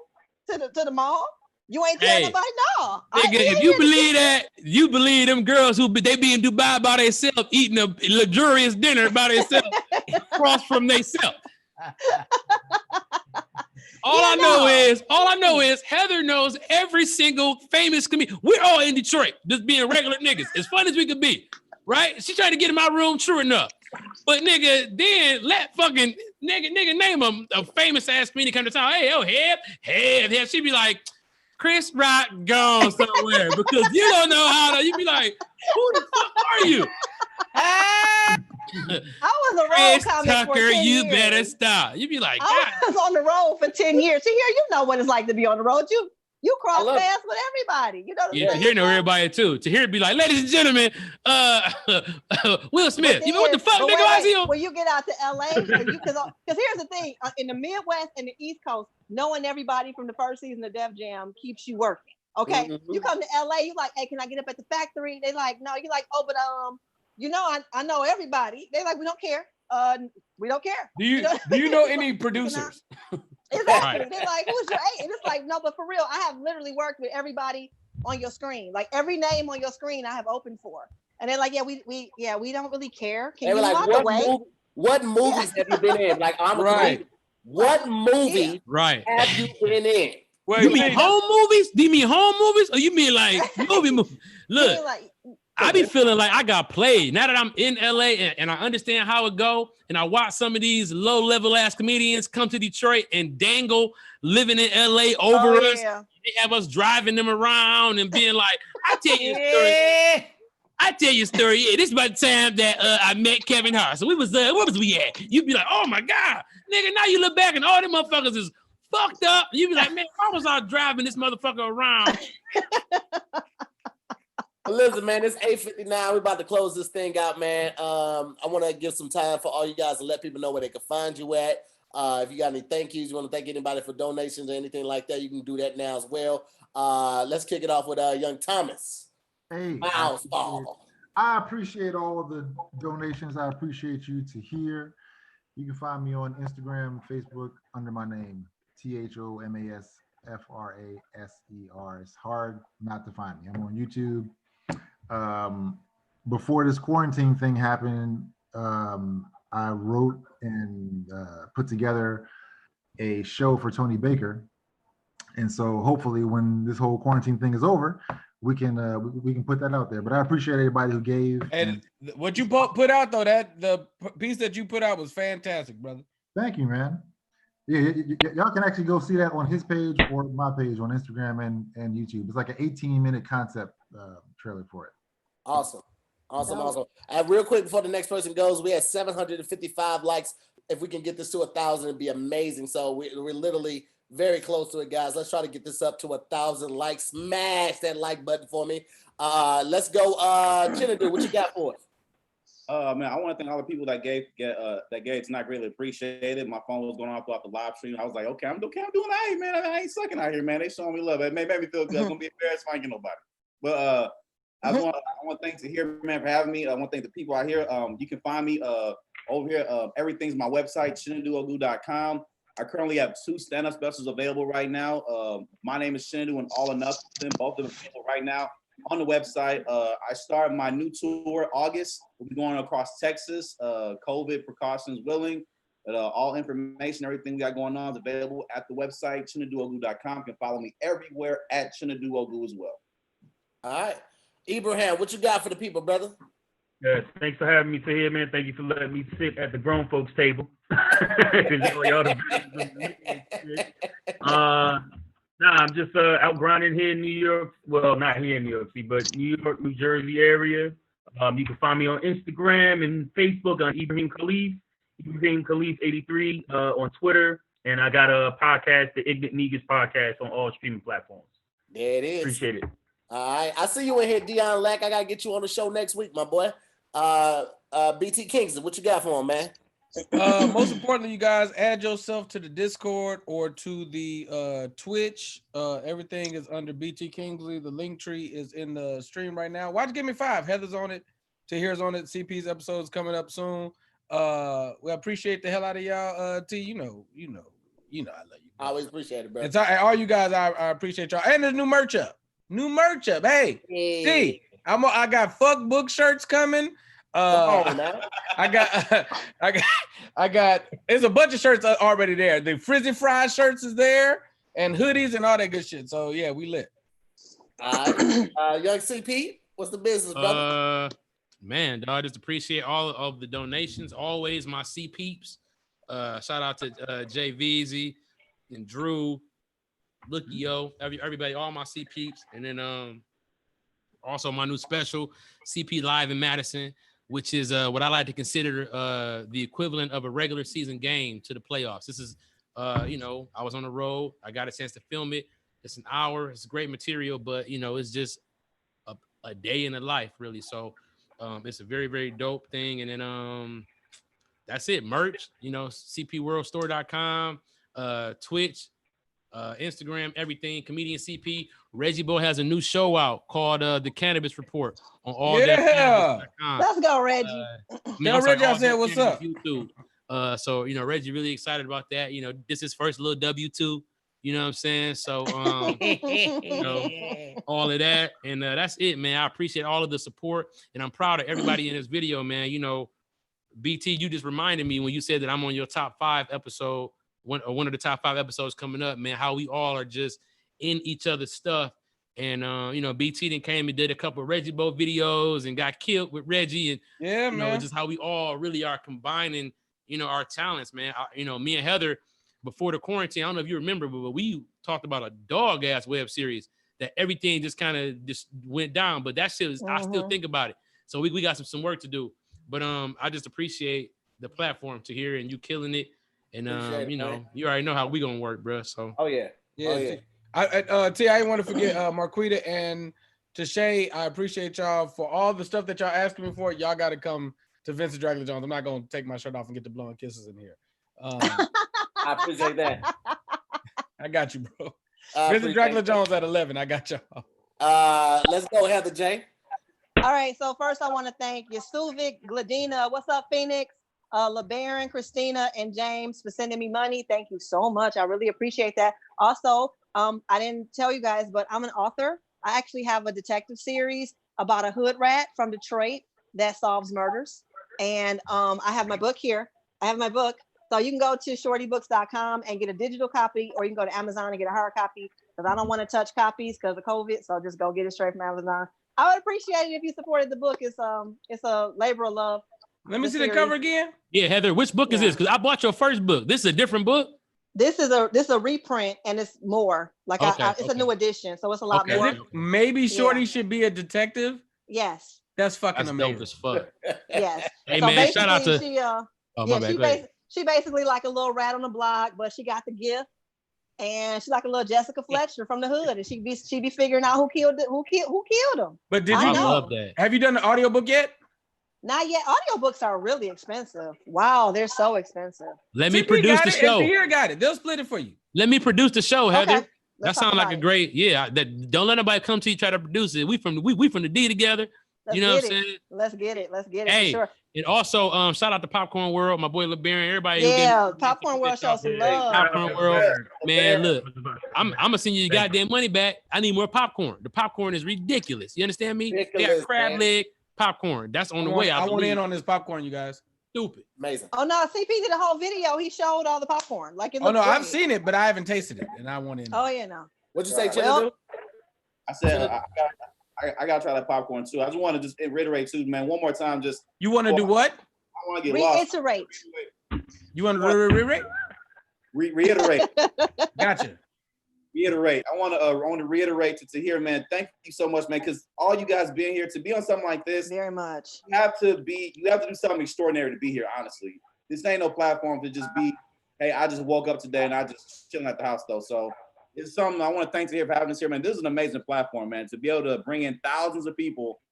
to the mall." You ain't telling nobody, no. Nigga, if you believe that, you believe them girls they be in Dubai by themselves eating a luxurious dinner by themselves, across from themselves. All I know is Heather knows every single famous comedian. We're all in Detroit, just being regular niggas, as fun as we could be, right? She tried to get in my room, true enough. But nigga, then let fucking nigga name a famous ass comedian come to town. Hey, Heb. She'd be like, Chris Rock gone somewhere because you don't know how to. You be like, who the fuck are you? I was a road comic Tucker, for 10 you years. better stop. You be like, I was on the road for 10 years. Tahir, you know what it's like to be on the road. You cross paths with everybody. You know what I'm saying? Tahir know everybody too. Tahir be like, ladies and gentlemen, Will Smith. You know what the fuck, nigga? I see him. When you get out to LA, because here's the thing, in the Midwest and the East Coast, knowing everybody from the first season of Def Jam keeps you working. Okay, you come to LA, you like, hey, can I get up at the factory? They like, no. You like, oh, but you know, I know everybody. They like, we don't care. we don't care. Do you know any producers? Exactly. Right. They're like, who's your agent? And it's like, no, but for real, I have literally worked with everybody on your screen. Like every name on your screen I have opened for. And they're like, yeah, we don't really care. Can you walk away? What movies have you been in? Like, I'm right. What movie have you been in? Wait, you mean home movies? Do you mean home movies? Or you mean like movie? Look, I be feeling like I got played. Now that I'm in LA and I understand how it go, and I watch some of these low-level ass comedians come to Detroit and dangle living in LA over us. Yeah. They have us driving them around and being like, I tell you a story. I tell you a story. Yeah, this is about the time that I met Kevin Hart. So we was where was we at? You'd be like, oh my God, nigga, now you look back and all them motherfuckers is fucked up. You'd be like, man, why was I driving this motherfucker around? Listen, man, it's 8:59. We're about to close this thing out, man. I want to give some time for all you guys to let people know where they can find you at. If you got any thank yous, you want to thank anybody for donations or anything like that, you can do that now as well. Let's kick it off with young Thomas. Hey, I appreciate all of the donations. I appreciate you to hear. You can find me on Instagram, Facebook under my name, THOMASFRASER. It's hard not to find me. I'm on YouTube. Before this quarantine thing happened, I wrote and put together a show for Tony Baker. And so hopefully when this whole quarantine thing is over, we can put that out there. But I appreciate everybody who gave. And what you put out though, that the piece that you put out was fantastic, brother. Thank you, man. Yeah, y'all can actually go see that on his page or my page on Instagram and YouTube. It's like an 18-minute concept trailer for it. Awesome. And real quick before the next person goes, we had 755 likes. If we can get this to 1,000, it'd be amazing. So we're literally very close to it, guys. Let's try to get this up to 1,000 likes. Smash that like button for me. Let's go. Chinedu, what you got for us? Man, I want to thank all the people that gave tonight. Greatly appreciated. My phone was going off throughout the live stream. I was like, okay, I'm doing all right, man. I ain't sucking out here, man. They showing me love. It made me feel good. It's gonna be embarrassed if I ain't get nobody. But I want to thank Tahir, man, for having me. I want to thank the people out here. You can find me over here. Everything's my website, ChineduOgu.com. I currently have 2 stand-up specials available right now. My name is Chinedu and All or Nothing. Both of them people right now on the website. I start my new tour August. We'll be going across Texas. COVID precautions willing. But all information, everything we got going on is available at the website, ChineduOgu.com. You can follow me everywhere at Chinedu Ogu as well. All right. Ibrahim, what you got for the people, brother? Yes, thanks for having me here, man. Thank you for letting me sit at the grown folks table. I'm just out grinding here in New York. Well, not here in New York City, but New York, New Jersey area. You can find me on Instagram and Facebook on Ibrahim Khalil, Ibrahim Khalil 83 on Twitter, and I got a podcast, the Ignorant Niggas podcast, on all streaming platforms. There it is. Appreciate it. All right, I see you in here, Dion Lack. I gotta get you on the show next week, my boy. BT Kingston, what you got for him, man? Most importantly, you guys add yourself to the Discord or to the Twitch. Everything is under BT Kingsley. The link tree is in the stream right now. Watch Give Me 5. Heather's on it. Tahir's on it. CP's episode is coming up soon. We appreciate the hell out of y'all. T, you know, I love you. I always appreciate it, bro. It's all you guys. I appreciate y'all. And there's new merch up. Hey, see, I got fuck book shirts coming. I got. There's a bunch of shirts already there. The Frizzy Fry shirts is there, and hoodies and all that good shit. So yeah, we lit. Young CP, what's the business, brother? Man, dog, just appreciate all of the donations. Always my C peeps. Shout out to JVZ and Drew, Lookio, everybody, all my C peeps, and then also my new special CP Live in Madison, which is what I like to consider the equivalent of a regular season game to the playoffs. This is, I was on the road. I got a chance to film it. It's an hour. It's great material, but, it's just a day in the life, really. So it's a very, very dope thing. And then that's it. Merch, CPWorldStore.com, Twitch, Instagram, everything. Comedian CP. Reggie Bo has a new show out called The Cannabis Report on all that. Let's go, Reggie. Tell Reggie I said what's up. YouTube. So you know, Reggie really excited about that. You know, this is first little W2. You know what I'm saying? So you know, all of that, and that's it, man. I appreciate all of the support, and I'm proud of everybody in this video, man. You know, BT, you just reminded me when you said that I'm on your top 5 episode, one of the top 5 episodes coming up, man. How we all are just in each other's stuff, and you know, BT then came and did a couple of Reggie Bo videos and got killed with Reggie, and yeah, you know, just how we all really are combining, you know, our talents, man. You know, me and Heather before the quarantine, I don't know if you remember, but we talked about a dog ass web series that everything just kind of just went down. But that shit was, I still think about it. So we got some work to do. But I just appreciate the platform to hear and you killing it. And you know, you already know how we gonna work, bro. So yeah. T, I didn't want to forget Marquita and Tashay. I appreciate y'all for all the stuff that y'all asking me for. Y'all got to come to Vincent Dracula Jones. I'm not gonna take my shirt off and get the blowing kisses in here. I appreciate that. I got you, bro. Vincent Dracula Jones at 11. I got y'all. Let's go, Heather J. All right. So first, I want to thank Yasuvic, Gladina. What's up, Phoenix? LeBaron, Christina, and James for sending me money. Thank you so much. I really appreciate that. Also, I didn't tell you guys, but I'm an author. I actually have a detective series about a hood rat from Detroit that solves murders. And I have my book here. I have my book. So you can go to shortybooks.com and get a digital copy, or you can go to Amazon and get a hard copy, because I don't want to touch copies because of COVID. So just go get it straight from Amazon. I would appreciate it if you supported the book. It's a labor of love. Let me see the cover again. Yeah, Heather, which book is this? Because I bought your first book. This is a different book. This is a reprint, and it's more like it's a new edition, so it's a lot more. Maybe Shorty should be a detective. Yes, that's fucking amazing. Dope as fuck. Yes. Hey so man, shout out to. She basically like a little rat on the block, but she got the gift, and she's like a little Jessica Fletcher from the hood, and she be figuring out who killed him. But did you love that? Have you done the audiobook yet? Not yet. Audiobooks are really expensive. Wow, they're so expensive. Let me produce the show. Tahir got it. They'll split it for you. Let me produce the show, Heather. Okay. That sounds like a great, that don't let nobody come to you try to produce it. We from the D together. You know what I'm saying? Let's get it. Hey, for sure. And also, shout out to Popcorn World, my boy LeBaron, everybody. Yeah, Popcorn World shows some love. Popcorn World, man, look, I'm gonna send you your goddamn money back. I need more popcorn. The popcorn is ridiculous. You understand me? They got crab leg popcorn. That's on the way. I want in on this popcorn, you guys. Stupid. Amazing. Oh no, CP did a whole video. He showed all the popcorn. Like it oh no, great. I've seen it, but I haven't tasted it, and I want in. Oh yeah, no. What'd you say, Chinedu? I said I gotta try that popcorn too. I just want to just reiterate too, man. One more time, just you want to do what? I want to get lost. Reiterate. You want to reiterate? Reiterate. Gotcha. Reiterate. I want to reiterate to Tahir, man. Thank you so much, man. Because all you guys being here to be on something like this, very much. You have to do something extraordinary to be here. Honestly, this ain't no platform to just be. Hey, I just woke up today and I just chilling at the house though. So it's something I want to thank Tahir for having us here, man. This is an amazing platform, man. To be able to bring in thousands of people,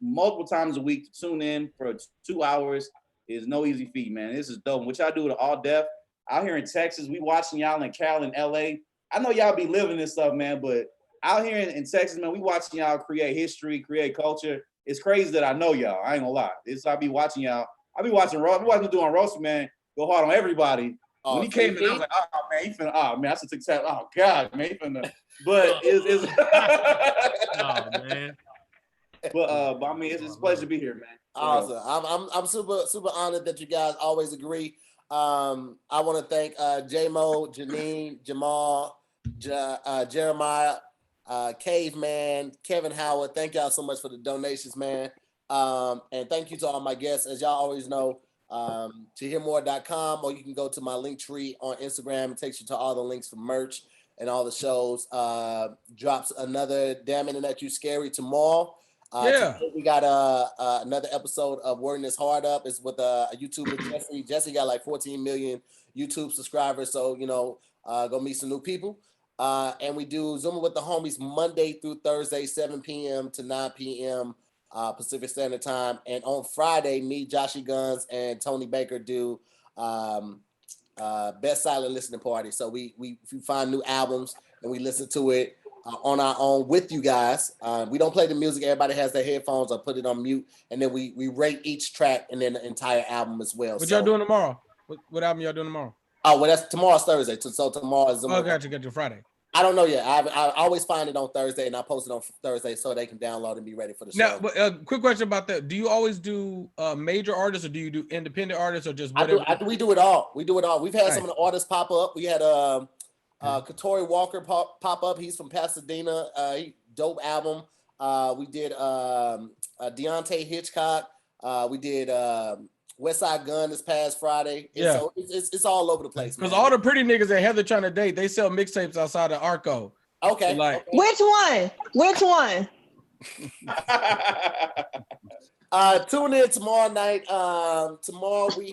multiple times a week to tune in for 2 hours is no easy feat, man. This is dope. Which I do to all deaf out here in Texas. We watching y'all in Cal and LA. I know y'all be living this stuff, man, but out here in Texas, man, we watching y'all create history, create culture. It's crazy that I know y'all. I ain't gonna lie. I be watching y'all. I be watching doing roast, man. Go hard on everybody. When he came in, I was like, oh man, he finna. Oh man, I should take that. Oh god, man, he finna. But it's oh man. But I mean, it's a pleasure to be here, man. Awesome. I'm super honored that you guys always agree. I want to thank J-Mo, Janine, Jamal, Jeremiah, Caveman, Kevin Howard. Thank y'all so much for the donations, man. And thank you to all my guests. As y'all always know, tahirmore.com, or you can go to my link tree on Instagram. It takes you to all the links for merch and all the shows. Drops another Damn Internet You Scary tomorrow. We got another episode of Wording This Hard Up. It's with a YouTuber, Jesse. Jesse got like 14 million YouTube subscribers, so go meet some new people. And we do Zooming with the Homies Monday through Thursday, 7 p.m. to 9 p.m. Pacific Standard Time. And on Friday, me, Joshy Guns, and Tony Baker do best silent listening party. So we find new albums and we listen to it on our own with you guys. We don't play the music. Everybody has their headphones or put it on mute, and then we rate each track and then the entire album as well. What y'all doing tomorrow? What album y'all doing tomorrow? Oh, well, that's tomorrow's Thursday. So tomorrow is. Oh, got you Friday. I don't know yet. I always find it on Thursday, and I post it on Thursday so they can download and be ready for the show. Now, quick question about that: do you always do major artists, or do you do independent artists, or just whatever? We do it all. We do it all. We've had some of the artists pop up. We had Katori Walker pop up. He's from Pasadena. Dope album. We did Deontay Hitchcock. We did Westside Gun this past Friday. Yeah. So it's all over the place. Because all the pretty niggas that Heather trying to date, they sell mixtapes outside of Arco. Okay. So like, which one? Tune in tomorrow night. Tomorrow we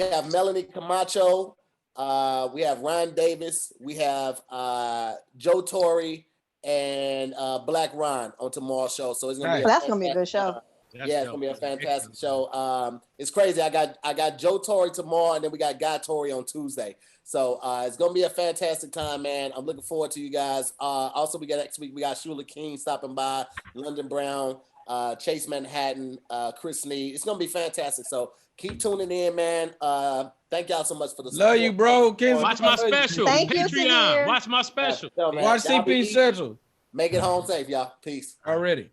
have Melanie Camacho. We have Ryan Davis. We have Joe Torre and Black Ron on tomorrow's show. So it's gonna be that's gonna be a good show. It's gonna be a fantastic show. It's crazy. I got Joe Torre tomorrow, and then we got Guy Torre on Tuesday. So it's gonna be a fantastic time, man. I'm looking forward to you guys. Also, we got next week. We got Shula King stopping by, London Brown, Chase Manhattan, Chris Sneed. It's gonna be fantastic. So keep tuning in, man. Thank y'all so much for the support. Love you, bro. Watch my special. Thank you, Patreon. Samir. Watch my special. So, Watch CP Central. Make it home safe, y'all. Peace. Already.